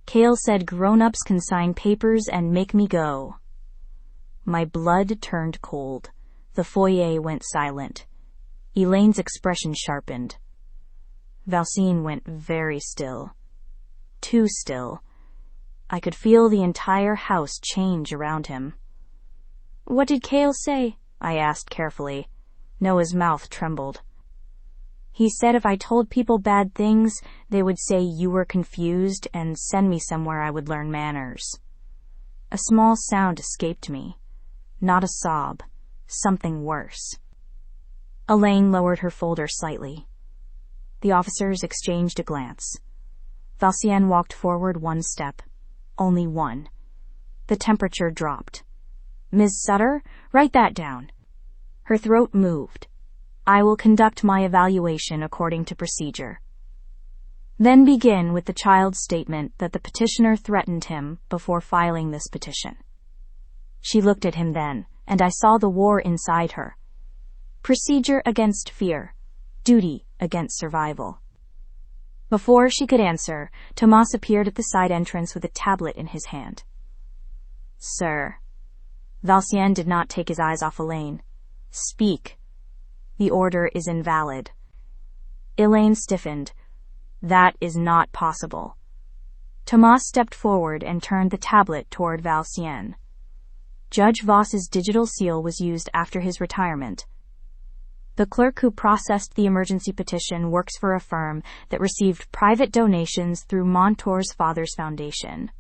Kale said grown-ups can sign papers and make me go. My blood turned cold. The foyer went silent. Elaine's expression sharpened. Valcien went very still. Too still. I could feel the entire house change around him. What did Kale say? I asked carefully. Noah's mouth trembled. He said if I told people bad things, they would say you were confused and send me somewhere I would learn manners. A small sound escaped me. Not a sob. Something worse. Elaine lowered her folder slightly. The officers exchanged a glance. Valcien walked forward one step. Only one. The temperature dropped. Ms. Sutter, write that down. Her throat moved. I will conduct my evaluation according to procedure. Then begin with the child's statement that the petitioner threatened him before filing this petition. She looked at him then, and I saw the war inside her. Procedure against fear. Duty against survival. Before she could answer, Tomas appeared at the side entrance with a tablet in his hand. Sir. Valcien did not take his eyes off Elaine. Speak. The order is invalid. Elaine stiffened. That is not possible. Tomas stepped forward and turned the tablet toward Valcien. Judge Voss's digital seal was used after his retirement. The clerk who processed the emergency petition works for a firm that received private donations through Montour's father's foundation.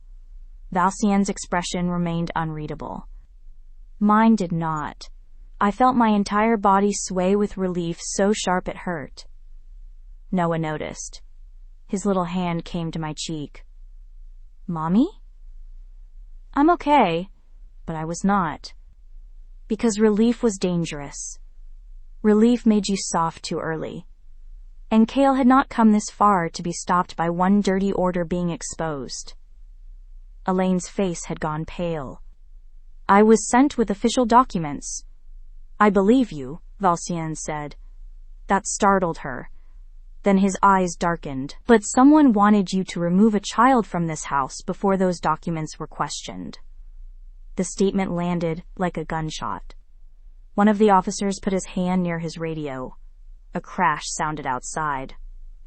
Valcien's expression remained unreadable. Mine did not. I felt my entire body sway with relief so sharp it hurt. Noah noticed. His little hand came to my cheek. Mommy? I'm okay, but I was not. Because relief was dangerous. Relief made you soft too early. And Cale had not come this far to be stopped by one dirty order being exposed. Elaine's face had gone pale. I was sent with official documents. I believe you, Valcien said. That startled her. Then his eyes darkened. But someone wanted you to remove a child from this house before those documents were questioned. The statement landed like a gunshot. One of the officers put his hand near his radio. A crash sounded outside.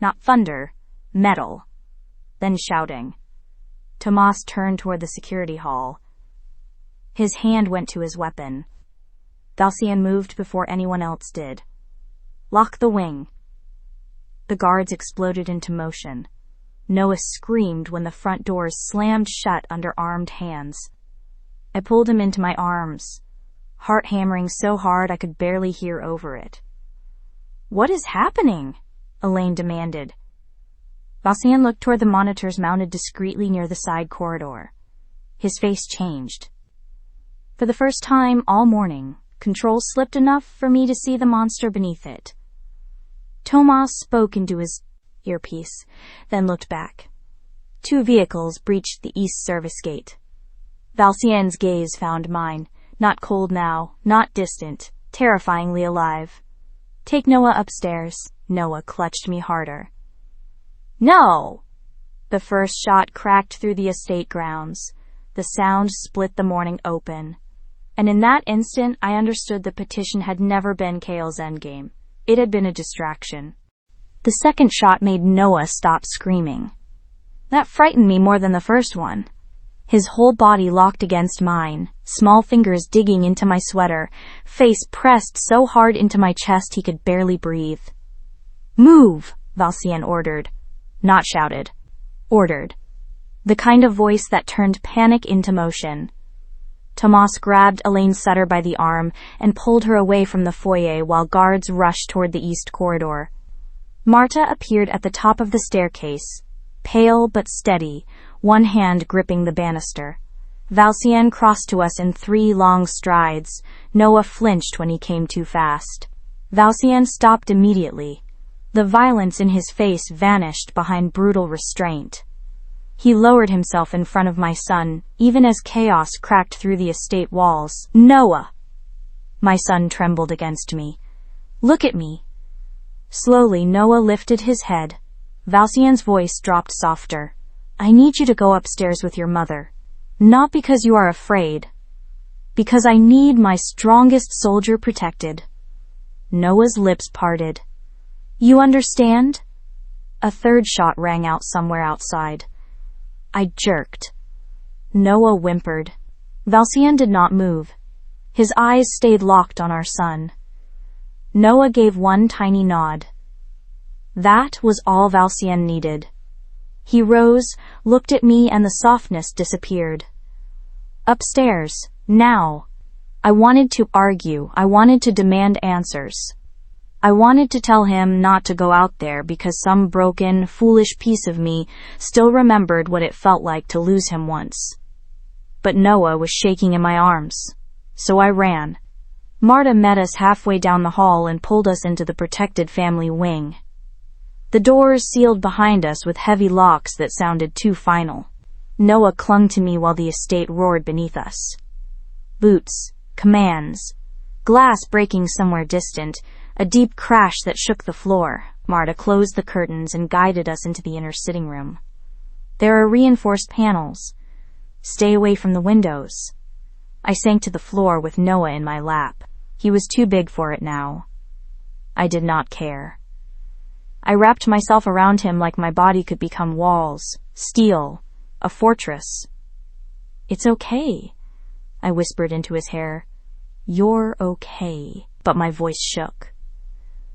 Not thunder, metal. Then shouting. Tomas turned toward the security hall. His hand went to his weapon. Valcien moved before anyone else did. Lock the wing. The guards exploded into motion. Noah screamed when the front doors slammed shut under armed hands. I pulled him into my arms, heart hammering so hard I could barely hear over it. What is happening? Elaine demanded. Valcien looked toward the monitors mounted discreetly near the side corridor. His face changed. For the first time all morning, control slipped enough for me to see the monster beneath it. Tomas spoke into his earpiece, then looked back. 2 vehicles breached the east service gate. Valcien's gaze found mine, not cold now, not distant, terrifyingly alive. Take Noah upstairs. Noah clutched me harder. No! The first shot cracked through the estate grounds. The sound split the morning open. And in that instant, I understood the petition had never been Cale's endgame. It had been a distraction. The second shot made Noah stop screaming. That frightened me more than the first one. His whole body locked against mine, small fingers digging into my sweater, face pressed so hard into my chest he could barely breathe. Move, Valcien ordered. Not shouted. Ordered. The kind of voice that turned panic into motion. Tomas grabbed Elaine Sutter by the arm and pulled her away from the foyer while guards rushed toward the east corridor. Marta appeared at the top of the staircase, pale but steady, one hand gripping the banister. Valcien crossed to us in 3 long strides. Noah flinched when he came too fast. Valcien stopped immediately. The violence in his face vanished behind brutal restraint. He lowered himself in front of my son, even as chaos cracked through the estate walls. Noah! My son trembled against me. Look at me. Slowly, Noah lifted his head. Valcien's voice dropped softer. I need you to go upstairs with your mother. Not because you are afraid. Because I need my strongest soldier protected. Noah's lips parted. You understand? A third shot rang out somewhere outside. I jerked. Noah whimpered. Valcien did not move. His eyes stayed locked on our son. Noah gave one tiny nod. That was all Valcien needed. He rose, looked at me, and the softness disappeared. Upstairs, now. I wanted to argue. I wanted to demand answers. I wanted to tell him not to go out there because some broken, foolish piece of me still remembered what it felt like to lose him once. But Noah was shaking in my arms. So I ran. Marta met us halfway down the hall and pulled us into the protected family wing. The doors sealed behind us with heavy locks that sounded too final. Noah clung to me while the estate roared beneath us. Boots, commands, glass breaking somewhere distant, a deep crash that shook the floor. Marta closed the curtains and guided us into the inner sitting room. There are reinforced panels. Stay away from the windows. I sank to the floor with Noah in my lap. He was too big for it now. I did not care. I wrapped myself around him like my body could become walls, steel, a fortress. "It's okay," I whispered into his hair. "You're okay." But my voice shook.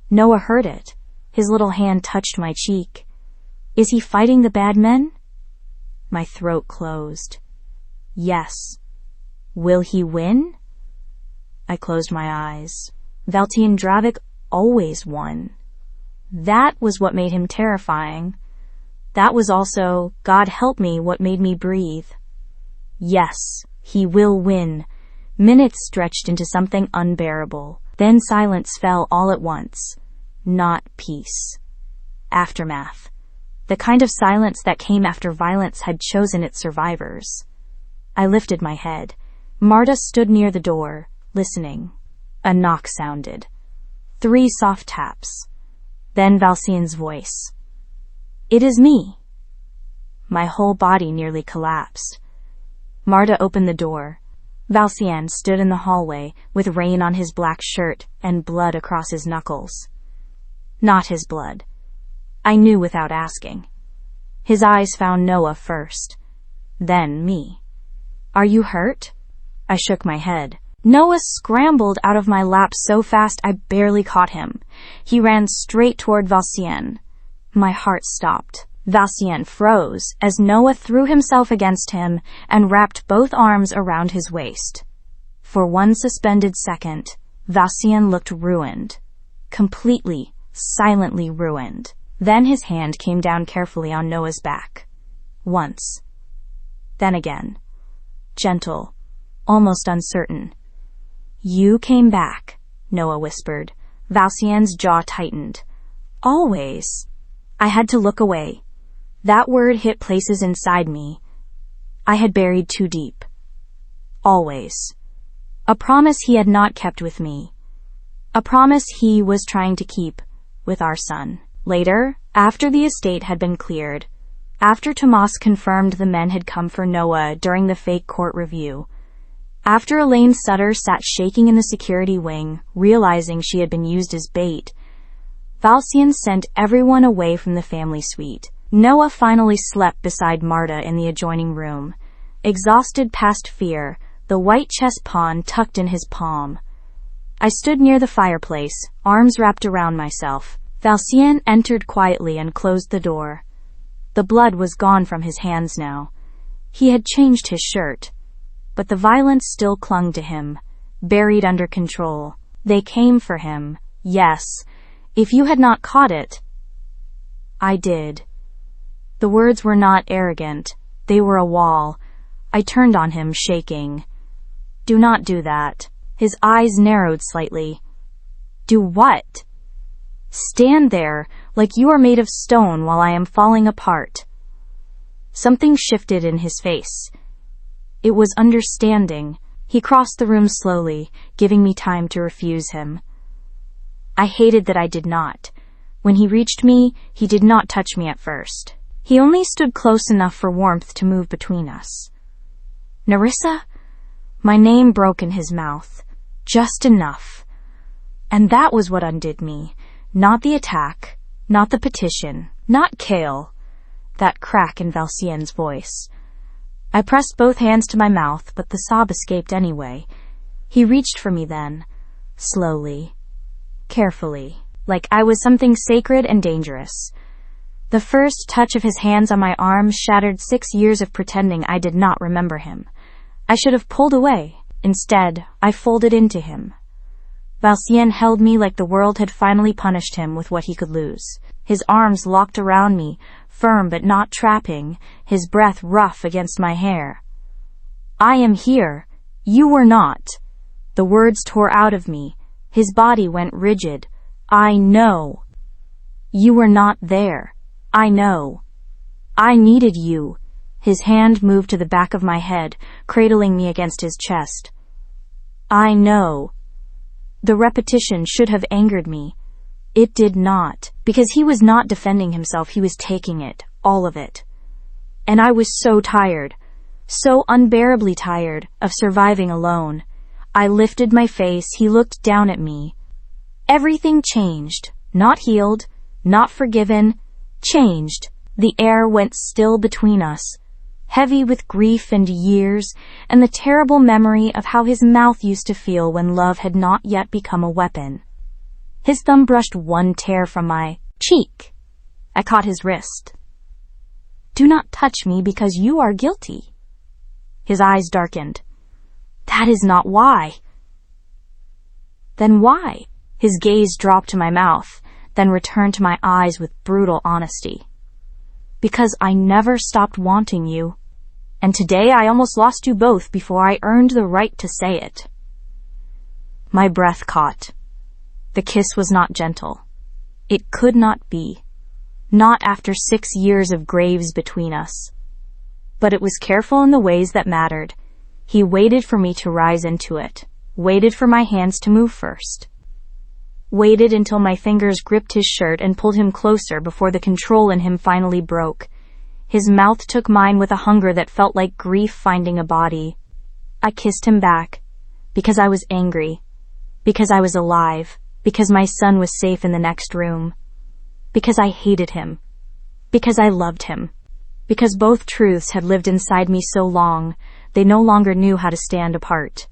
Noah heard it. His little hand touched my cheek. "Is he fighting the bad men?" My throat closed. "Yes." "Will he win?" I closed my eyes. Valcien Dravik always won. That was what made him terrifying. That was also, God help me, what made me breathe. Yes, he will win. Minutes stretched into something unbearable. Then silence fell all at once. Not peace. Aftermath. The kind of silence that came after violence had chosen its survivors. I lifted my head. Marta stood near the door, listening. A knock sounded. 3 soft taps. Then Valcien's voice. "It is me." My whole body nearly collapsed. Marta opened the door. Valcien stood in the hallway with rain on his black shirt and blood across his knuckles. Not his blood. I knew without asking. His eyes found Noah first, then me. "Are you hurt?" I shook my head. Noah scrambled out of my lap so fast I barely caught him. He ran straight toward Valcien. My heart stopped. Valcien froze as Noah threw himself against him and wrapped both arms around his waist. For one suspended second, Valcien looked ruined. Completely, silently ruined. Then his hand came down carefully on Noah's back. Once. Then again. Gentle, almost uncertain. "You came back," Noah whispered. Valcien's jaw tightened. "Always." I had to look away. That word hit places inside me I had buried too deep. Always. A promise he had not kept with me. A promise he was trying to keep with our son. Later, after the estate had been cleared, after Tomas confirmed the men had come for Noah during the fake court review, after Elaine Sutter sat shaking in the security wing, realizing she had been used as bait, Valcien sent everyone away from the family suite. Noah finally slept beside Marta in the adjoining room, exhausted past fear, the white chess pawn tucked in his palm. I stood near the fireplace, arms wrapped around myself. Valcien entered quietly and closed the door. The blood was gone from his hands now. He had changed his shirt, but the violence still clung to him, buried under control. They came for him, yes. If you had not caught it, I did. The words were not arrogant. They were a wall. I turned on him, shaking. "Do not do that." His eyes narrowed slightly. "Do what?" "Stand there, like you are made of stone while I am falling apart." Something shifted in his face. It was understanding. He crossed the room slowly, giving me time to refuse him. I hated that I did not. When he reached me, he did not touch me at first. He only stood close enough for warmth to move between us. "Nerissa?" My name broke in his mouth. Just enough. And that was what undid me. Not the attack, not the petition, not Kale. That crack in Valcien's voice. I pressed both hands to my mouth, but the sob escaped anyway. He reached for me then, slowly, carefully. like I was something sacred and dangerous. The first touch of his hands on my arm shattered 6 years of pretending I did not remember him. I should have pulled away. Instead, I folded into him. Valcien held me like the world had finally punished him with what he could lose. His arms locked around me, firm but not trapping, his breath rough against my hair. "I am here. You were not." The words tore out of me. His body went rigid. "I know. You were not there. I know. I needed you." His hand moved to the back of my head, cradling me against his chest. "I know." The repetition should have angered me. It did not, because he was not defending himself, he was taking it, all of it. And I was so tired, so unbearably tired, of surviving alone. I lifted my face, he looked down at me. Everything changed, not healed, not forgiven, changed. The air went still between us, heavy with grief and years, and the terrible memory of how his mouth used to feel when love had not yet become a weapon. His thumb brushed one tear from my cheek. I caught his wrist. "Do not touch me because you are guilty." His eyes darkened. "That is not why." "Then why?" His gaze dropped to my mouth, then returned to my eyes with brutal honesty. "Because I never stopped wanting you. And today I almost lost you both before I earned the right to say it." My breath caught. The kiss was not gentle. It could not be. Not after 6 years of graves between us. But it was careful in the ways that mattered. He waited for me to rise into it. Waited for my hands to move first. Waited until my fingers gripped his shirt and pulled him closer before the control in him finally broke. His mouth took mine with a hunger that felt like grief finding a body. I kissed him back, because I was angry, because I was alive, because my son was safe in the next room, because I hated him, because I loved him, because both truths had lived inside me so long, they no longer knew how to stand apart.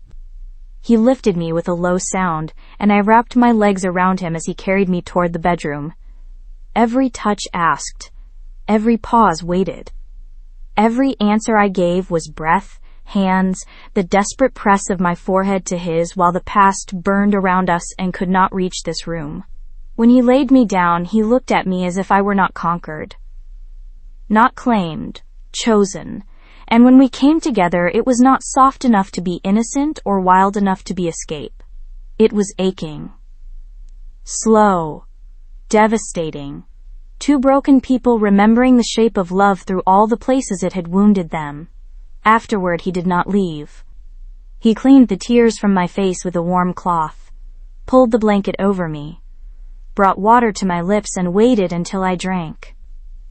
He lifted me with a low sound, and I wrapped my legs around him as he carried me toward the bedroom. Every touch asked. Every pause waited. Every answer I gave was breath, hands, the desperate press of my forehead to his while the past burned around us and could not reach this room. When he laid me down, he looked at me as if I were not conquered. Not claimed, chosen. And when we came together, it was not soft enough to be innocent or wild enough to be escape. It was aching. Slow. Devastating. Two broken people remembering the shape of love through all the places it had wounded them. Afterward, he did not leave. He cleaned the tears from my face with a warm cloth, pulled the blanket over me, brought water to my lips and waited until I drank.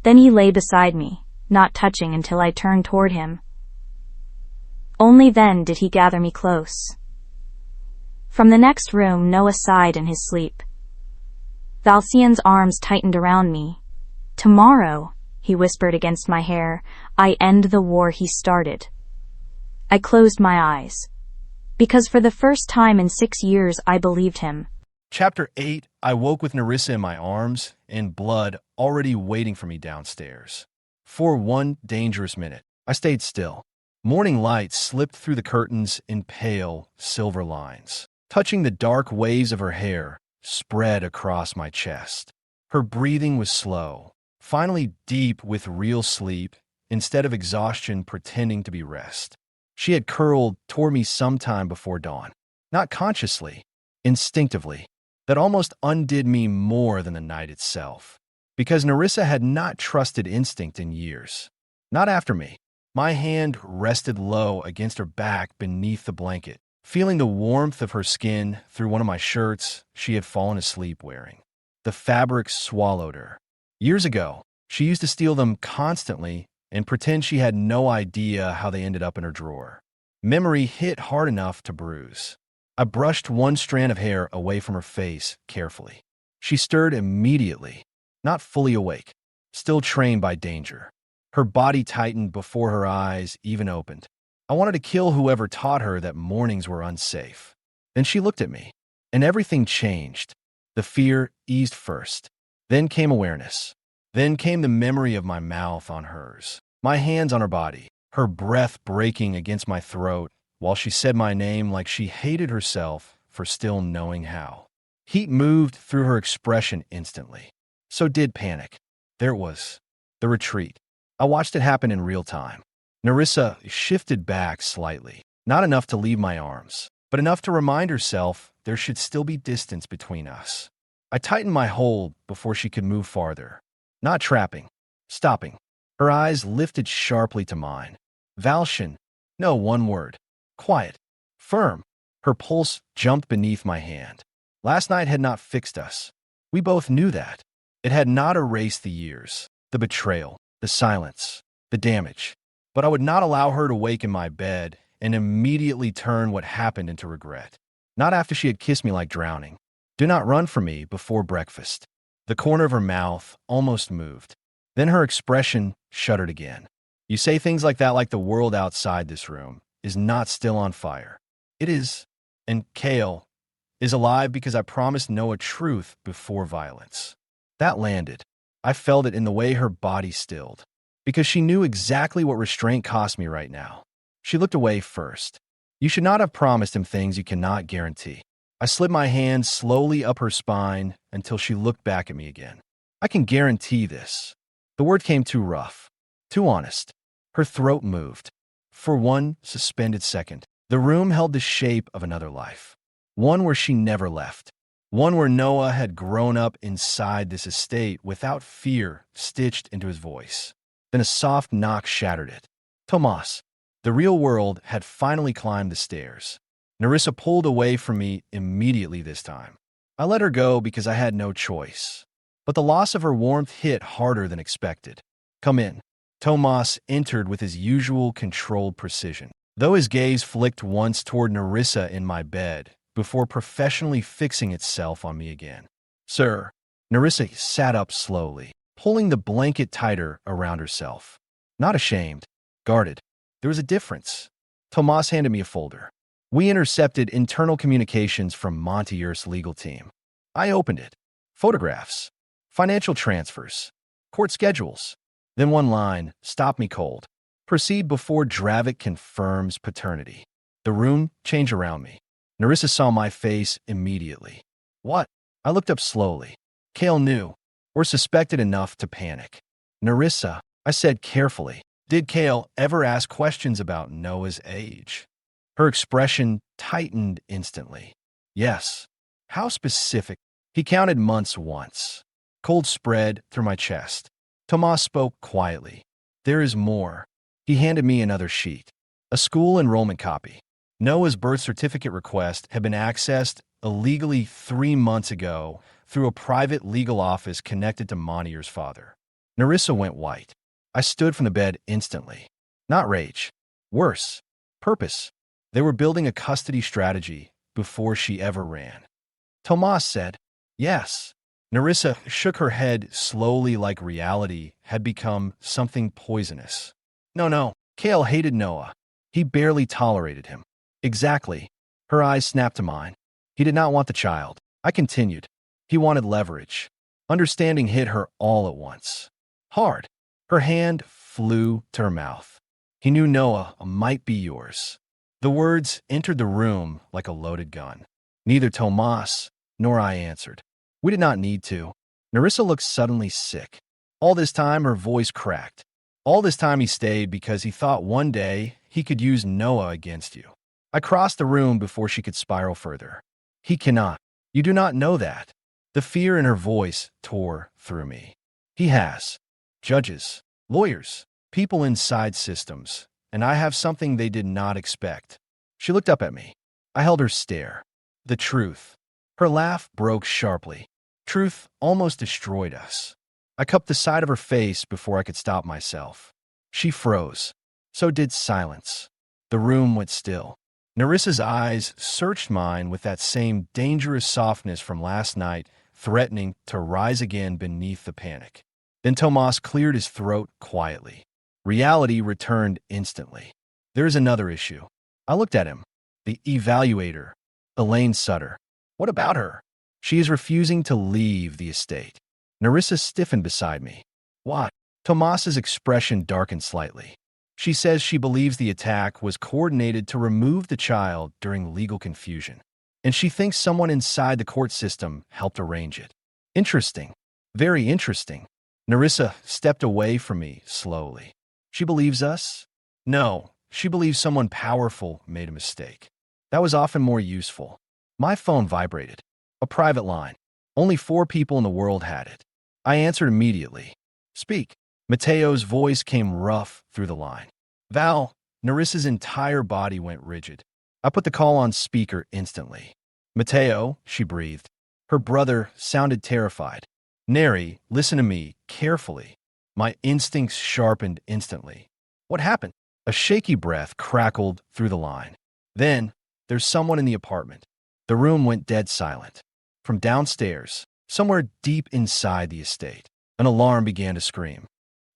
Then he lay beside me, not touching until I turned toward him. Only then did he gather me close. From the next room, Noah sighed in his sleep. Valcien's arms tightened around me. "Tomorrow," he whispered against my hair, "I end the war he started." I closed my eyes, because for the first time in 6 years I believed him. Chapter 8, I woke with Nerissa in my arms, and blood already waiting for me downstairs. For one dangerous minute, I stayed still. Morning light slipped through the curtains in pale, silver lines, touching the dark waves of her hair spread across my chest. Her breathing was slow, finally deep with real sleep instead of exhaustion pretending to be rest. She had curled toward me sometime before dawn, not consciously, instinctively. That almost undid me more than the night itself, because Nerissa had not trusted instinct in years. Not after me. My hand rested low against her back beneath the blanket, feeling the warmth of her skin through one of my shirts she had fallen asleep wearing. The fabric swallowed her. Years ago, she used to steal them constantly and pretend she had no idea how they ended up in her drawer. Memory hit hard enough to bruise. I brushed one strand of hair away from her face carefully. She stirred immediately, not fully awake, still trained by danger. Her body tightened before her eyes even opened. I wanted to kill whoever taught her that mornings were unsafe. Then she looked at me, and everything changed. The fear eased first. Then came awareness. Then came the memory of my mouth on hers, my hands on her body, her breath breaking against my throat while she said my name like she hated herself for still knowing how. Heat moved through her expression instantly. So did panic. There it was, the retreat. I watched it happen in real time. Nerissa shifted back slightly, not enough to leave my arms, but enough to remind herself there should still be distance between us. I tightened my hold before she could move farther. Not trapping, stopping. Her eyes lifted sharply to mine. Valcien, no, one word. Quiet, firm. Her pulse jumped beneath my hand. Last night had not fixed us. We both knew that. It had not erased the years, the betrayal, the silence, the damage. But I would not allow her to wake in my bed and immediately turn what happened into regret. Not after she had kissed me like drowning. Do not run from me before breakfast. The corner of her mouth almost moved. Then her expression shuddered again. You say things like that like the world outside this room is not still on fire. It is. And Kale is alive because I promised Noah truth before violence. That landed. I felt it in the way her body stilled. Because she knew exactly what restraint cost me right now. She looked away first. You should not have promised him things you cannot guarantee. I slid my hand slowly up her spine until she looked back at me again. I can guarantee this. The word came too rough, too honest. Her throat moved. For one suspended second, the room held the shape of another life. One where she never left. One where Noah had grown up inside this estate without fear stitched into his voice. Then a soft knock shattered it. Tomas. The real world had finally climbed the stairs. Nerissa pulled away from me immediately this time. I let her go because I had no choice. But the loss of her warmth hit harder than expected. Come in. Tomas entered with his usual controlled precision, though his gaze flicked once toward Nerissa in my bed before professionally fixing itself on me again. Sir. Nerissa sat up slowly, pulling the blanket tighter around herself. Not ashamed, guarded. There was a difference. Tomas handed me a folder. We intercepted internal communications from Montier's legal team. I opened it. Photographs. Financial transfers. Court schedules. Then one line stopped me cold. Proceed before Dravik confirms paternity. The room changed around me. Nerissa saw my face immediately. What? I looked up slowly. Kale knew, or suspected enough to panic. Nerissa, I said carefully. Did Kale ever ask questions about Noah's age? Her expression tightened instantly. Yes. How specific? He counted months once. Cold spread through my chest. Tomas spoke quietly. There is more. He handed me another sheet. A school enrollment copy. Noah's birth certificate request had been accessed illegally 3 months ago through a private legal office connected to Montier's father. Nerissa went white. I stood from the bed instantly. Not rage. Worse. Purpose. They were building a custody strategy before she ever ran. Tomas said, yes. Nerissa shook her head slowly like reality had become something poisonous. No. Kale hated Noah. He barely tolerated him. Exactly. Her eyes snapped to mine. He did not want the child. I continued. He wanted leverage. Understanding hit her all at once. Hard. Her hand flew to her mouth. He knew Noah might be yours. The words entered the room like a loaded gun. Neither Tomas nor I answered. We did not need to. Nerissa looked suddenly sick. All this time, her voice cracked. All this time he stayed because he thought one day he could use Noah against you. I crossed the room before she could spiral further. He cannot. You do not know that. The fear in her voice tore through me. He has. Judges, lawyers, people inside systems, and I have something they did not expect. She looked up at me. I held her stare. The truth. Her laugh broke sharply. Truth almost destroyed us. I cupped the side of her face before I could stop myself. She froze. So did silence. The room went still. Nerissa's eyes searched mine with that same dangerous softness from last night, threatening to rise again beneath the panic. Then Tomas cleared his throat quietly. Reality returned instantly. There is another issue. I looked at him. The evaluator, Elaine Sutter. What about her? She is refusing to leave the estate. Nerissa stiffened beside me. What? Tomas's expression darkened slightly. She says she believes the attack was coordinated to remove the child during legal confusion, and she thinks someone inside the court system helped arrange it. Interesting. Very interesting. Nerissa stepped away from me slowly. She believes us? No, she believes someone powerful made a mistake. That was often more useful. My phone vibrated. A private line. Only 4 people in the world had it. I answered immediately. Speak. Mateo's voice came rough through the line. Val, Nerissa's entire body went rigid. I put the call on speaker instantly. Mateo, she breathed. Her brother sounded terrified. Neri, listen to me carefully. My instincts sharpened instantly. What happened? A shaky breath crackled through the line. Then, there's someone in the apartment. The room went dead silent. From downstairs, somewhere deep inside the estate, an alarm began to scream.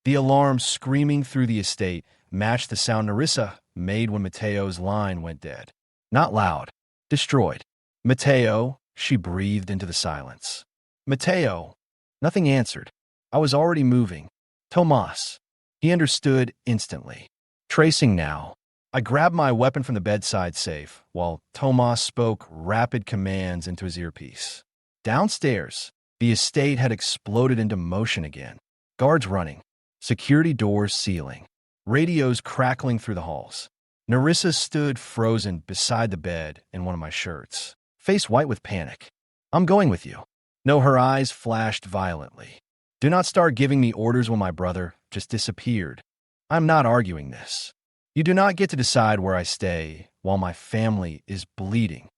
The alarm screaming through the estate matched the sound Nerissa made when Mateo's line went dead. Not loud. Destroyed. Mateo, she breathed into the silence. Mateo. Nothing answered. I was already moving. Tomas. He understood instantly. Tracing now. I grabbed my weapon from the bedside safe while Tomas spoke rapid commands into his earpiece. Downstairs, the estate had exploded into motion again. Guards running. Security doors sealing. Radios crackling through the halls. Nerissa stood frozen beside the bed in one of my shirts, face white with panic. I'm going with you. No, her eyes flashed violently. Do not start giving me orders when my brother just disappeared. I'm not arguing this. You do not get to decide where I stay while my family is bleeding.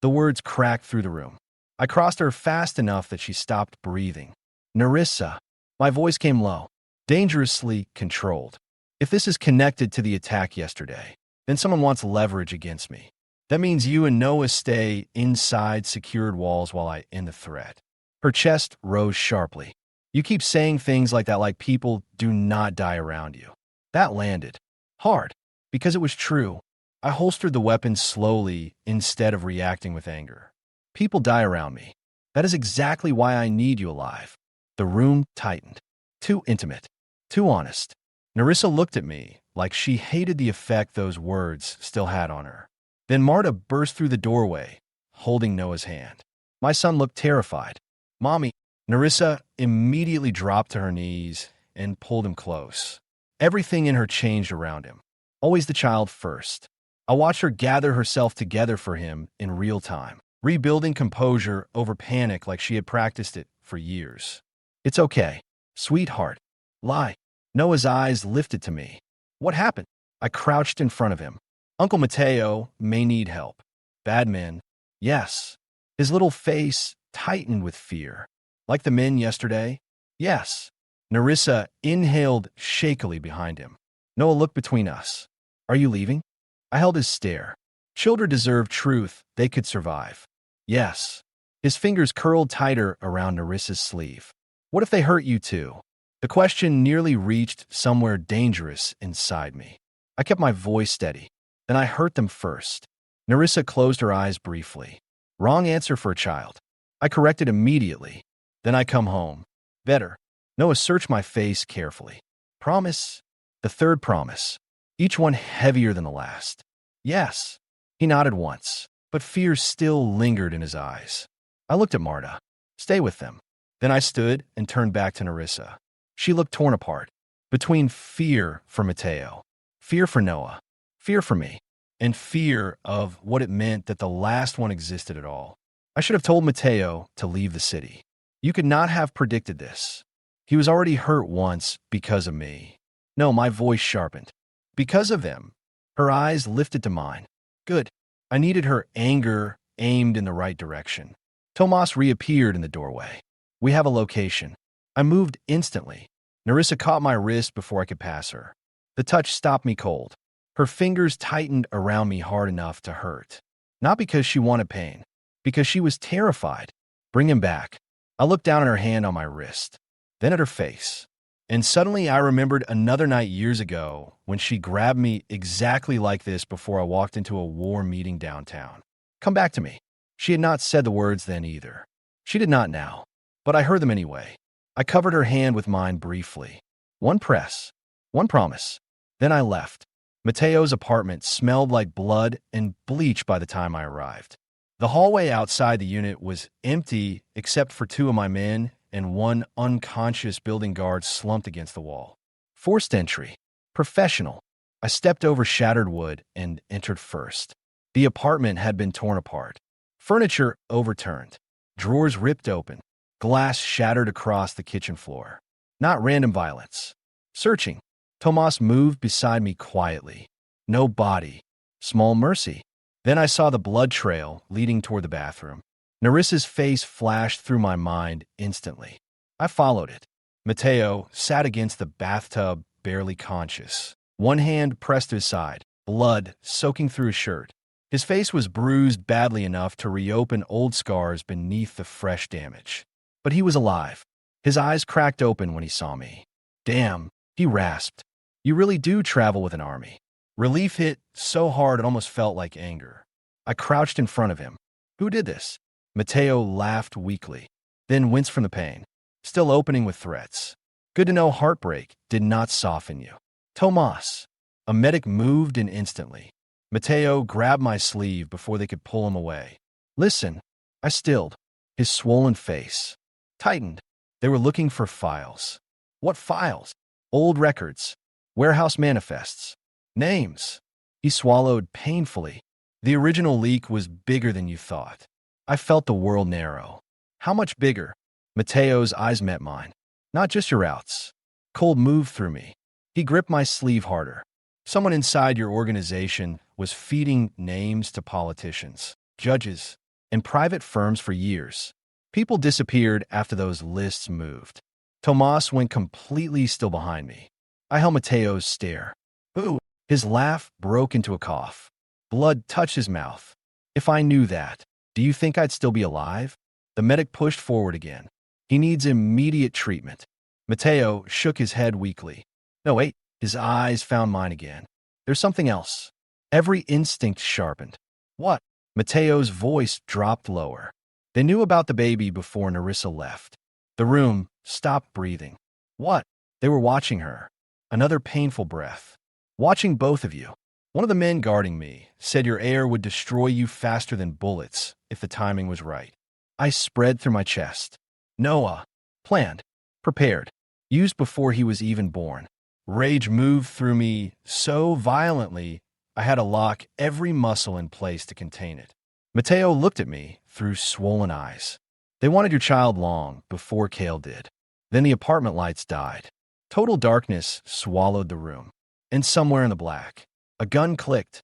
The words cracked through the room. I crossed her fast enough that she stopped breathing. Nerissa. My voice came low, dangerously controlled. If this is connected to the attack yesterday, then someone wants leverage against me. That means you and Noah stay inside secured walls while I end the threat. Her chest rose sharply. You keep saying things like that like people do not die around you. That landed. Hard. Because it was true. I holstered the weapon slowly instead of reacting with anger. People die around me. That is exactly why I need you alive. The room tightened. Too intimate. Too honest. Nerissa looked at me like she hated the effect those words still had on her. Then Marta burst through the doorway, holding Noah's hand. My son looked terrified. Mommy. Nerissa immediately dropped to her knees and pulled him close. Everything in her changed around him. Always the child first. I watched her gather herself together for him in real time, rebuilding composure over panic like she had practiced it for years. It's okay. Sweetheart. Lie. Noah's eyes lifted to me. What happened? I crouched in front of him. Uncle Mateo may need help. Bad men. Yes. His little face tightened with fear. Like the men yesterday? Yes. Nerissa inhaled shakily behind him. Noah looked between us. Are you leaving? I held his stare. Children deserve truth they could survive. Yes. His fingers curled tighter around Nerissa's sleeve. What if they hurt you too? The question nearly reached somewhere dangerous inside me. I kept my voice steady. Then I hurt them first. Nerissa closed her eyes briefly. Wrong answer for a child. I corrected immediately. Then I come home. Better. Noah searched my face carefully. Promise? The third promise. Each one heavier than the last. Yes. He nodded once, but fear still lingered in his eyes. I looked at Marta. Stay with them. Then I stood and turned back to Nerissa. She looked torn apart, between fear for Mateo, fear for Noah, fear for me, and fear of what it meant that the last one existed at all. I should have told Mateo to leave the city. You could not have predicted this. He was already hurt once because of me. No, my voice sharpened. Because of them. Her eyes lifted to mine. Good. I needed her anger aimed in the right direction. Tomas reappeared in the doorway. We have a location. I moved instantly. Nerissa caught my wrist before I could pass her. The touch stopped me cold. Her fingers tightened around me hard enough to hurt. Not because she wanted pain, because she was terrified. Bring him back. I looked down at her hand on my wrist, then at her face. And suddenly I remembered another night years ago when she grabbed me exactly like this before I walked into a war meeting downtown. Come back to me. She had not said the words then either. She did not now, but I heard them anyway. I covered her hand with mine briefly. One press, one promise. Then I left. Mateo's apartment smelled like blood and bleach by the time I arrived. The hallway outside the unit was empty except for two of my men and one unconscious building guard slumped against the wall. Forced entry. Professional. I stepped over shattered wood and entered first. The apartment had been torn apart. Furniture overturned. Drawers ripped open. Glass shattered across the kitchen floor. Not random violence. Searching. Tomas moved beside me quietly. No body. Small mercy. Then I saw the blood trail leading toward the bathroom. Nerissa's face flashed through my mind instantly. I followed it. Mateo sat against the bathtub, barely conscious. One hand pressed to his side, blood soaking through his shirt. His face was bruised badly enough to reopen old scars beneath the fresh damage. But he was alive. His eyes cracked open when he saw me. Damn, he rasped. You really do travel with an army. Relief hit so hard it almost felt like anger. I crouched in front of him. Who did this? Mateo laughed weakly, then winced from the pain, still opening with threats. Good to know heartbreak did not soften you. Tomas. A medic moved in instantly. Mateo grabbed my sleeve before they could pull him away. Listen. I stilled. His swollen face tightened. They were looking for files. What files? Old records. Warehouse manifests. Names. He swallowed painfully. The original leak was bigger than you thought. I felt the world narrow. How much bigger? Mateo's eyes met mine. Not just your outs. Cold moved through me. He gripped my sleeve harder. Someone inside your organization was feeding names to politicians, judges, and private firms for years. People disappeared after those lists moved. Tomas went completely still behind me. I held Mateo's stare. Ooh! His laugh broke into a cough. Blood touched his mouth. If I knew that, do you think I'd still be alive? The medic pushed forward again. He needs immediate treatment. Mateo shook his head weakly. No, wait. His eyes found mine again. There's something else. Every instinct sharpened. What? Mateo's voice dropped lower. They knew about the baby before Nerissa left. The room stopped breathing. What? They were watching her. Another painful breath. Watching both of you. One of the men guarding me said your air would destroy you faster than bullets if the timing was right. I spread through my chest. Noah. Planned. Prepared. Used before he was even born. Rage moved through me so violently, I had to lock every muscle in place to contain it. Mateo looked at me through swollen eyes. They wanted your child long before Kale did. Then the apartment lights died. Total darkness swallowed the room. And somewhere in the black, a gun clicked.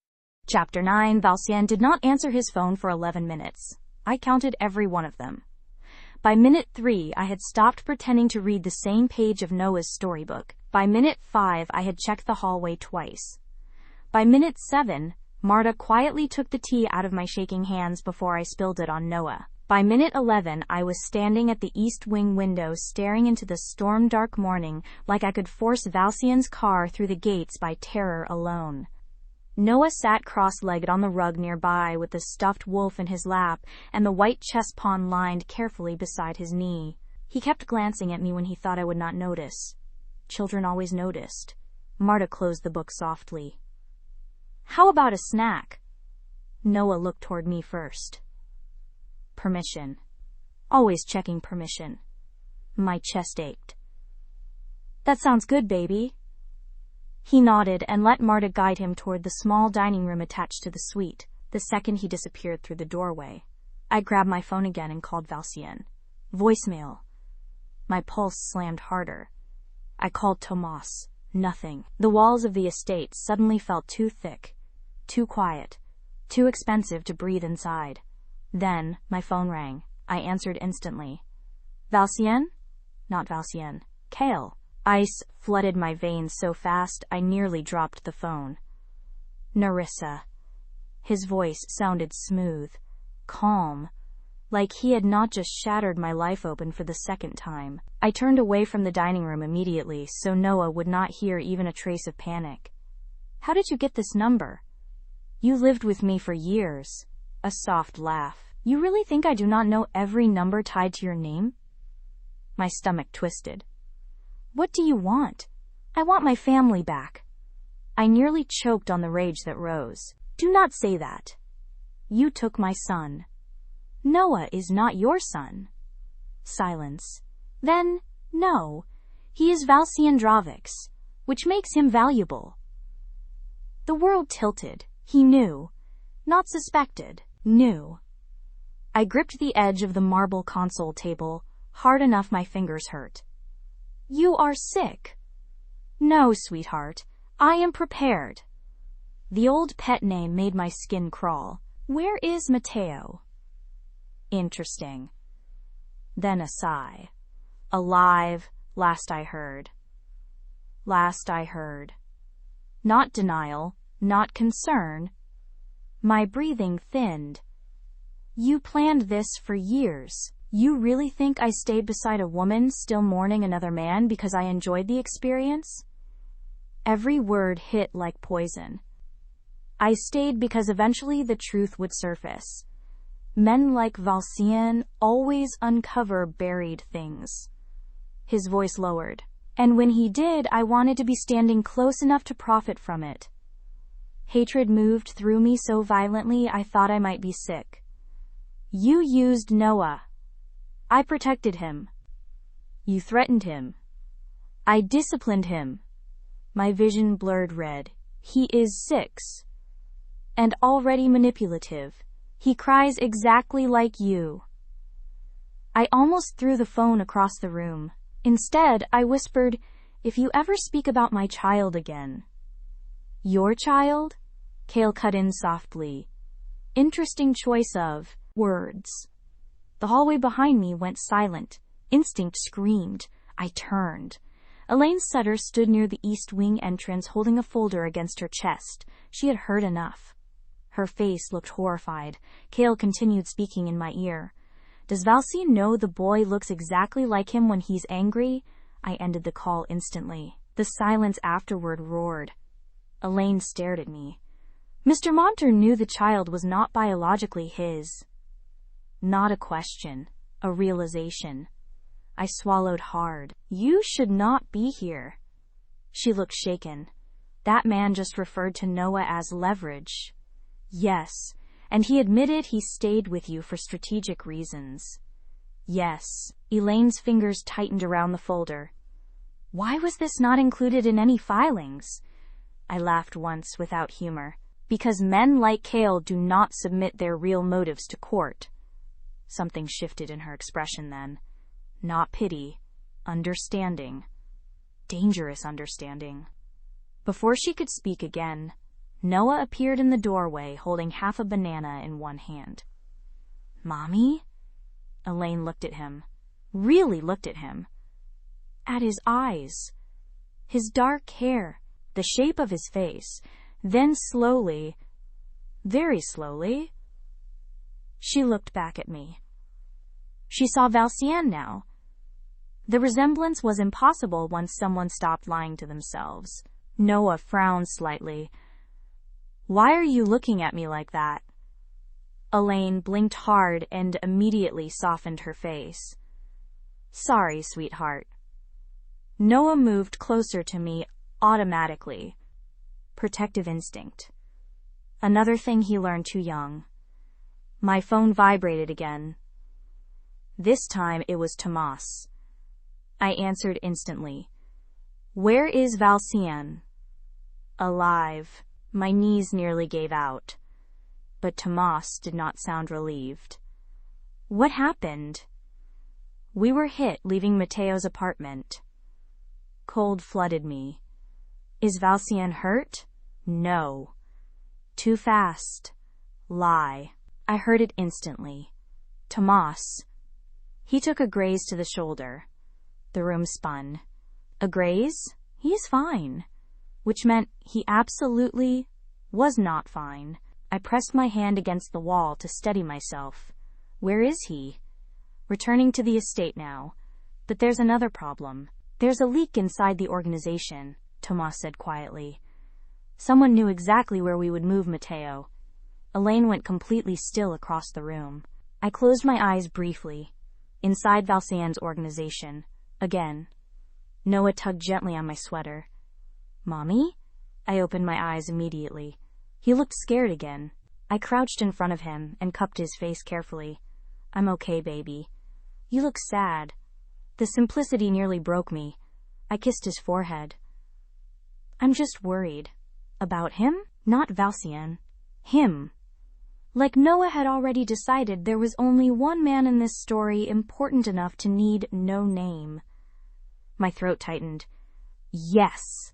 Chapter 9. Valcien did not answer his phone for 11 minutes. I counted every one of them. By minute 3, I had stopped pretending to read the same page of Noah's storybook. By minute 5, I had checked the hallway twice. By minute 7, Marta quietly took the tea out of my shaking hands before I spilled it on Noah. By minute 11, I was standing at the east wing window staring into the storm-dark morning like I could force Valcien's car through the gates by terror alone. Noah sat cross-legged on the rug nearby with the stuffed wolf in his lap and the white chess pawn lined carefully beside his knee. He kept glancing at me when he thought I would not notice. Children always noticed. Marta closed the book softly. How about a snack? Noah looked toward me first. Permission. Always checking permission. My chest ached. That sounds good, baby. He nodded and let Marta guide him toward the small dining room attached to the suite, the second he disappeared through the doorway. I grabbed my phone again and called Valcien. Voicemail. My pulse slammed harder. I called Tomas. Nothing. The walls of the estate suddenly felt too thick, too quiet, too expensive to breathe inside. Then, my phone rang. I answered instantly. Valcien? Not Valcien. Kale. Ice flooded my veins so fast I nearly dropped the phone. Nerissa. His voice sounded smooth, calm, like he had not just shattered my life open for the second time. I turned away from the dining room immediately so Noah would not hear even a trace of panic. How did you get this number? You lived with me for years. A soft laugh. You really think I do not know every number tied to your name? My stomach twisted. What do you want? I want my family back. I nearly choked on the rage that rose. Do not say that. You took my son. Noah is not your son. Silence. Then, no. He is Valcien Dravik's, which makes him valuable. The world tilted. He knew. Not suspected. Knew. I gripped the edge of the marble console table, hard enough my fingers hurt. You are sick. No, sweetheart. I am prepared. The old pet name made my skin crawl. Where is Mateo? Interesting. Then a sigh. Alive, last I heard. Last I heard. Not denial, not concern. My breathing thinned. You planned this for years. You really think I stayed beside a woman still mourning another man because I enjoyed the experience? Every word hit like poison. I stayed because eventually the truth would surface. Men like Valcien always uncover buried things. His voice lowered. And when he did, I wanted to be standing close enough to profit from it. Hatred moved through me so violently I thought I might be sick. You used Noah. I protected him. You threatened him. I disciplined him. My vision blurred red. He is 6. And already manipulative. He cries exactly like you. I almost threw the phone across the room. Instead, I whispered, if you ever speak about my child again. Your child? Kale cut in softly. Interesting choice of words. The hallway behind me went silent. Instinct screamed. I turned. Elaine Sutter stood near the East Wing entrance holding a folder against her chest. She had heard enough. Her face looked horrified. Kale continued speaking in my ear. Does Valcien know the boy looks exactly like him when he's angry? I ended the call instantly. The silence afterward roared. Elaine stared at me. Mr. Monter knew the child was not biologically his. Not a question, a realization. I swallowed hard. You should not be here. She looked shaken. That man just referred to Noah as leverage. Yes, and he admitted he stayed with you for strategic reasons. Yes. Elaine's fingers tightened around the folder. Why was this not included in any filings? I laughed once without humor. Because men like Kale do not submit their real motives to court. Something shifted in her expression then. Not pity, understanding. Dangerous understanding. Before she could speak again, Noah appeared in the doorway holding half a banana in one hand. Mommy? Elaine looked at him. Really looked at him. At his eyes. His dark hair. The shape of his face. Then slowly, very slowly, she looked back at me. She saw Valcien now. The resemblance was impossible once someone stopped lying to themselves. Noah frowned slightly. Why are you looking at me like that? Elaine blinked hard and immediately softened her face. Sorry, sweetheart. Noah moved closer to me automatically. Protective instinct. Another thing he learned too young. My phone vibrated again. This time it was Tomas. I answered instantly. Where is Valcien? Alive. My knees nearly gave out. But Tomas did not sound relieved. What happened? We were hit leaving Mateo's apartment. Cold flooded me. Is Valcien hurt? No. Too fast. Lie. I heard it instantly. Tomas. He took a graze to the shoulder. The room spun. A graze? He's fine. Which meant he absolutely was not fine. I pressed my hand against the wall to steady myself. Where is he? Returning to the estate now. But there's another problem. There's a leak inside the organization, Tomas said quietly. Someone knew exactly where we would move Mateo. Elaine went completely still across the room. I closed my eyes briefly. Inside Valcien's organization. Again. Noah tugged gently on my sweater. "Mommy?" I opened my eyes immediately. He looked scared again. I crouched in front of him and cupped his face carefully. "I'm okay, baby." "You look sad." The simplicity nearly broke me. I kissed his forehead. "I'm just worried." About him? Not Valcien. Him. Like Noah had already decided, there was only one man in this story important enough to need no name. My throat tightened. Yes.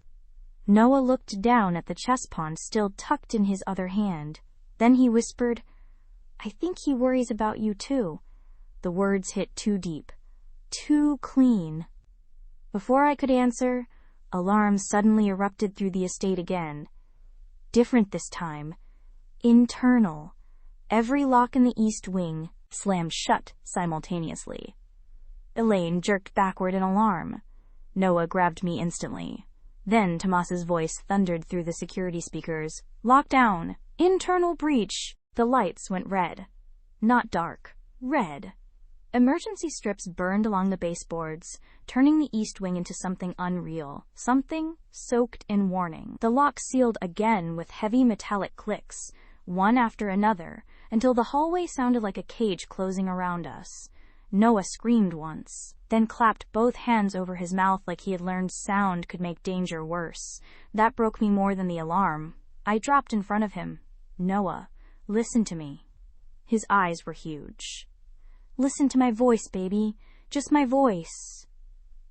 Noah looked down at the chess pawn still tucked in his other hand. Then he whispered, "I think he worries about you too." The words hit too deep. Too clean. Before I could answer, alarms suddenly erupted through the estate again. Different this time. Internal. Every lock in the east wing slammed shut simultaneously. Elaine jerked backward in alarm. Noah grabbed me instantly. Then Tomas's voice thundered through the security speakers. "Lockdown! Internal breach!" The lights went red. Not dark. Red. Emergency strips burned along the baseboards, turning the east wing into something unreal, something soaked in warning. The lock sealed again with heavy metallic clicks, one after another, until the hallway sounded like a cage closing around us. Noah screamed once, then clapped both hands over his mouth like he had learned sound could make danger worse. That broke me more than the alarm. I dropped in front of him. "Noah, listen to me." His eyes were huge. "Listen to my voice, baby. Just my voice."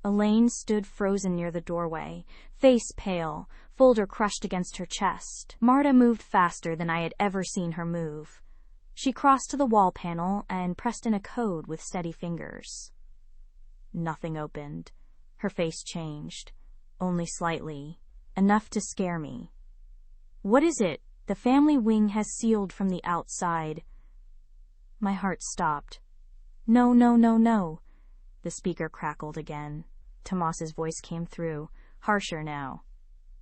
Elaine stood frozen near the doorway, face pale, folder crushed against her chest. Marta moved faster than I had ever seen her move. She crossed to the wall panel and pressed in a code with steady fingers. Nothing opened. Her face changed. Only slightly. Enough to scare me. "What is it? The family wing has sealed from the outside." My heart stopped. "No, no, no, no." The speaker crackled again. Tomas's voice came through, harsher now.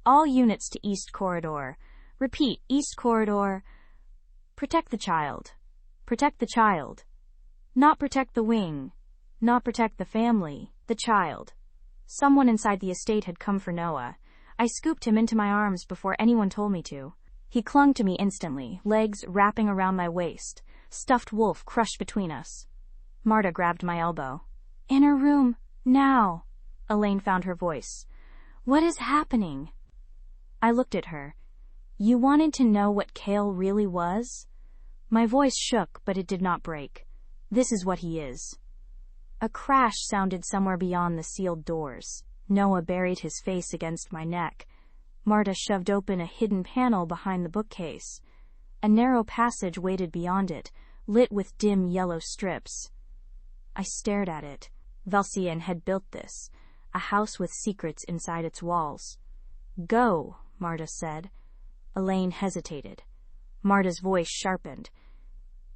"All units to East Corridor. Repeat, East Corridor. Protect the child. Protect the child. Not protect the wing. Not protect the family. The child." Someone inside the estate had come for Noah. I scooped him into my arms before anyone told me to. He clung to me instantly, legs wrapping around my waist, stuffed wolf crushed between us. Marta grabbed my elbow. "Inner room, now." Elaine found her voice. "What is happening?" I looked at her. "You wanted to know what Cale really was?" My voice shook, but it did not break. "This is what he is." A crash sounded somewhere beyond the sealed doors. Noah buried his face against my neck. Marta shoved open a hidden panel behind the bookcase. A narrow passage waited beyond it, lit with dim yellow strips. I stared at it. Valcien had built this, a house with secrets inside its walls. "Go," Marta said. Elaine hesitated. Marta's voice sharpened.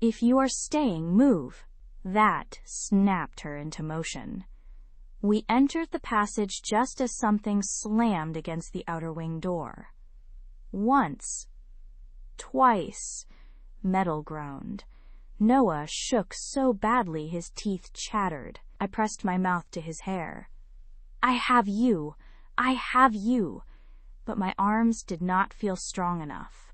"If you are staying, move." That snapped her into motion. We entered the passage just as something slammed against the outer wing door. Once. Twice. Metal groaned. Noah shook so badly his teeth chattered. I pressed my mouth to his hair. "I have you. I have you." But my arms did not feel strong enough.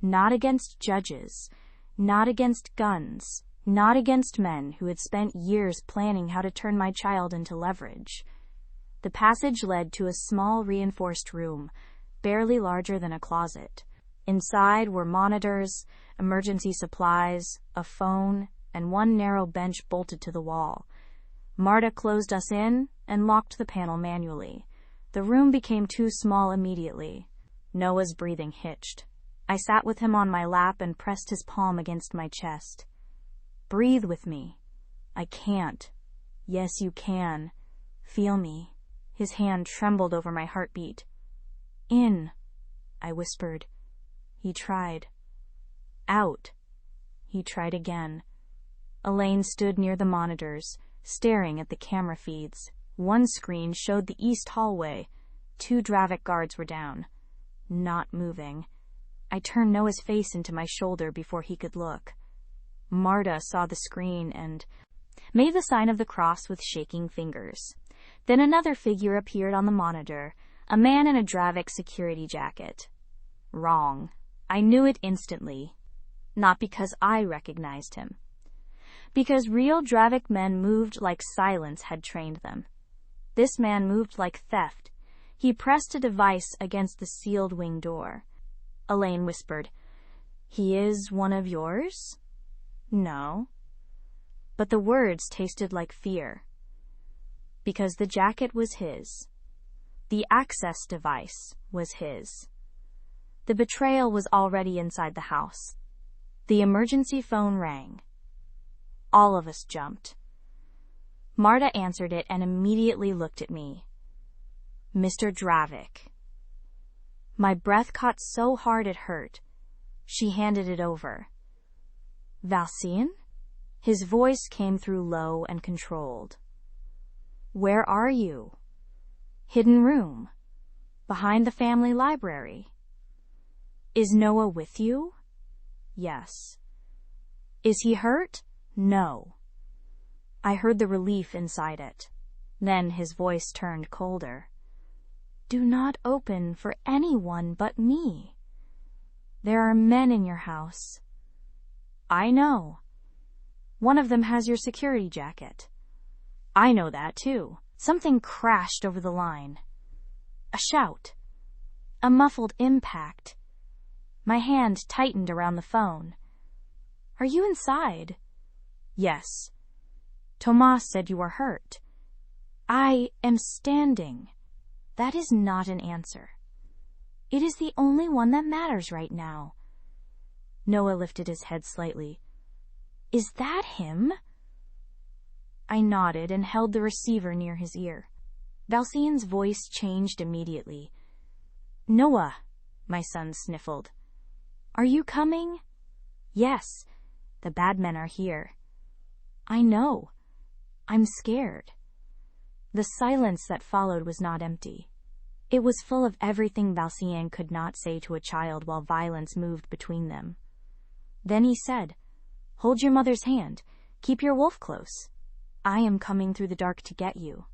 Not against judges. Not against guns. Not against men who had spent years planning how to turn my child into leverage. The passage led to a small reinforced room, barely larger than a closet. Inside were monitors, emergency supplies, a phone, and one narrow bench bolted to the wall. Marta closed us in and locked the panel manually. The room became too small immediately. Noah's breathing hitched. I sat with him on my lap and pressed his palm against my chest. "Breathe with me." "I can't." "Yes, you can. Feel me." His hand trembled over my heartbeat. "In," I whispered. He tried. "Out." He tried again. Elaine stood near the monitors, staring at the camera feeds. One screen showed the east hallway. 2 Dravik guards were down. Not moving. I turned Noah's face into my shoulder before he could look. Marta saw the screen and made the sign of the cross with shaking fingers. Then another figure appeared on the monitor, a man in a Dravik security jacket. Wrong. I knew it instantly. Not because I recognized him. Because real Dravik men moved like silence had trained them. This man moved like theft. He pressed a device against the sealed wing door. Elaine whispered, "He is one of yours?" "No." But the words tasted like fear. Because the jacket was his. The access device was his. The betrayal was already inside the house. The emergency phone rang. All of us jumped. Marta answered it and immediately looked at me. "Mr. Dravik." My breath caught so hard it hurt. She handed it over. "Valcien?" His voice came through low and controlled. "Where are you?" "Hidden room. Behind the family library." "Is Noah with you?" "Yes." "Is he hurt?" "No." I heard the relief inside it. Then his voice turned colder. "Do not open for anyone but me. There are men in your house." "I know." "One of them has your security jacket." "I know that too." Something crashed over the line. A shout. A muffled impact. My hand tightened around the phone. "Are you inside?" "Yes." "Tomas said you were hurt." "I am standing." That is not an answer. It is the only one that matters right now. Noah lifted his head slightly. "Is that him?" I nodded and held the receiver near his ear. Valcien's voice changed immediately. "Noah," my son sniffled. "Are you coming?" "Yes. The bad men are here." "I know. I'm scared." The silence that followed was not empty. It was full of everything Valcien could not say to a child while violence moved between them. Then he said, "Hold your mother's hand. Keep your wolf close. I am coming through the dark to get you."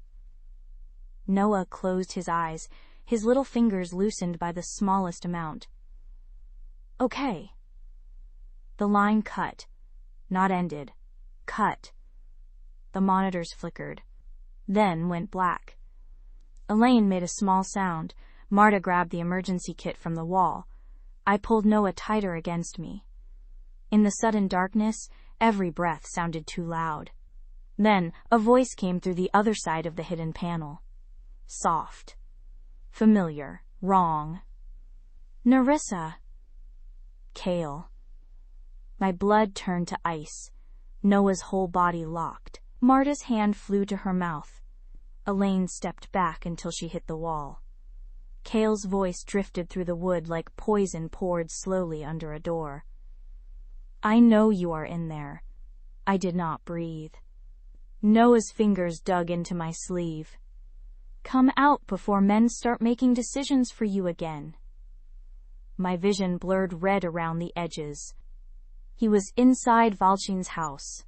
Noah closed his eyes, his little fingers loosened by the smallest amount. "Okay." The line cut. Not ended. Cut. The monitors flickered. Then went black. Elaine made a small sound. Marta grabbed the emergency kit from the wall. I pulled Noah tighter against me. In the sudden darkness, every breath sounded too loud. Then a voice came through the other side of the hidden panel. Soft. Familiar. Wrong. "Nerissa." "Kale." My blood turned to ice. Noah's whole body locked. Marta's hand flew to her mouth. Elaine stepped back until she hit the wall. Kale's voice drifted through the wood like poison poured slowly under a door. "I know you are in there." I did not breathe. Noah's fingers dug into my sleeve. "Come out before men start making decisions for you again." My vision blurred red around the edges. He was inside Valcien's house.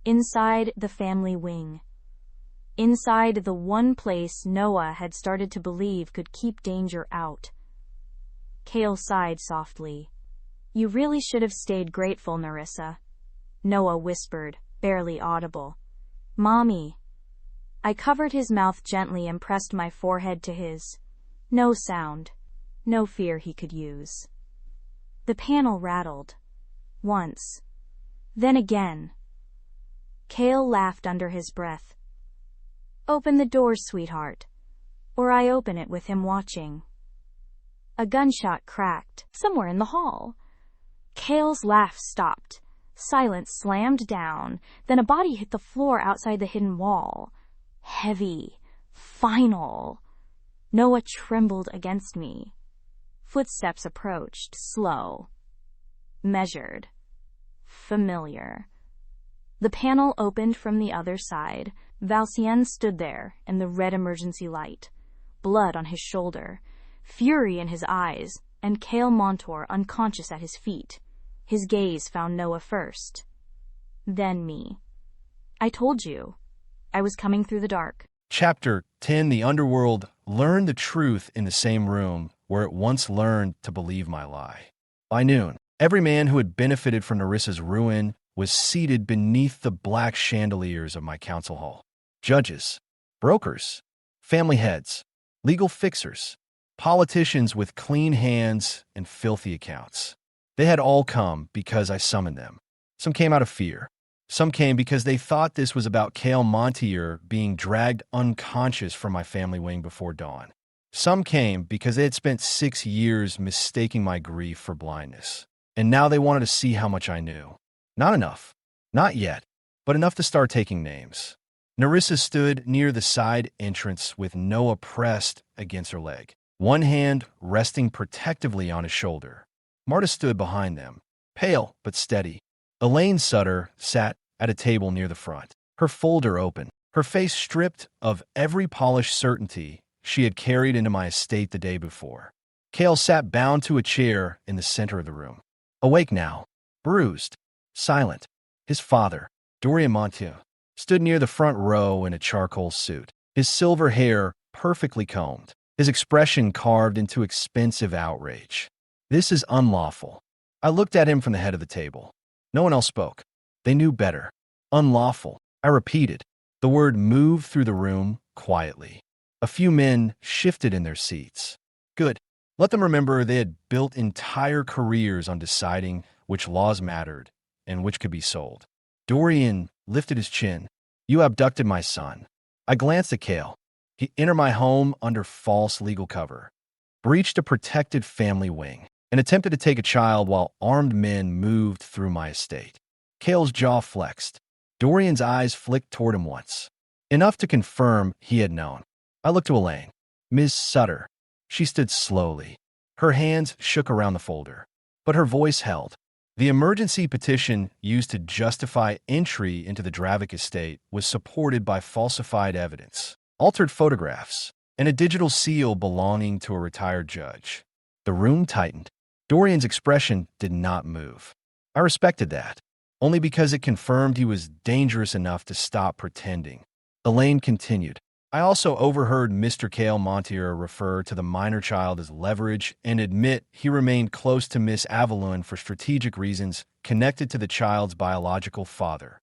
Inside the family wing. Inside the one place Noah had started to believe could keep danger out. Kale sighed softly. "You really should have stayed grateful, Nerissa." Noah whispered, barely audible. "Mommy." I covered his mouth gently and pressed my forehead to his. No sound. No fear he could use. The panel rattled. Once. Then again. Kale laughed under his breath. "Open the door, sweetheart. Or I open it with him watching." A gunshot cracked, somewhere in the hall. Kale's laugh stopped. Silence slammed down, then a body hit the floor outside the hidden wall. Heavy. Final. Noah trembled against me. Footsteps approached, slow. Measured. Familiar. The panel opened from the other side. Valcien stood there in the red emergency light. Blood on his shoulder. Fury in his eyes, and Kale Montour unconscious at his feet. His gaze found Noah first. Then me. I told you. I was coming through the dark. Chapter 10. The underworld learned the truth in the same room where it once learned to believe my lie. By noon, every man who had benefited from Nerissa's ruin was seated beneath the black chandeliers of my council hall. Judges, brokers, family heads, legal fixers, politicians with clean hands and filthy accounts. They had all come because I summoned them. Some came out of fear. Some came because they thought this was about Cale Montier being dragged unconscious from my family wing before dawn. Some came because they had spent 6 years mistaking my grief for blindness. And now they wanted to see how much I knew. Not enough. Not yet. But enough to start taking names. Nerissa stood near the side entrance with Noah pressed against her leg, one hand resting protectively on his shoulder. Marta stood behind them, pale but steady. Elaine Sutter sat at a table near the front, her folder open, her face stripped of every polished certainty she had carried into my estate the day before. Cale sat bound to a chair in the center of the room. Awake now, bruised, silent. His father, Dorian Montier, stood near the front row in a charcoal suit, his silver hair perfectly combed, his expression carved into expensive outrage. This is unlawful. I looked at him from the head of the table. No one else spoke. They knew better. Unlawful. I repeated. The word moved through the room quietly. A few men shifted in their seats. Good. Let them remember they had built entire careers on deciding which laws mattered and which could be sold. Dorian lifted his chin. You abducted my son. I glanced at Cale. He entered my home under false legal cover, breached a protected family wing, and attempted to take a child while armed men moved through my estate. Cale's jaw flexed. Dorian's eyes flicked toward him once, enough to confirm he had known. I looked to Elaine. Ms. Sutter. She stood slowly. Her hands shook around the folder, but her voice held. The emergency petition used to justify entry into the Dravik estate was supported by falsified evidence, altered photographs, and a digital seal belonging to a retired judge. The room tightened. Dorian's expression did not move. I respected that, only because it confirmed he was dangerous enough to stop pretending. Elaine continued. I also overheard Mr. Cale Montier refer to the minor child as leverage and admit he remained close to Miss Avelune for strategic reasons connected to the child's biological father.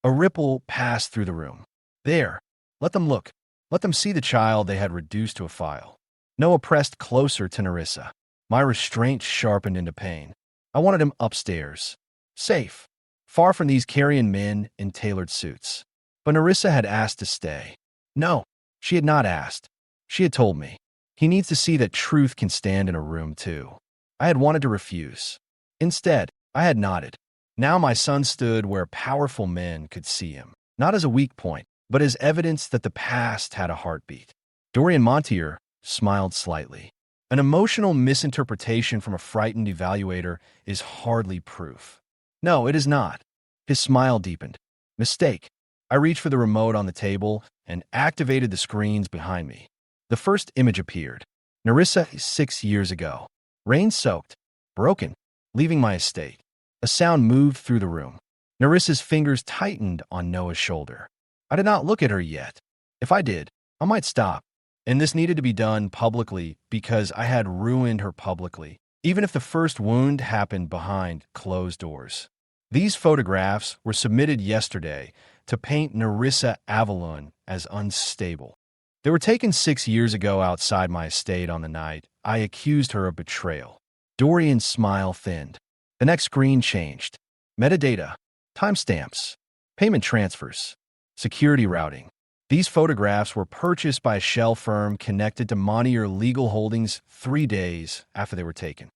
A ripple passed through the room. There. Let them look. Let them see the child they had reduced to a file. Noah pressed closer to Nerissa. My restraint sharpened into pain. I wanted him upstairs, safe, far from these carrion men in tailored suits. But Nerissa had asked to stay. No, she had not asked. She had told me. He needs to see that truth can stand in a room, too. I had wanted to refuse. Instead, I had nodded. Now my son stood where powerful men could see him, not as a weak point, but as evidence that the past had a heartbeat. Dorian Montier smiled slightly. An emotional misinterpretation from a frightened evaluator is hardly proof. No, it is not. His smile deepened. Mistake. I reached for the remote on the table and activated the screens behind me. The first image appeared. Nerissa 6 years ago. Rain-soaked, broken, leaving my estate. A sound moved through the room. Nerissa's fingers tightened on Noah's shoulder. I did not look at her yet. If I did, I might stop. And this needed to be done publicly because I had ruined her publicly, even if the first wound happened behind closed doors. These photographs were submitted yesterday to paint Nerissa Avelune as unstable. They were taken 6 years ago outside my estate on the night I accused her of betrayal. Dorian's smile thinned. The next screen changed. Metadata, timestamps, payment transfers, security routing. These photographs were purchased by a shell firm connected to Montier Legal Holdings 3 days after they were taken.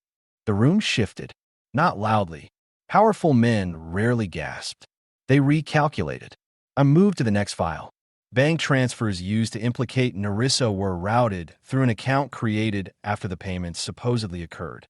The room shifted, not loudly. Powerful men rarely gasped. They recalculated. I moved to the next file. Bank transfers used to implicate Nerissa were routed through an account created after the payments supposedly occurred.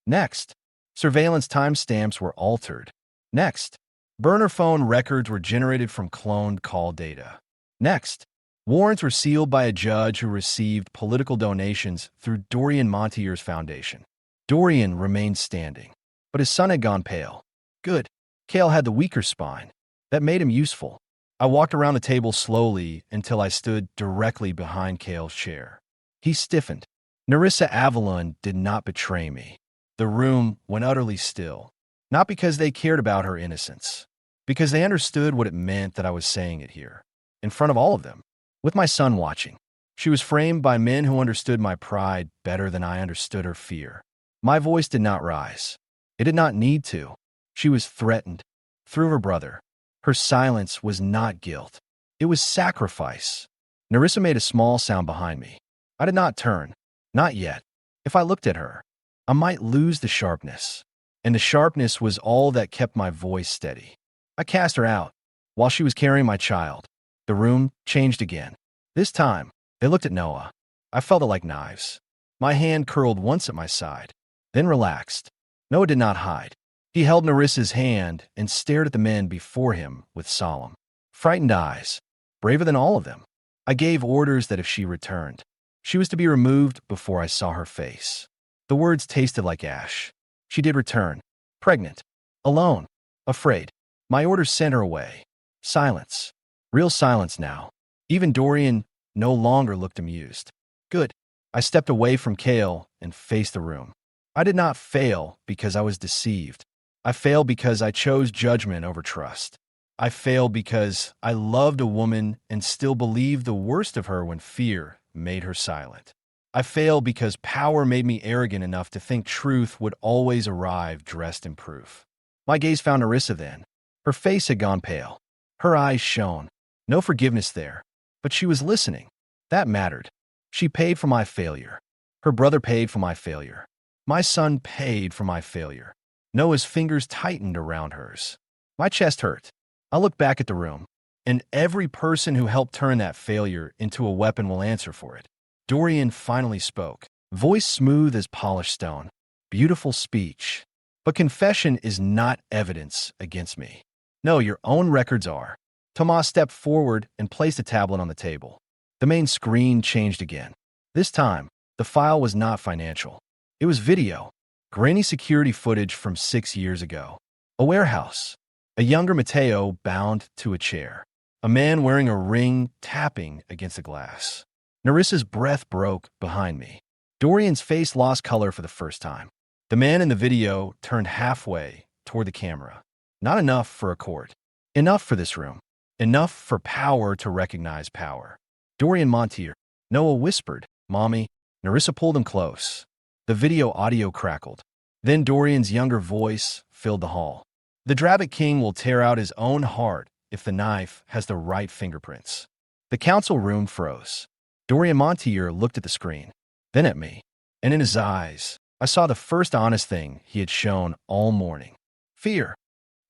Next, surveillance timestamps were altered. Next, burner phone records were generated from cloned call data. Next, warrants were sealed by a judge who received political donations through Dorian Montier's foundation. Dorian remained standing, but his son had gone pale. Good. Cale had the weaker spine. that made him useful. I walked around the table slowly until I stood directly behind Cale's chair. He stiffened. Nerissa Avelune did not betray me. The room went utterly still, not because they cared about her innocence, because they understood what it meant that I was saying it here, in front of all of them, with my son watching. She was framed by men who understood my pride better than I understood her fear. My voice did not rise. It did not need to. She was threatened. Through her brother. Her silence was not guilt. It was sacrifice. Nerissa made a small sound behind me. I did not turn. Not yet. If I looked at her, I might lose the sharpness. And the sharpness was all that kept my voice steady. I cast her out. While she was carrying my child, the room changed again. This time, they looked at Noah. I felt it like knives. My hand curled once at my side, then relaxed. Noah did not hide. He held Nerissa's hand and stared at the men before him with solemn, frightened eyes, braver than all of them. I gave orders that if she returned, she was to be removed before I saw her face. The words tasted like ash. She did return, pregnant, alone, afraid. My orders sent her away. Silence. Real silence now. Even Dorian no longer looked amused. Good. I stepped away from Cale and faced the room. I did not fail because I was deceived. I failed because I chose judgment over trust. I failed because I loved a woman and still believed the worst of her when fear made her silent. I failed because power made me arrogant enough to think truth would always arrive dressed in proof. My gaze found Nerissa then. Her face had gone pale. Her eyes shone. No forgiveness there. But she was listening. That mattered. She paid for my failure. Her brother paid for my failure. My son paid for my failure. Noah's fingers tightened around hers. My chest hurt. I looked back at the room, and every person who helped turn that failure into a weapon will answer for it. Dorian finally spoke, voice smooth as polished stone. Beautiful speech. But confession is not evidence against me. No, your own records are. Tomas stepped forward and placed a tablet on the table. The main screen changed again. This time, the file was not financial. It was video. Grainy security footage from 6 years ago. A warehouse. A younger Mateo bound to a chair. A man wearing a ring tapping against a glass. Nerissa's breath broke behind me. Dorian's face lost color for the first time. The man in the video turned halfway toward the camera. Not enough for a court. Enough for this room. Enough for power to recognize power. Dorian Montier. Noah whispered, "Mommy." Nerissa pulled him close. The video audio crackled. Then Dorian's younger voice filled the hall. The Dravik king will tear out his own heart if the knife has the right fingerprints. The council room froze. Dorian Montier looked at the screen, then at me, and in his eyes, I saw the first honest thing he had shown all morning. Fear.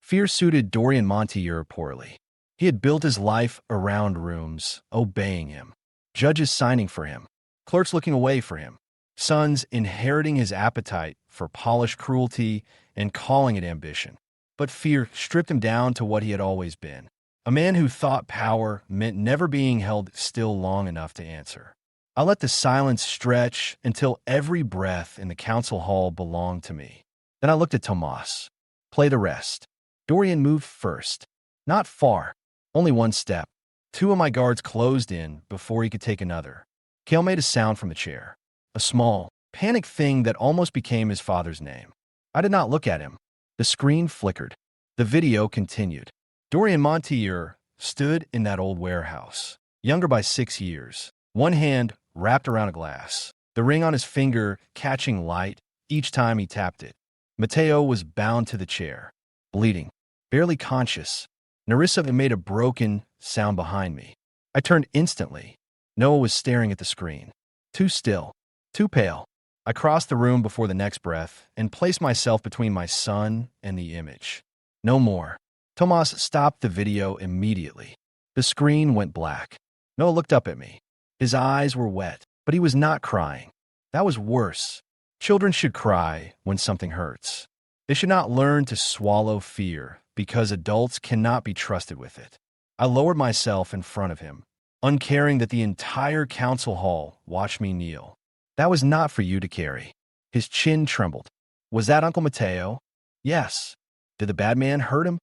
Fear suited Dorian Montier poorly. He had built his life around rooms, obeying him, judges signing for him, clerks looking away for him, sons inheriting his appetite for polished cruelty and calling it ambition. But fear stripped him down to what he had always been, a man who thought power meant never being held still long enough to answer. I let the silence stretch until every breath in the council hall belonged to me. Then I looked at Tomas. Play the rest. Dorian moved first. Not far. Only one step. 2 of my guards closed in before he could take another. Cale made a sound from the chair. A small, panicked thing that almost became his father's name. I did not look at him. The screen flickered. The video continued. Dorian Montier stood in that old warehouse, younger by 6 years, one hand wrapped around a glass, the ring on his finger catching light each time he tapped it. Mateo was bound to the chair, bleeding, barely conscious. Nerissa made a broken sound behind me. I turned instantly. Noah was staring at the screen. Too still, too pale. I crossed the room before the next breath and placed myself between my son and the image. No more. Tomas stopped the video immediately. The screen went black. Noah looked up at me. His eyes were wet, but he was not crying. That was worse. Children should cry when something hurts. They should not learn to swallow fear because adults cannot be trusted with it. I lowered myself in front of him, uncaring that the entire council hall watched me kneel. That was not for you to carry. His chin trembled. Was that Uncle Mateo? Yes. Did the bad man hurt him?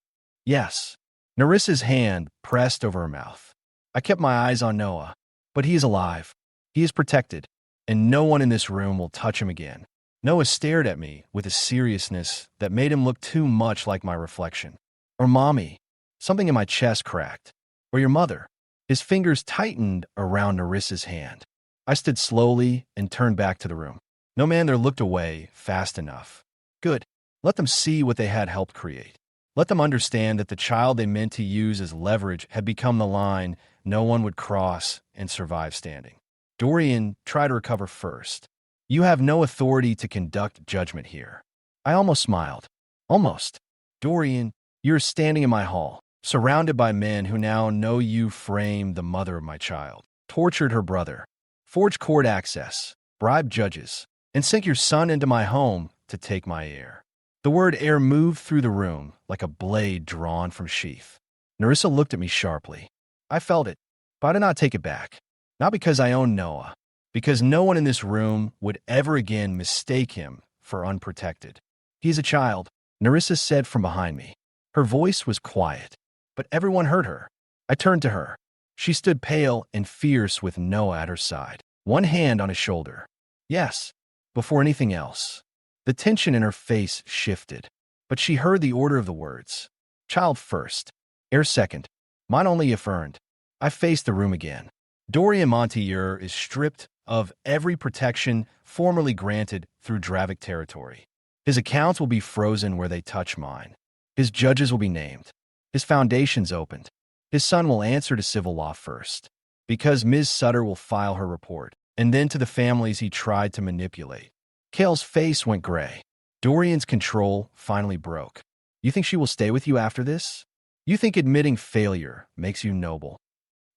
Yes. Nerissa's hand pressed over her mouth. I kept my eyes on Noah, but he is alive. He is protected, and no one in this room will touch him again. Noah stared at me with a seriousness that made him look too much like my reflection. Or Mommy. Something in my chest cracked. Or your mother. His fingers tightened around Nerissa's hand. I stood slowly and turned back to the room. No man there looked away fast enough. Good. Let them see what they had helped create. Let them understand that the child they meant to use as leverage had become the line no one would cross and survive standing. Dorian, try to recover first. You have no authority to conduct judgment here. I almost smiled. Almost. Dorian, you're standing in my hall, surrounded by men who now know you framed the mother of my child, tortured her brother, forged court access, bribed judges, and sent your son into my home to take my heir. The word heir moved through the room like a blade drawn from sheath. Nerissa looked at me sharply. I felt it, but I did not take it back. Not because I owned Noah, because no one in this room would ever again mistake him for unprotected. He is a child, Nerissa said from behind me. Her voice was quiet, but everyone heard her. I turned to her. She stood pale and fierce with Noah at her side, one hand on his shoulder. Yes, before anything else. The tension in her face shifted, but she heard the order of the words. Child first, heir second. Mine only if earned. I faced the room again. Dorian Montier is stripped of every protection formerly granted through Dravik territory. His accounts will be frozen where they touch mine. His judges will be named. His foundations opened. His son will answer to civil law first, because Ms. Sutter will file her report, and then to the families he tried to manipulate. Kale's face went gray. Dorian's control finally broke. You think she will stay with you after this? You think admitting failure makes you noble?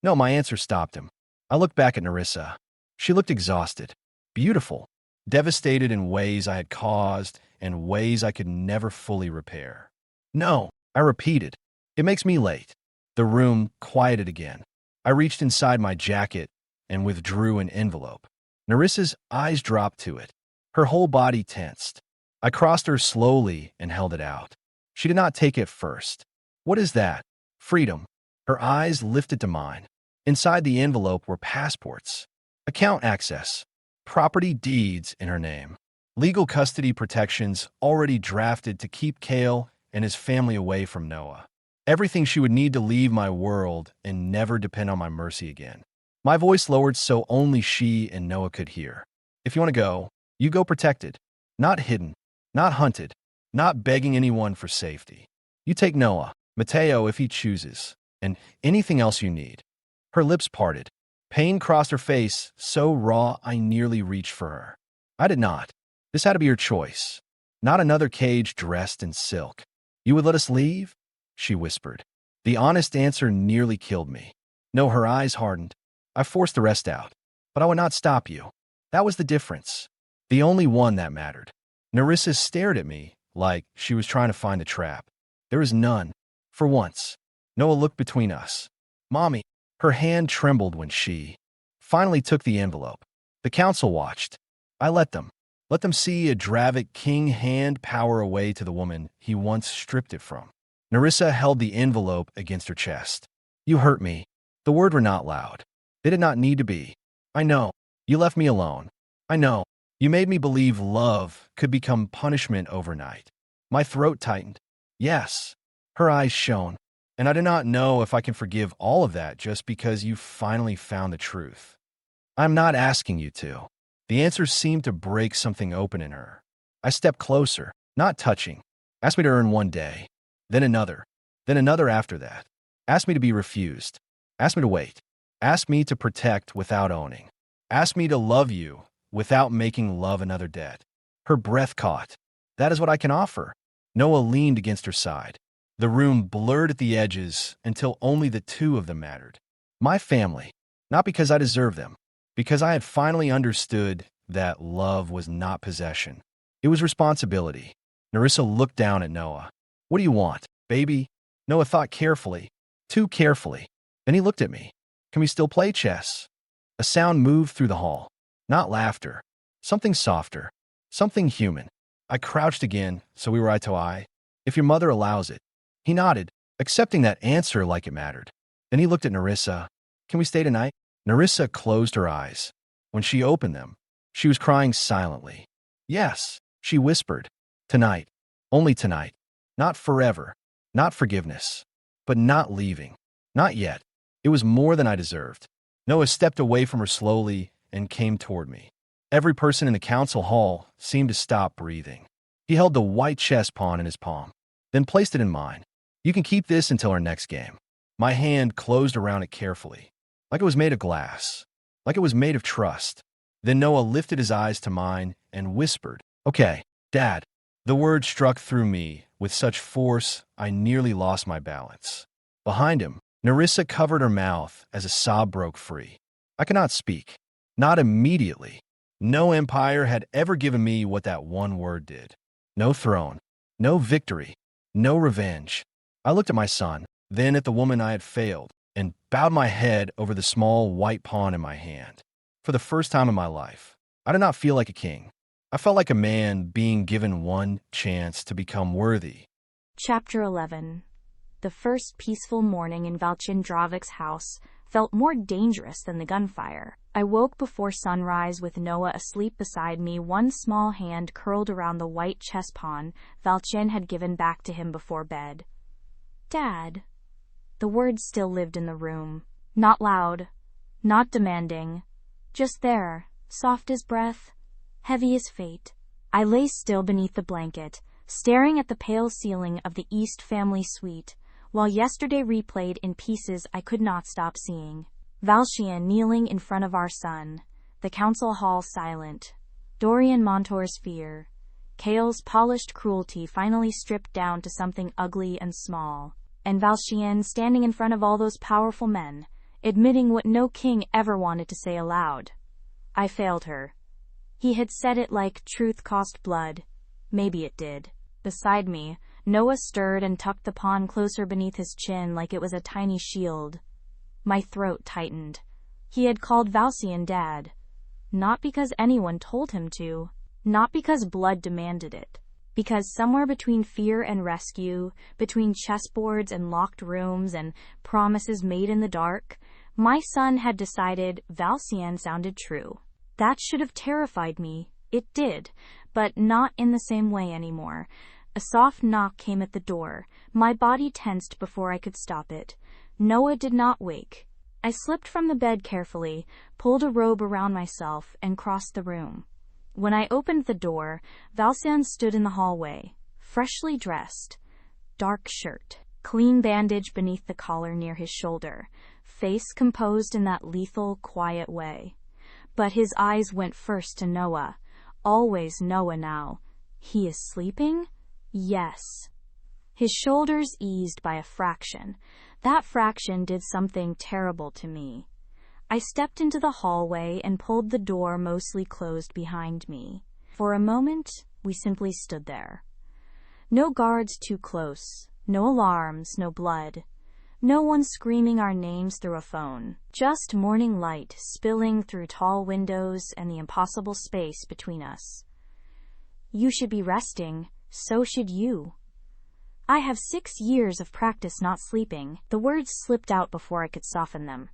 No, my answer stopped him. I looked back at Nerissa. She looked exhausted, beautiful, devastated in ways I had caused and ways I could never fully repair. No, I repeated. It makes me late. The room quieted again. I reached inside my jacket and withdrew an envelope. Nerissa's eyes dropped to it. Her whole body tensed. I crossed her slowly and held it out. She did not take it first. What is that? Freedom. Her eyes lifted to mine. Inside the envelope were passports, account access, property deeds in her name, legal custody protections already drafted to keep Kale and his family away from Noah. Everything she would need to leave my world and never depend on my mercy again. My voice lowered so only she and Noah could hear. If you want to go, you go protected, not hidden, not hunted, not begging anyone for safety. You take Noah, Mateo if he chooses, and anything else you need. Her lips parted. Pain crossed her face, so raw I nearly reached for her. I did not. This had to be her choice. Not another cage dressed in silk. You would let us leave? She whispered. The honest answer nearly killed me. No, her eyes hardened. I forced the rest out. But I would not stop you. That was the difference. The only one that mattered. Nerissa stared at me like she was trying to find a trap. There was none. For once. Noah looked between us. Mommy. Her hand trembled when she finally took the envelope. The council watched. I let them. Let them see a Dravik king hand power away to the woman he once stripped it from. Nerissa held the envelope against her chest. You hurt me. The words were not loud. They did not need to be. I know. You left me alone. I know. You made me believe love could become punishment overnight. My throat tightened. Yes. Her eyes shone. And I do not know if I can forgive all of that just because you finally found the truth. I'm not asking you to. The answer seemed to break something open in her. I stepped closer, not touching. Asked me to earn one day, then another after that. Asked me to be refused. Asked me to wait. Asked me to protect without owning. Asked me to love you without making love another debt. Her breath caught. That is what I can offer. Noah leaned against her side. The room blurred at the edges until only the two of them mattered. My family, not because I deserved them, because I had finally understood that love was not possession. It was responsibility. Nerissa looked down at Noah. What do you want, baby? Noah thought carefully, too carefully. Then he looked at me. Can we still play chess? A sound moved through the hall. Not laughter. Something softer. Something human. I crouched again, so we were eye to eye. If your mother allows it. He nodded. accepting that answer like it mattered. Then he looked at Nerissa. Can we stay tonight? Nerissa closed her eyes. When she opened them, she was crying silently. Yes, she whispered. Tonight. Only tonight. Not forever. Not forgiveness. But not leaving. Not yet. It was more than I deserved. Noah stepped away from her slowly and came toward me. Every person in the council hall seemed to stop breathing. He held the white chess pawn in his palm, then placed it in mine. You can keep this until our next game. My hand closed around it carefully, like it was made of glass, like it was made of trust. Then Noah lifted his eyes to mine and whispered, "Okay, Dad." The word struck through me with such force I nearly lost my balance. Behind him, Nerissa covered her mouth as a sob broke free. I could not speak. Not immediately. No empire had ever given me what that one word did. No throne, no victory, no revenge. I looked at my son, then at the woman I had failed, and bowed my head over the small white pawn in my hand. For the first time in my life, I did not feel like a king. I felt like a man being given one chance to become worthy. Chapter 11. The first peaceful morning in Valcien Dravik's house felt more dangerous than the gunfire. I woke before sunrise with Noah asleep beside me, one small hand curled around the white chess pawn Valcien had given back to him before bed. Dad. The words still lived in the room. Not loud, not demanding, just there, soft as breath, heavy as fate. I lay still beneath the blanket, staring at the pale ceiling of the East family suite, while yesterday replayed in pieces I could not stop seeing. Valcien kneeling in front of our son, the council hall silent, Dorian Montour's fear, Kale's polished cruelty finally stripped down to something ugly and small, and Valcien standing in front of all those powerful men, admitting what no king ever wanted to say aloud. I failed her. He had said it like truth cost blood. Maybe it did. Beside me, Noah stirred and tucked the pawn closer beneath his chin like it was a tiny shield. My throat tightened. He had called Valcien Dad. Not because anyone told him to. Not because blood demanded it. Because somewhere between fear and rescue, between chessboards and locked rooms and promises made in the dark, my son had decided Valcien sounded true. That should have terrified me. It did, but not in the same way anymore. A soft knock came at the door. My body tensed before I could stop it. Noah did not wake. I slipped from the bed carefully, pulled a robe around myself, and crossed the room. When I opened the door, Valcien stood in the hallway, freshly dressed. Dark shirt, clean bandage beneath the collar near his shoulder, face composed in that lethal, quiet way. But his eyes went first to Noah. Always Noah now. He is sleeping? Yes. His shoulders eased by a fraction. That fraction did something terrible to me. I stepped into the hallway and pulled the door mostly closed behind me. For a moment, we simply stood there. No guards too close, no alarms, no blood. No one screaming our names through a phone. Just morning light spilling through tall windows and the impossible space between us. You should be resting, so should you. I have 6 years of practice not sleeping. The words slipped out before I could soften them.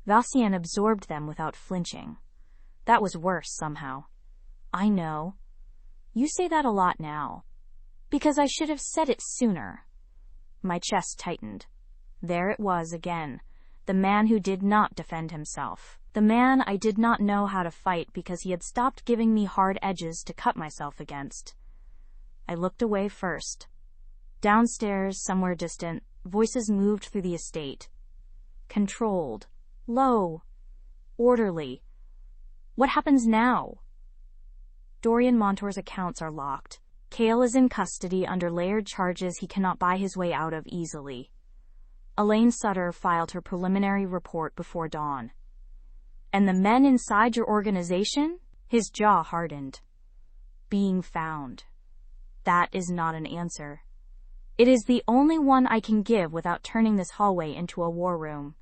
Valcien absorbed them without flinching. That was worse somehow. I know. You say that a lot now. Because I should have said it sooner. My chest tightened. There it was again. The man who did not defend himself. The man I did not know how to fight because he had stopped giving me hard edges to cut myself against. I looked away first. Downstairs, somewhere distant, voices moved through the estate. Controlled. Low. Orderly. What happens now? Dorian Montour's accounts are locked. Kale is in custody under layered charges he cannot buy his way out of easily. Elaine Sutter filed her preliminary report before dawn. And the men inside your organization? His jaw hardened. Being found. That is not an answer. It is the only one I can give without turning this hallway into a war room.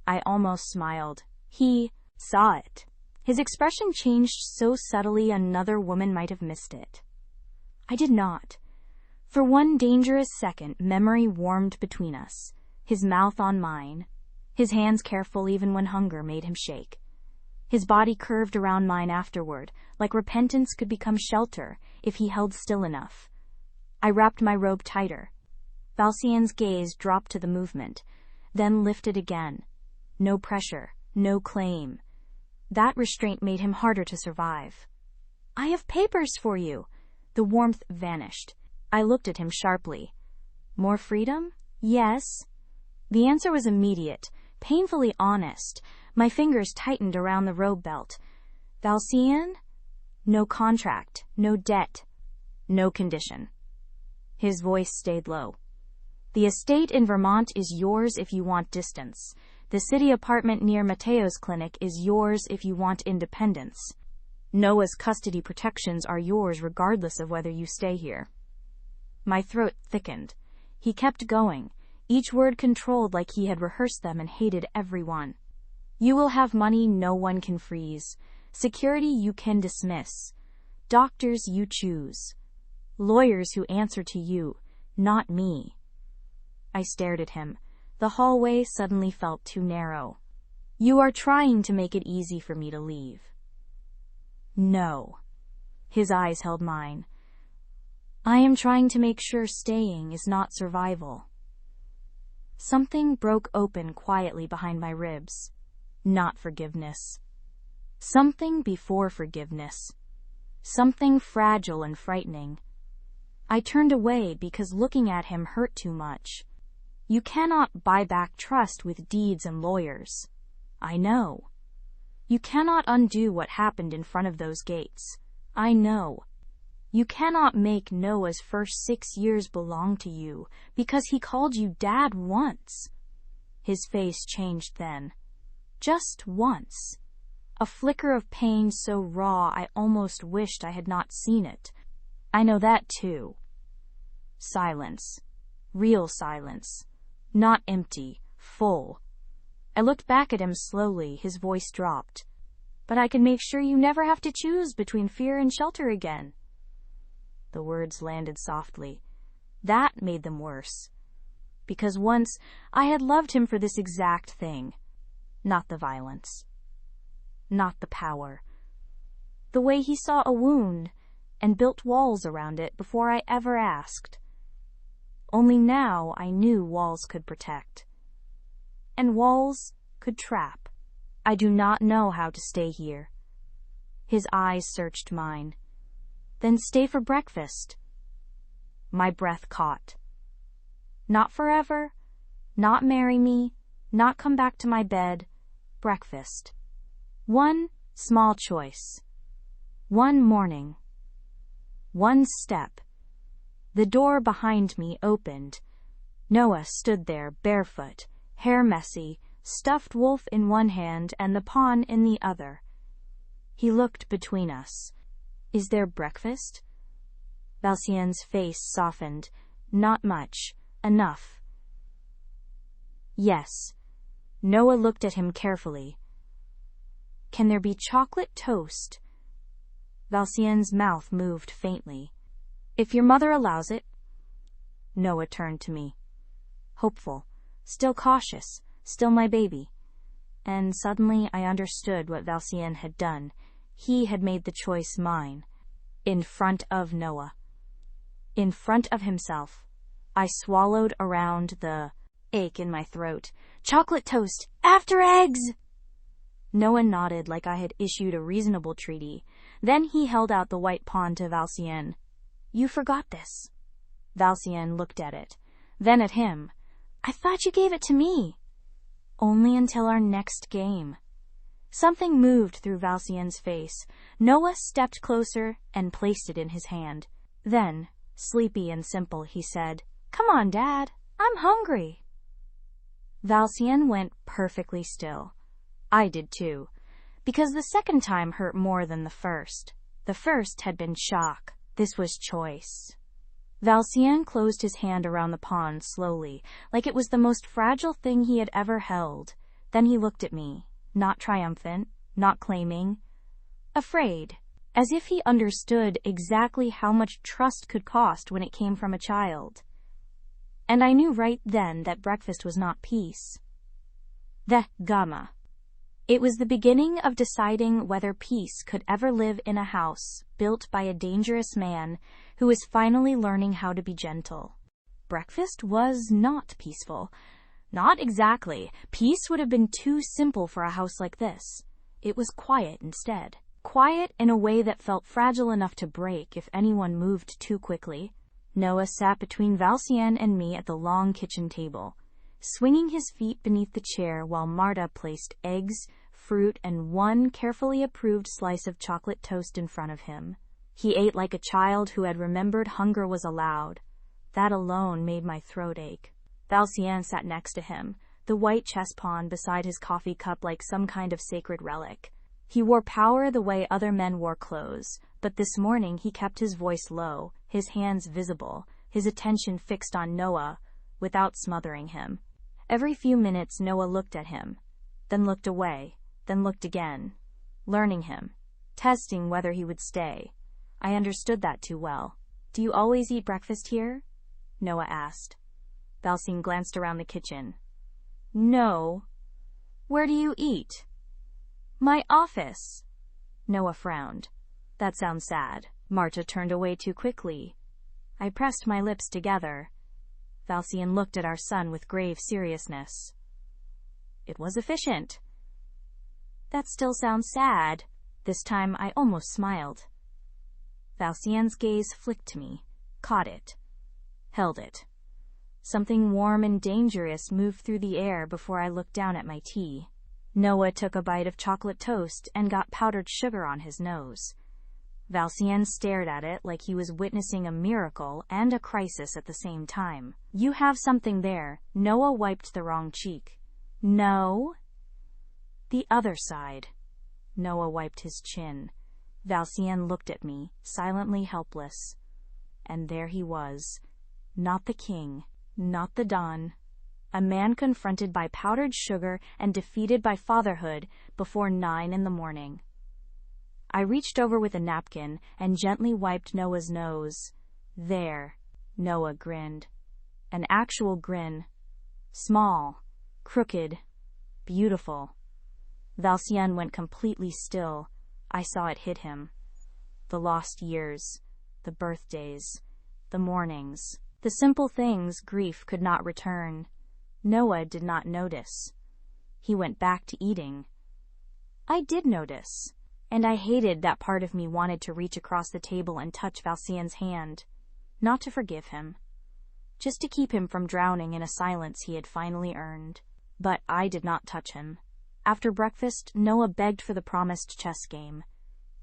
I almost smiled. He saw it. His expression changed so subtly another woman might have missed it. I did not. For one dangerous second, memory warmed between us, his mouth on mine, his hands careful even when hunger made him shake. His body curved around mine afterward, like repentance could become shelter if he held still enough. I wrapped my robe tighter. Valcien's gaze dropped to the movement, then lifted again. No pressure, no claim. That restraint made him harder to survive. "I have papers for you." The warmth vanished. I looked at him sharply. "More freedom?" "Yes." The answer was immediate, painfully honest. My fingers tightened around the robe belt. "Valcien?" "No contract, no debt, no condition." His voice stayed low. "The estate in Vermont is yours if you want distance. The city apartment near Mateo's clinic is yours if you want independence. Noah's custody protections are yours regardless of whether you stay here." My throat thickened. He kept going, each word controlled like he had rehearsed them and hated every one. "You will have money no one can freeze. Security you can dismiss. Doctors you choose. Lawyers who answer to you, not me." I stared at him. The hallway suddenly felt too narrow. "You are trying to make it easy for me to leave." "No." His eyes held mine. "I am trying to make sure staying is not survival." Something broke open quietly behind my ribs. Not forgiveness. Something before forgiveness. Something fragile and frightening. I turned away because looking at him hurt too much. You cannot buy back trust with deeds and lawyers. I know. You cannot undo what happened in front of those gates. I know. You cannot make Noah's first 6 years belong to you because he called you Dad once. His face changed then. Just once. A flicker of pain so raw I almost wished I had not seen it. I know that too. Silence. Real silence. Not empty. Full. I looked back at him slowly, his voice dropped. "But I can make sure you never have to choose between fear and shelter again." The words landed softly. That made them worse. Because once I had loved him for this exact thing. Not the violence. Not the power. The way he saw a wound and built walls around it before I ever asked. Only now I knew walls could protect. And walls could trap. "I do not know how to stay here." His eyes searched mine. "Then stay for breakfast." My breath caught. Not forever, not marry me, not come back to my bed. Breakfast. One small choice. One morning. One step. The door behind me opened. Noah stood there, barefoot, hair messy, stuffed wolf in one hand and the pawn in the other. He looked between us. "Is there breakfast?" Valcien's face softened. "Not much. Enough." "Yes." Noah looked at him carefully. "Can there be chocolate toast?" Valcien's mouth moved faintly. "If your mother allows it." Noah turned to me. Hopeful, still cautious, still my baby. And suddenly I understood what Valcien had done. He had made the choice mine. In front of Noah. In front of himself. I swallowed around the ache in my throat. "Chocolate toast! After eggs!" Noah nodded like I had issued a reasonable treaty. Then he held out the white pawn to Valcien. "You forgot this." Valcien looked at it. Then at him. "I thought you gave it to me." "Only until our next game." Something moved through Valcien's face. Noah stepped closer and placed it in his hand. Then, sleepy and simple, he said, "Come on, Dad. I'm hungry." Valcien went perfectly still. I did too, because the second time hurt more than the first. The first had been shock. This was choice. Valcien closed his hand around the pawn slowly, like it was the most fragile thing he had ever held. Then he looked at me, not triumphant, not claiming, afraid. as if he understood exactly how much trust could cost when it came from a child. And I knew right then that breakfast was not peace. The gamma. It was the beginning of deciding whether peace could ever live in a house built by a dangerous man who was finally learning how to be gentle. Breakfast was not peaceful. Not exactly. Peace would have been too simple for a house like this. It was quiet instead. Quiet in a way that felt fragile enough to break if anyone moved too quickly. Noah sat between Valcien and me at the long kitchen table, swinging his feet beneath the chair while Marta placed eggs, fruit, and one carefully approved slice of chocolate toast in front of him. He ate like a child who had remembered hunger was allowed. That alone made my throat ache. Valcien sat next to him, the white chess pawn beside his coffee cup like some kind of sacred relic. He wore power the way other men wore clothes, but this morning he kept his voice low, his hands visible, his attention fixed on Noah, without smothering him. Every few minutes Noah looked at him, then looked away, then looked again, learning him, testing whether he would stay. I understood that too well. "Do you always eat breakfast here?" Noah asked. Valcien glanced around the kitchen. "No." "Where do you eat?" "My office." Noah frowned. "That sounds sad." Marta turned away too quickly. I pressed my lips together. Valcien looked at our son with grave seriousness. "It was efficient." "That still sounds sad." This time I almost smiled. Valcien's gaze flicked to me, caught it, held it. Something warm and dangerous moved through the air before I looked down at my tea. Noah took a bite of chocolate toast and got powdered sugar on his nose. Valcien stared at it like he was witnessing a miracle and a crisis at the same time. "You have something there." Noah wiped the wrong cheek. "No." "The other side." Noah wiped his chin. Valcien looked at me, silently helpless. And there he was. Not the king, not the Don. A man confronted by powdered sugar and defeated by fatherhood before 9 in the morning. I reached over with a napkin and gently wiped Noah's nose. "There." Noah grinned. An actual grin. Small, crooked, beautiful. Valcien went completely still. I saw it hit him. The lost years, the birthdays, the mornings, the simple things grief could not return. Noah did not notice. He went back to eating. I did notice, and I hated that part of me wanted to reach across the table and touch Valcien's hand. Not to forgive him, just to keep him from drowning in a silence he had finally earned. But I did not touch him. After breakfast, Noah begged for the promised chess game.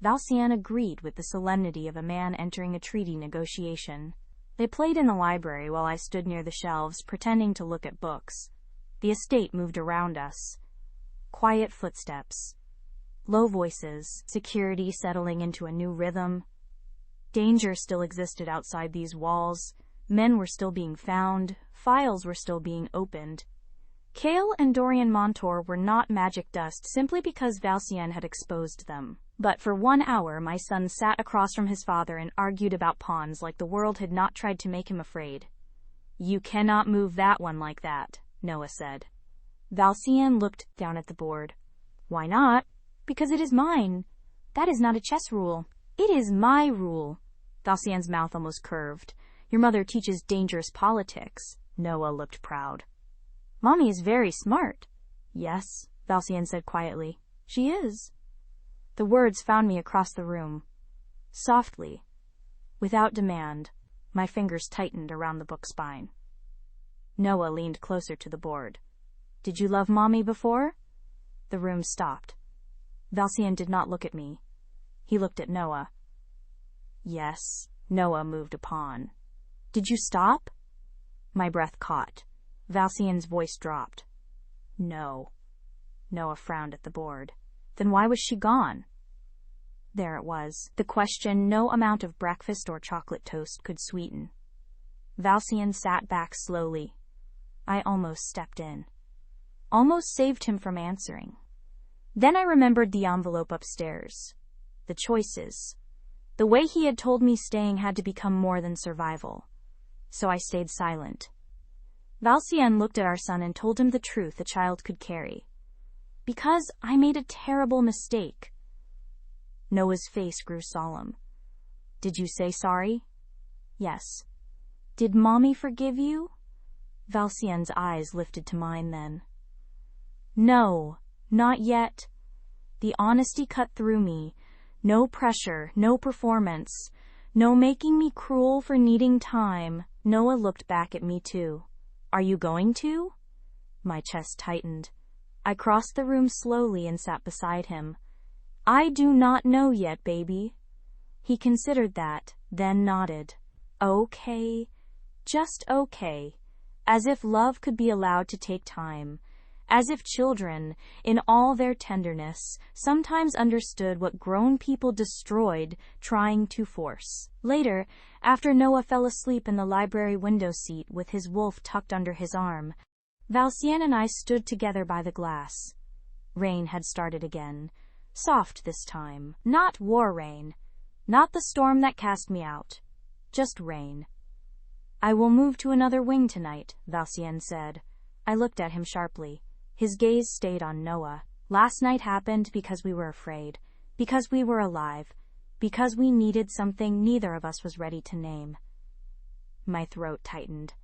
Valcien agreed with the solemnity of a man entering a treaty negotiation. They played in the library while I stood near the shelves, pretending to look at books. The estate moved around us. Quiet footsteps. Low voices, security settling into a new rhythm. Danger still existed outside these walls. Men were still being found. Files were still being opened. Kale and Dorian Montour were not magic dust simply because Valcien had exposed them. But for 1 hour my son sat across from his father and argued about pawns like the world had not tried to make him afraid. "You cannot move that one like that," Noah said. Valcien looked down at the board. "Why not?" "Because it is mine. That is not a chess rule. It is my rule." Valcien's mouth almost curved. "Your mother teaches dangerous politics." Noah looked proud. "Mommy is very smart." "Yes," Valcien said quietly. "She is." The words found me across the room. Softly, without demand, my fingers tightened around the book spine. Noah leaned closer to the board. "Did you love Mommy before?" The room stopped. Valcien did not look at me. He looked at Noah. "Yes." Noah moved a pawn. "Did you stop?" My breath caught. Valcien's voice dropped. "No." Noah frowned at the board. "Then why was she gone?" There it was, the question no amount of breakfast or chocolate toast could sweeten. Valcien sat back slowly. I almost stepped in. Almost saved him from answering. Then I remembered the envelope upstairs. The choices. The way he had told me staying had to become more than survival. So I stayed silent. Valcien looked at our son and told him the truth a child could carry. Because I made a terrible mistake. Noah's face grew solemn. Did you say sorry? Yes. Did Mommy forgive you? Valcien's eyes lifted to mine then. No, not yet. The honesty cut through me. No pressure, no performance, no making me cruel for needing time. Noah looked back at me too. Are you going to? My chest tightened. I crossed the room slowly and sat beside him. I do not know yet, baby. He considered that, then nodded. Okay, just okay. As if love could be allowed to take time. As if children, in all their tenderness, sometimes understood what grown people destroyed trying to force. Later, after Noah fell asleep in the library window seat with his wolf tucked under his arm, Valcien and I stood together by the glass. Rain had started again. Soft this time. Not war rain. Not the storm that cast me out. Just rain. I will move to another wing tonight, Valcien said. I looked at him sharply. His gaze stayed on Noah. Last night happened because we were afraid, because we were alive, because we needed something neither of us was ready to name. My throat tightened.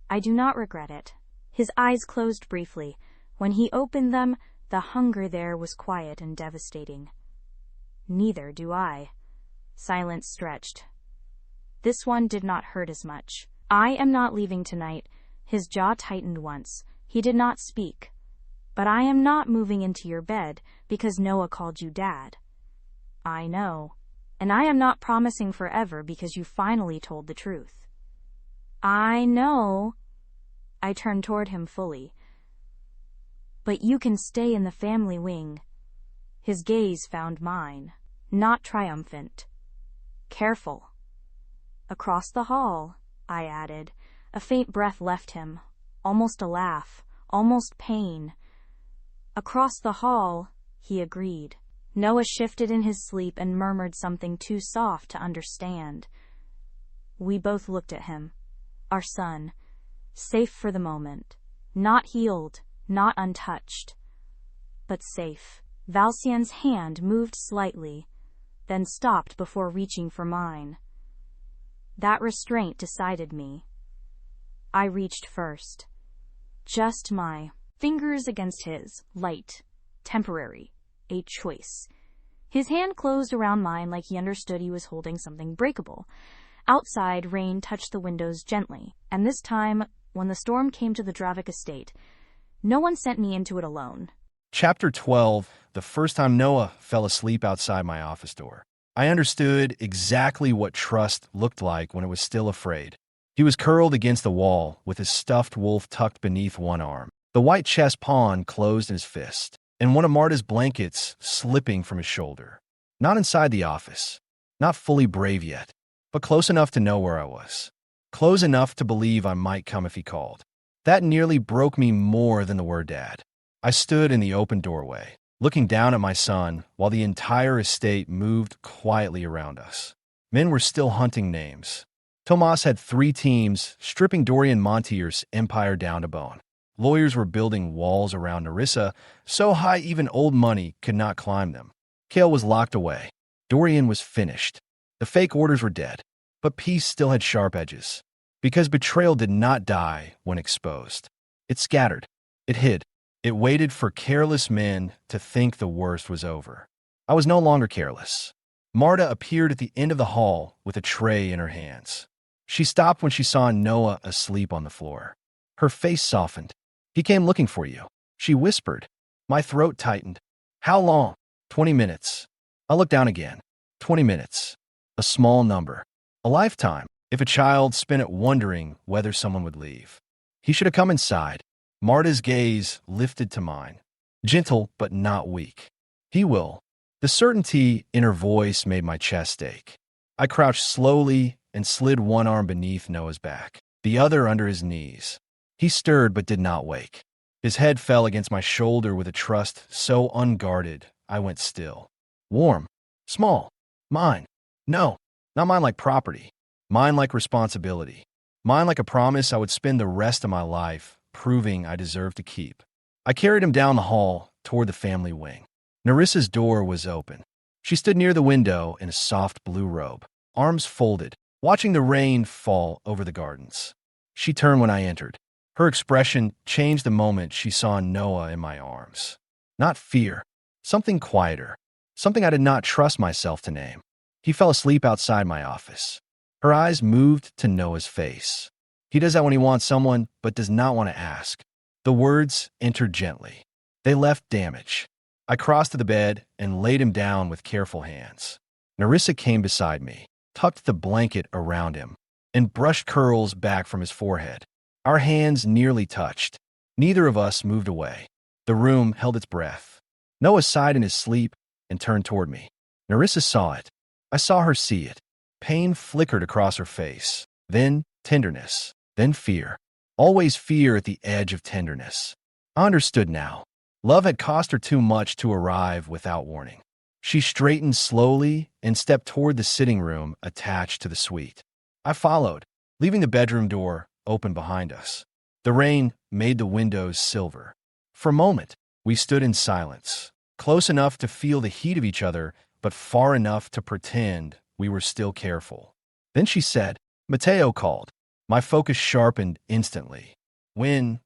I do not regret it. His eyes closed briefly. When he opened them, the hunger there was quiet and devastating. Neither do I. Silence stretched. This one did not hurt as much. I am not leaving tonight. His jaw tightened once. He did not speak. But I am not moving into your bed because Noah called you Dad. I know. And I am not promising forever because you finally told the truth. I know. I turned toward him fully. But you can stay in the family wing. His gaze found mine, not triumphant. Careful. Across the hall, I added. A faint breath left him, almost a laugh, almost pain. Across the hall, he agreed. Noah shifted in his sleep and murmured something too soft to understand. We both looked at him. Our son, safe for the moment, not healed, not untouched, but safe. Valcien's hand moved slightly, then stopped before reaching for mine. That restraint decided me. I reached first. Just my fingers against his, light, temporary, a choice. His hand closed around mine like he understood he was holding something breakable. Outside, rain touched the windows gently, and this time, when the storm came to the Dravik estate, no one sent me into it alone. Chapter 12, the first time Noah fell asleep outside my office door. I understood exactly what trust looked like when it was still afraid. He was curled against the wall with his stuffed wolf tucked beneath one arm, the white chess pawn closed in his fist, and one of Marta's blankets slipping from his shoulder. Not inside the office, not fully brave yet, but close enough to know where I was. Close enough to believe I might come if he called. That nearly broke me more than the word Dad. I stood in the open doorway, looking down at my son while the entire estate moved quietly around us. Men were still hunting names. Tomas had 3 teams stripping Dorian Montier's empire down to bone. Lawyers were building walls around Nerissa, so high even old money could not climb them. Kale was locked away. Dorian was finished. The fake orders were dead, but peace still had sharp edges. Because betrayal did not die when exposed. It scattered. It hid. It waited for careless men to think the worst was over. I was no longer careless. Marta appeared at the end of the hall with a tray in her hands. She stopped when she saw Noah asleep on the floor. Her face softened. He came looking for you, she whispered. My throat tightened. How long? 20 minutes. I looked down again. 20 minutes. A small number. A lifetime, if a child spent it wondering whether someone would leave. He should have come inside. Marta's gaze lifted to mine. Gentle, but not weak. He will. The certainty in her voice made my chest ache. I crouched slowly and slid one arm beneath Noah's back, the other under his knees. He stirred but did not wake. His head fell against my shoulder with a trust so unguarded, I went still. Warm. Small. Mine. No. Not mine like property. Mine like responsibility. Mine like a promise I would spend the rest of my life proving I deserve to keep. I carried him down the hall toward the family wing. Nerissa's door was open. She stood near the window in a soft blue robe, arms folded, watching the rain fall over the gardens. She turned when I entered. Her expression changed the moment she saw Noah in my arms. Not fear, something quieter, something I did not trust myself to name. He fell asleep outside my office. Her eyes moved to Noah's face. He does that when he wants someone, but does not want to ask. The words entered gently. They left damage. I crossed to the bed and laid him down with careful hands. Nerissa came beside me, tucked the blanket around him, and brushed curls back from his forehead. Our hands nearly touched. Neither of us moved away. The room held its breath. Noah sighed in his sleep and turned toward me. Nerissa saw it. I saw her see it. Pain flickered across her face. Then tenderness. Then fear. Always fear at the edge of tenderness. I understood now. Love had cost her too much to arrive without warning. She straightened slowly and stepped toward the sitting room attached to the suite. I followed, leaving the bedroom door open behind us. The rain made the windows silver. For a moment, we stood in silence, close enough to feel the heat of each other, but far enough to pretend we were still careful. Then she said, "Matteo called." My focus sharpened instantly. "When?"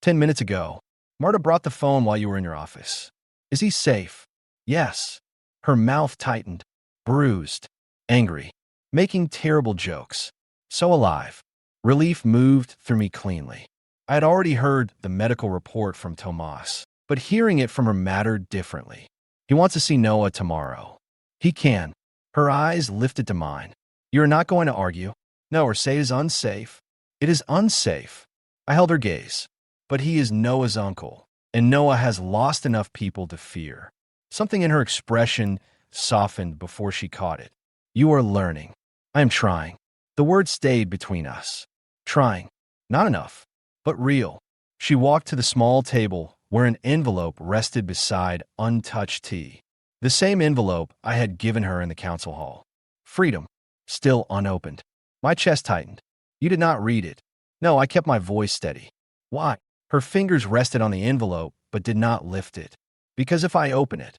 "10 minutes ago. Marta brought the phone while you were in your office." "Is he safe?" "Yes." Her mouth tightened, bruised, angry, making terrible jokes. So alive. Relief moved through me cleanly. I had already heard the medical report from Tomas, but hearing it from her mattered differently. "He wants to see Noah tomorrow." "He can." Her eyes lifted to mine. "You are not going to argue?" "No, or say it is unsafe." "It is unsafe." I held her gaze. "But he is Noah's uncle, and Noah has lost enough people to fear." Something in her expression softened before she caught it. "You are learning." "I am trying." The word stayed between us. Trying. Not enough, but real. She walked to the small table where an envelope rested beside untouched tea. The same envelope I had given her in the council hall. Freedom. Still unopened. My chest tightened. "You did not read it." "No, I kept my voice steady." "Why?" Her fingers rested on the envelope but did not lift it. "Because if I open it,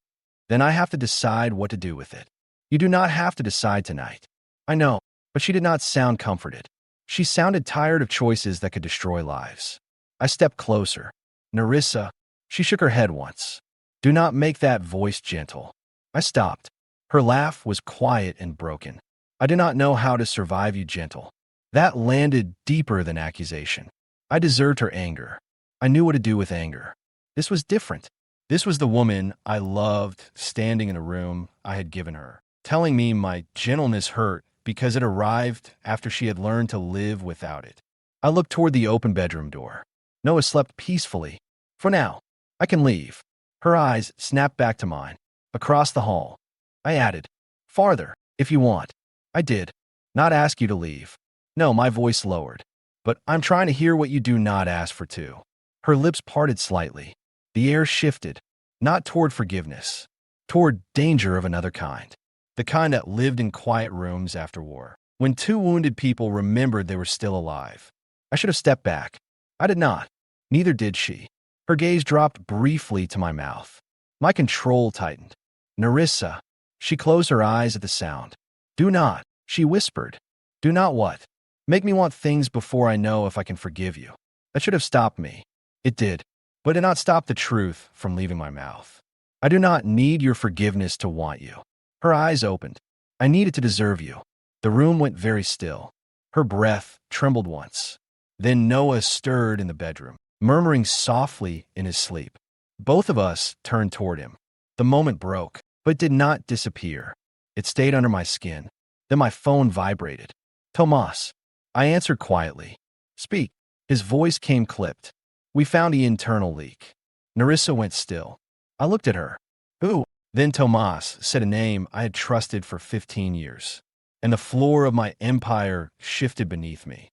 then I have to decide what to do with it." "You do not have to decide tonight." "I know." But she did not sound comforted. She sounded tired of choices that could destroy lives. I stepped closer. "Nerissa." She shook her head once. "Do not make that voice gentle." I stopped. Her laugh was quiet and broken. "I do not know how to survive you, gentle." That landed deeper than accusation. I deserved her anger. I knew what to do with anger. This was different. This was the woman I loved standing in a room I had given her, telling me my gentleness hurt because it arrived after she had learned to live without it. I looked toward the open bedroom door. Noah slept peacefully. "For now, I can leave." Her eyes snapped back to mine. "Across the hall." I added, "Farther, if you want." "I did. Not ask you to leave." "No," my voice lowered. "But I'm trying to hear what you do not ask for too." Her lips parted slightly. The air shifted, not toward forgiveness, toward danger of another kind. The kind that lived in quiet rooms after war, when two wounded people remembered they were still alive. I should have stepped back. I did not. Neither did she. Her gaze dropped briefly to my mouth. My control tightened. "Nerissa." She closed her eyes at the sound. "Do not," she whispered. "Do not what?" "Make me want things before I know if I can forgive you." That should have stopped me. It did, but did not stop the truth from leaving my mouth. "I do not need your forgiveness to want you." Her eyes opened. "I need it to deserve you." The room went very still. Her breath trembled once. Then Noah stirred in the bedroom, murmuring softly in his sleep. Both of us turned toward him. The moment broke, but did not disappear. It stayed under my skin. Then my phone vibrated. "Tomas." I answered quietly. "Speak." His voice came clipped. "We found the internal leak." Nerissa went still. I looked at her. "Who?" Then Tomas said a name I had trusted for 15 years, and the floor of my empire shifted beneath me.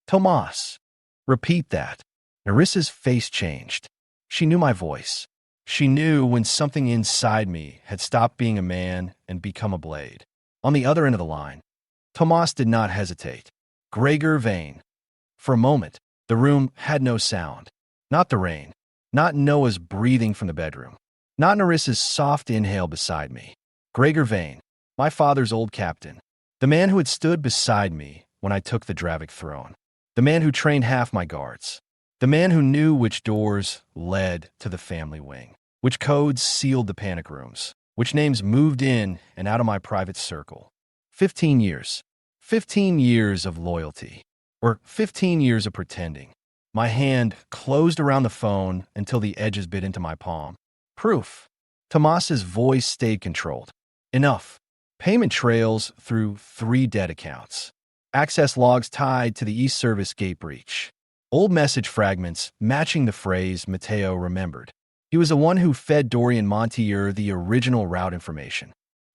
"Tomas." "Repeat that." Nerissa's face changed. She knew my voice. She knew when something inside me had stopped being a man and become a blade. On the other end of the line, Tomas did not hesitate. Gregor Vane. For a moment, the room had no sound. Not the rain. Not Noah's breathing from the bedroom. Not Nerissa's soft inhale beside me. Gregor Vane, my father's old captain. The man who had stood beside me when I took the Dravik throne. The man who trained half my guards. The man who knew which doors led to the family wing. Which codes sealed the panic rooms. Which names moved in and out of my private circle. 15 years. 15 years of loyalty. Or 15 years of pretending. My hand closed around the phone until the edges bit into my palm. Proof. Tomas's voice stayed controlled. Enough. Payment trails through 3 debt accounts. Access logs tied to the East Service gate breach. Old message fragments matching the phrase Mateo remembered. He was the one who fed Dorian Montier the original route information.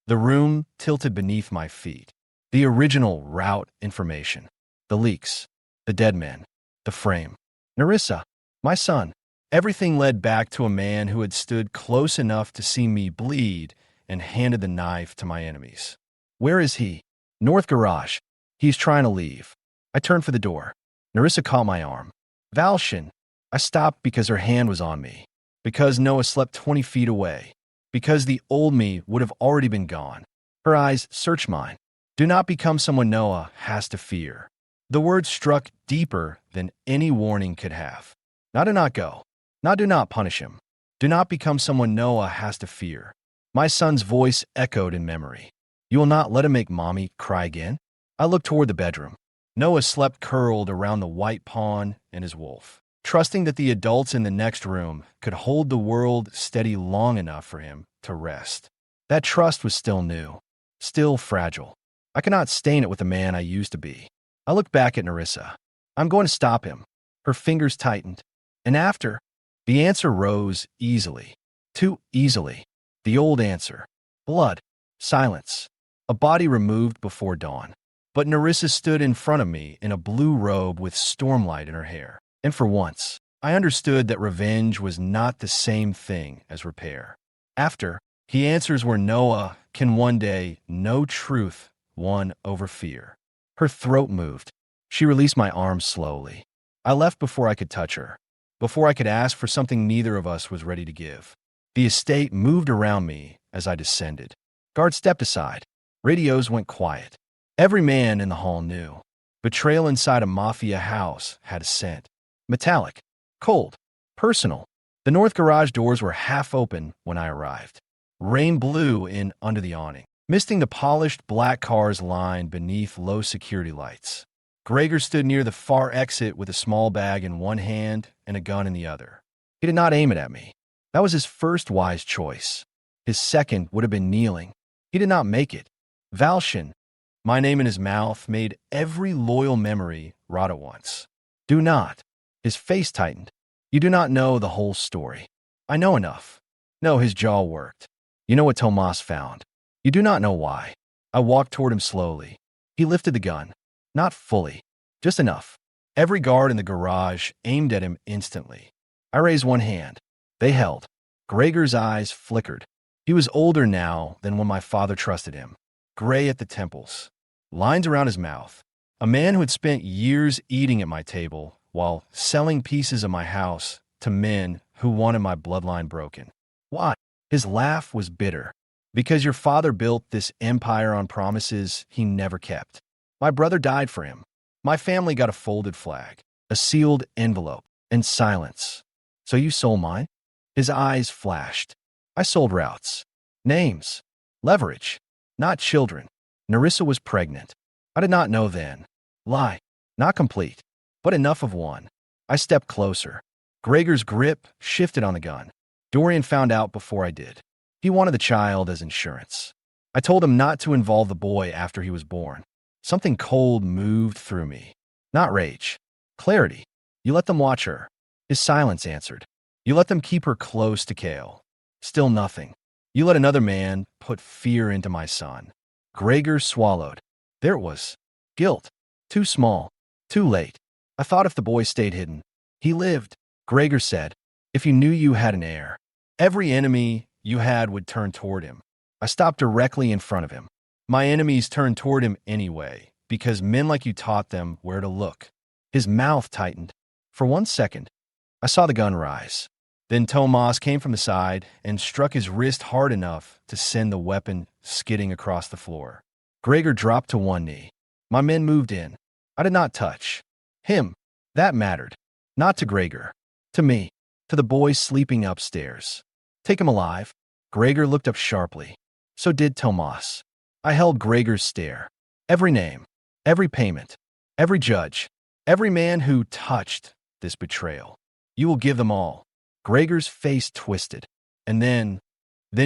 The room tilted beneath my feet. The original route information. The leaks. The dead men. The frame. Nerissa. My son. Everything led back to a man who had stood close enough to see me bleed and handed the knife to my enemies. Where is he? North garage. He's trying to leave. I turned for the door. Nerissa caught my arm. Valcien. I stopped because her hand was on me. Because Noah slept 20 feet away. Because the old me would have already been gone. Her eyes searched mine. Do not become someone Noah has to fear. The words struck deeper than any warning could have. Now do not go. Now do not punish him. Do not become someone Noah has to fear. My son's voice echoed in memory. You will not let him make mommy cry again? I looked toward the bedroom. Noah slept curled around the white pawn and his wolf, trusting that the adults in the next room could hold the world steady long enough for him to rest. That trust was still new, still fragile. I could not stain it with the man I used to be. I looked back at Nerissa. I'm going to stop him. Her fingers tightened. And after, the answer rose easily. Too easily. The old answer. Blood. Silence. A body removed before dawn. But Nerissa stood in front of me in a blue robe with stormlight in her hair. And for once, I understood that revenge was not the same thing as repair. After, he answers where Noah can one day know truth won over fear. Her throat moved. She released my arms slowly. I left before I could touch her, before I could ask for something neither of us was ready to give. The estate moved around me as I descended. Guards stepped aside. Radios went quiet. Every man in the hall knew. Betrayal inside a Mafia house had a scent. Metallic. Cold. Personal. The north garage doors were half open when I arrived. Rain blew in under the awning, misting the polished black cars lined beneath low security lights. Gregor stood near the far exit with a small bag in one hand and a gun in the other. He did not aim it at me. That was his first wise choice. His second would have been kneeling. He did not make it. Valcien, my name in his mouth, made every loyal memory rot at once. Do not. His face tightened. You do not know the whole story. I know enough. No, his jaw worked. You know what Tomas found. You do not know why. I walked toward him slowly. He lifted the gun. Not fully. Just enough. Every guard in the garage aimed at him instantly. I raised one hand. They held. Gregor's eyes flickered. He was older now than when my father trusted him. Gray at the temples. Lines around his mouth. A man who had spent years eating at my table while selling pieces of my house to men who wanted my bloodline broken. Why? His laugh was bitter. Because your father built this empire on promises he never kept. My brother died for him. My family got a folded flag, a sealed envelope, and silence. So you sold mine? His eyes flashed. I sold routes, names, leverage, not children. Nerissa was pregnant. I did not know then. Lie, not complete, but enough of one. I stepped closer. Gregor's grip shifted on the gun. Dorian found out before I did. He wanted the child as insurance. I told him not to involve the boy after he was born. Something cold moved through me. Not rage. Clarity. You let them watch her. His silence answered. You let them keep her close to Kale. Still nothing. You let another man put fear into my son. Gregor swallowed. There it was. Guilt. Too small. Too late. I thought if the boy stayed hidden. He lived. Gregor said, if you knew you had an heir, every enemy you had would turn toward him. I stopped directly in front of him. My enemies turned toward him anyway, because men like you taught them where to look. His mouth tightened. For 1 second, I saw the gun rise. Then Tomas came from the side and struck his wrist hard enough to send the weapon skidding across the floor. Gregor dropped to one knee. My men moved in. I did not touch him. That mattered. Not to Gregor. To me. To the boys sleeping upstairs. Take him alive. Gregor looked up sharply. So did Tomas. I held Gregor's stare. Every name. Every payment. Every judge. Every man who touched this betrayal. You will give them all. Gregor's face twisted. And then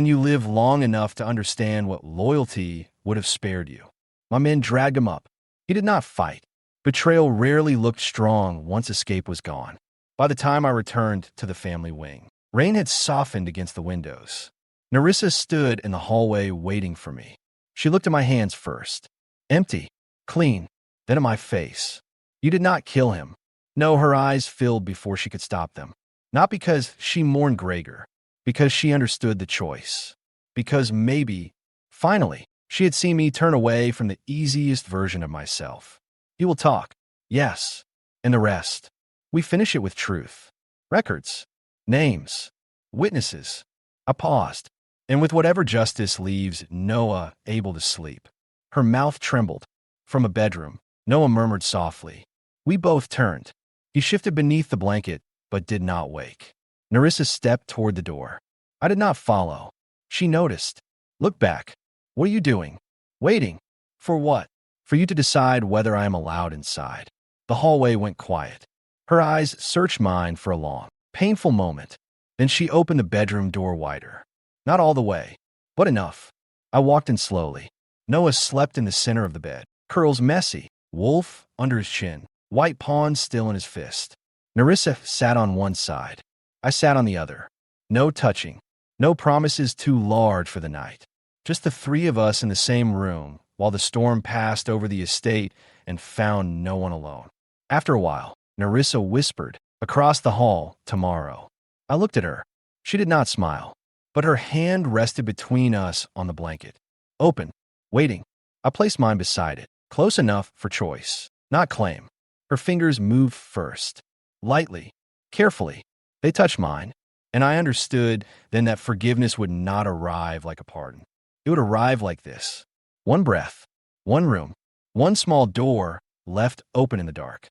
you live long enough to understand what loyalty would have spared you. My men dragged him up. He did not fight. Betrayal rarely looked strong once escape was gone. By the time I returned to the family wing, rain had softened against the windows. Nerissa stood in the hallway waiting for me. She looked at my hands first. Empty, clean, then at my face. You did not kill him. No, her eyes filled before she could stop them. Not because she mourned Gregor, because she understood the choice. Because maybe, finally, she had seen me turn away from the easiest version of myself. You will talk. Yes. And the rest. We finish it with truth. Records. Names. Witnesses. I paused. And with whatever justice leaves Noah able to sleep. Her mouth trembled. From a bedroom, Noah murmured softly. We both turned. He shifted beneath the blanket, but did not wake. Nerissa stepped toward the door. I did not follow. She noticed. Look back. What are you doing? Waiting. For what? For you to decide whether I am allowed inside. The hallway went quiet. Her eyes searched mine for a long, painful moment. Then she opened the bedroom door wider. Not all the way, but enough. I walked in slowly. Noah slept in the center of the bed, curls messy, wolf under his chin, white pawn still in his fist. Nerissa sat on one side. I sat on the other. No touching. No promises too large for the night. Just the three of us in the same room while the storm passed over the estate and found no one alone. After a while, Nerissa whispered, across the hall, tomorrow. I looked at her. She did not smile, but her hand rested between us on the blanket. Open, waiting. I placed mine beside it, close enough for choice, not claim. Her fingers moved first. Lightly, carefully, they touched mine, and I understood then that forgiveness would not arrive like a pardon. It would arrive like this. One breath, one room, one small door left open in the dark.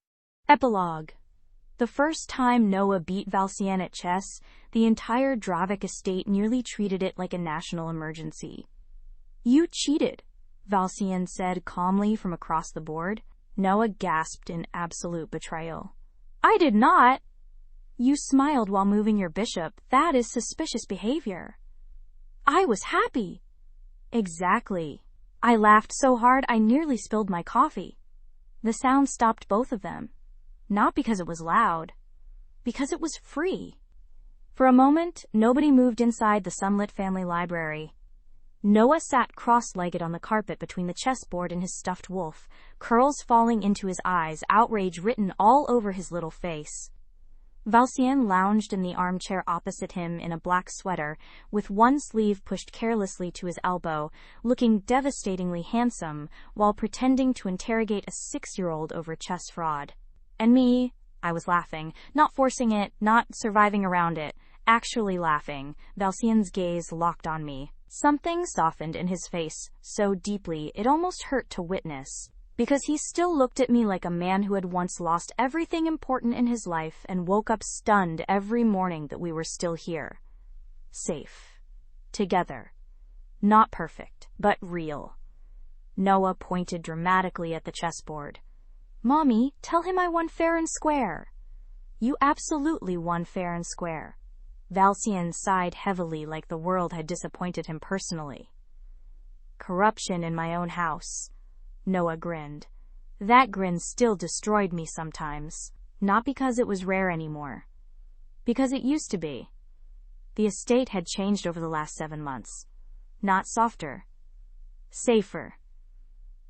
Epilogue. The first time Noah beat Valcien at chess, the entire Dravik estate nearly treated it like a national emergency. You cheated, Valcien said calmly from across the board. Noah gasped in absolute betrayal. I did not. You smiled while moving your bishop. That is suspicious behavior. I was happy. Exactly. I laughed so hard I nearly spilled my coffee. The sound stopped both of them. Not because it was loud, because it was free. For a moment, nobody moved inside the sunlit family library. Noah sat cross-legged on the carpet between the chessboard and his stuffed wolf, curls falling into his eyes, outrage written all over his little face. Valcien lounged in the armchair opposite him in a black sweater, with one sleeve pushed carelessly to his elbow, looking devastatingly handsome while pretending to interrogate a 6-year-old over chess fraud. And me, I was laughing, not forcing it, not surviving around it, actually laughing. Valcien's gaze locked on me. Something softened in his face, so deeply it almost hurt to witness. Because he still looked at me like a man who had once lost everything important in his life and woke up stunned every morning that we were still here. Safe. Together. Not perfect, but real. Noah pointed dramatically at the chessboard. Mommy, tell him I won fair and square. You absolutely won fair and square. Valcien sighed heavily like the world had disappointed him personally. Corruption in my own house. Noah grinned. That grin still destroyed me sometimes. Not because it was rare anymore. Because it used to be. The estate had changed over the last 7 months. Not softer. Safer.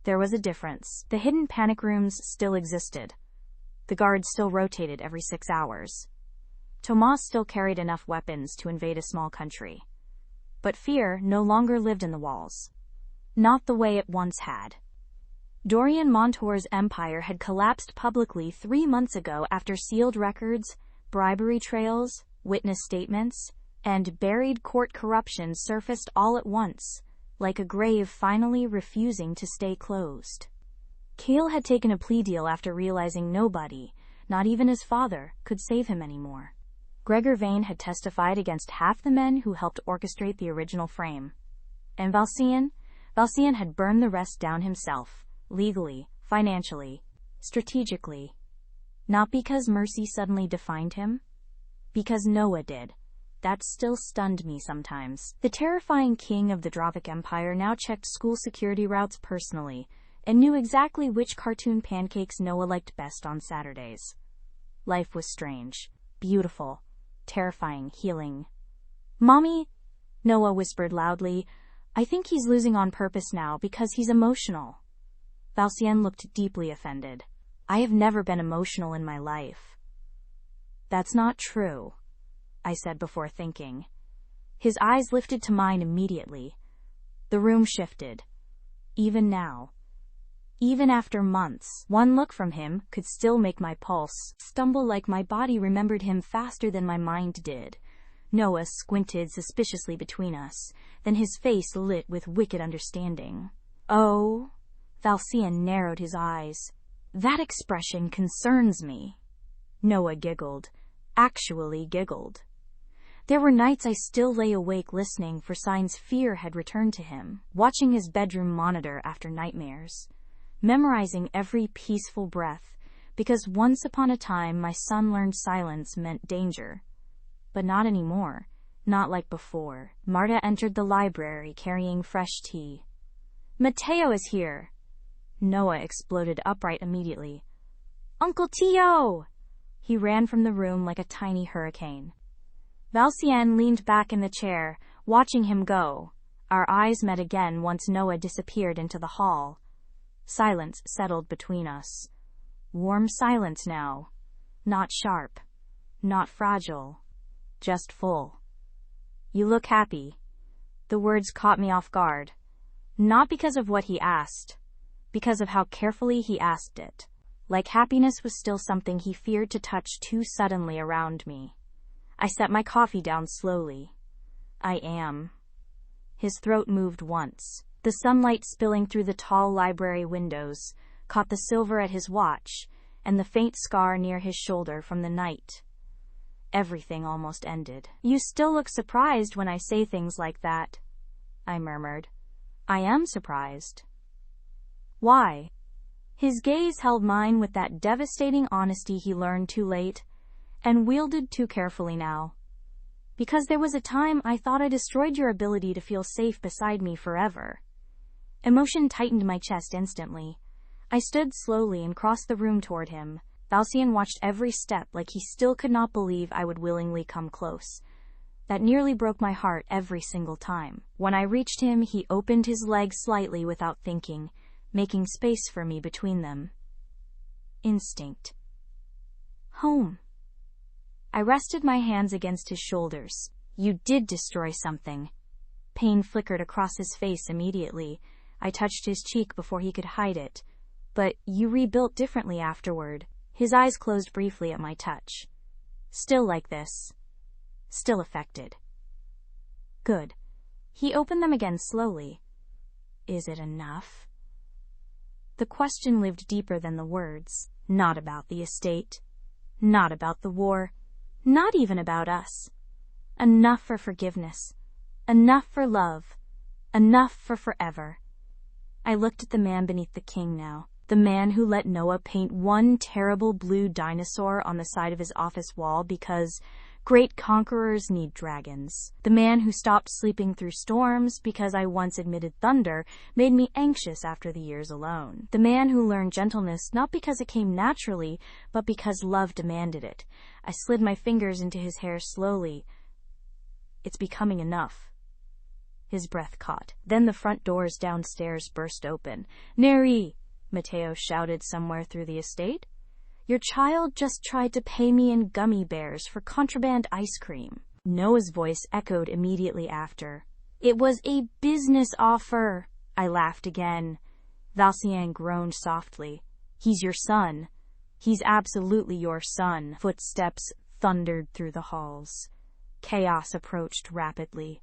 There was a difference. The hidden panic rooms still existed. The guards still rotated every 6 hours. Tomas still carried enough weapons to invade a small country. But fear no longer lived in the walls. Not the way it once had. Dorian Montour's empire had collapsed publicly 3 months ago after sealed records, bribery trails, witness statements, and buried court corruption surfaced all at once, like a grave finally refusing to stay closed. Cale had taken a plea deal after realizing nobody, not even his father, could save him anymore. Gregor Vane had testified against half the men who helped orchestrate the original frame. And Valcien had burned the rest down himself, legally, financially, strategically. Not because Mercy suddenly defined him, because Noah did. That still stunned me sometimes. The terrifying king of the Dravik Empire now checked school security routes personally, and knew exactly which cartoon pancakes Noah liked best on Saturdays. Life was strange, beautiful, terrifying, healing. "Mommy," Noah whispered loudly, "I think he's losing on purpose now because he's emotional." Valcien looked deeply offended. "I have never been emotional in my life." "That's not true," I said before thinking. His eyes lifted to mine immediately. The room shifted. Even now, even after months, one look from him could still make my pulse stumble, like my body remembered him faster than my mind did. Noah squinted suspiciously between us, then his face lit with wicked understanding. "Oh?" Valcien narrowed his eyes. "That expression concerns me." Noah giggled. Actually giggled. There were nights I still lay awake listening for signs fear had returned to him, watching his bedroom monitor after nightmares, memorizing every peaceful breath, because once upon a time my son learned silence meant danger. But not anymore, not like before. Marta entered the library carrying fresh tea. "Mateo is here!" Noah exploded upright immediately. "Uncle Tio!" He ran from the room like a tiny hurricane. Valcien leaned back in the chair, watching him go. Our eyes met again once Noah disappeared into the hall. Silence settled between us. Warm silence now. Not sharp. Not fragile. Just full. "You look happy." The words caught me off guard. Not because of what he asked, because of how carefully he asked it. Like happiness was still something he feared to touch too suddenly around me. I set my coffee down slowly. "I am." His throat moved once. The sunlight spilling through the tall library windows caught the silver at his watch and the faint scar near his shoulder from the night. Everything almost ended. "You still look surprised when I say things like that," I murmured. "I am surprised." "Why?" His gaze held mine with that devastating honesty he learned too late, and wielded too carefully now. "Because there was a time I thought I destroyed your ability to feel safe beside me forever." Emotion tightened my chest instantly. I stood slowly and crossed the room toward him. Valcien watched every step like he still could not believe I would willingly come close. That nearly broke my heart every single time. When I reached him, he opened his legs slightly without thinking, making space for me between them. Instinct. Home. I rested my hands against his shoulders. "You did destroy something." Pain flickered across his face immediately. I touched his cheek before he could hide it. "But you rebuilt differently afterward." His eyes closed briefly at my touch. "Still like this. Still affected." "Good." He opened them again slowly. "Is it enough?" The question lived deeper than the words. Not about the estate. Not about the war. Not even about us. Enough for forgiveness. Enough for love. Enough for forever. I looked at the man beneath the king now. The man who let Noah paint one terrible blue dinosaur on the side of his office wall because great conquerors need dragons. The man who stopped sleeping through storms because I once admitted thunder made me anxious after the years alone. The man who learned gentleness not because it came naturally, but because love demanded it. I slid my fingers into his hair slowly. "It's becoming enough." His breath caught. Then the front doors downstairs burst open. "Neri!" Mateo shouted somewhere through the estate. "Your child just tried to pay me in gummy bears for contraband ice cream." Noah's voice echoed immediately after. "It was a business offer." I laughed again. Valcien groaned softly. He's your son. He's absolutely your son. Footsteps thundered through the halls. Chaos approached rapidly.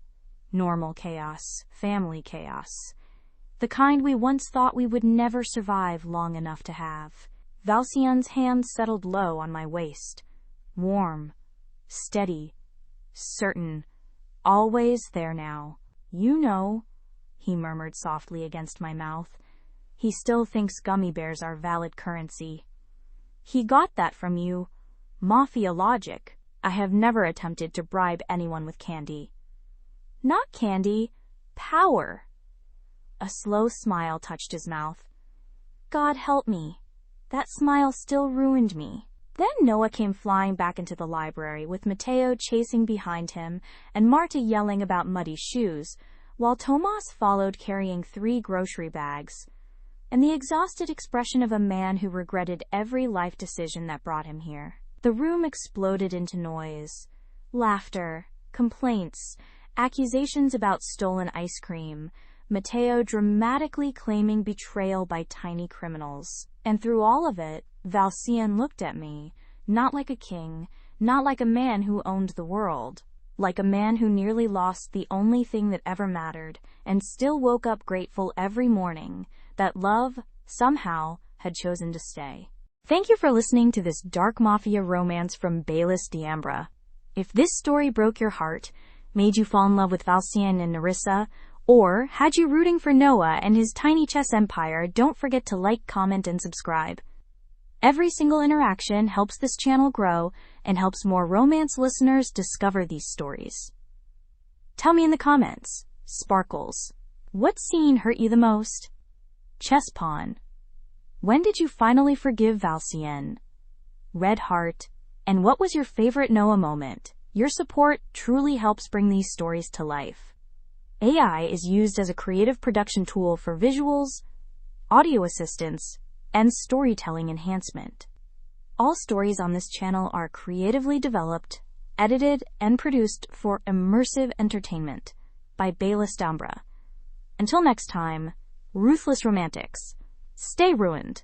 Normal chaos, family chaos. The kind we once thought we would never survive long enough to have. Valcien's hand settled low on my waist. Warm, steady, certain, always there now. You know, he murmured softly against my mouth. He still thinks gummy bears are valid currency. He got that from you. Mafia logic. I have never attempted to bribe anyone with candy. Not candy, power. A slow smile touched his mouth. God help me. That smile still ruined me. Then Noah came flying back into the library with Matteo chasing behind him and Marta yelling about muddy shoes, while Tomas followed carrying 3 grocery bags, and the exhausted expression of a man who regretted every life decision that brought him here. The room exploded into noise, laughter, complaints, accusations about stolen ice cream, Matteo dramatically claiming betrayal by tiny criminals. And through all of it, Valcien looked at me, not like a king, not like a man who owned the world, like a man who nearly lost the only thing that ever mattered, and still woke up grateful every morning that love, somehow, had chosen to stay. Thank you for listening to this dark mafia romance from Bayless D'Ambra. If this story broke your heart, made you fall in love with Valcien and Nerissa, or had you rooting for Noah and his tiny chess empire, don't forget to like, comment, and subscribe. Every single interaction helps this channel grow and helps more romance listeners discover these stories. Tell me in the comments, Sparkles, what scene hurt you the most? Chess pawn. When did you finally forgive Valcien? Red heart. And what was your favorite Noah moment? Your support truly helps bring these stories to life. AI is used as a creative production tool for visuals, audio assistance, and storytelling enhancement. All stories on this channel are creatively developed, edited, and produced for immersive entertainment by Bayless D'Ambra. Until next time, ruthless romantics, stay ruined.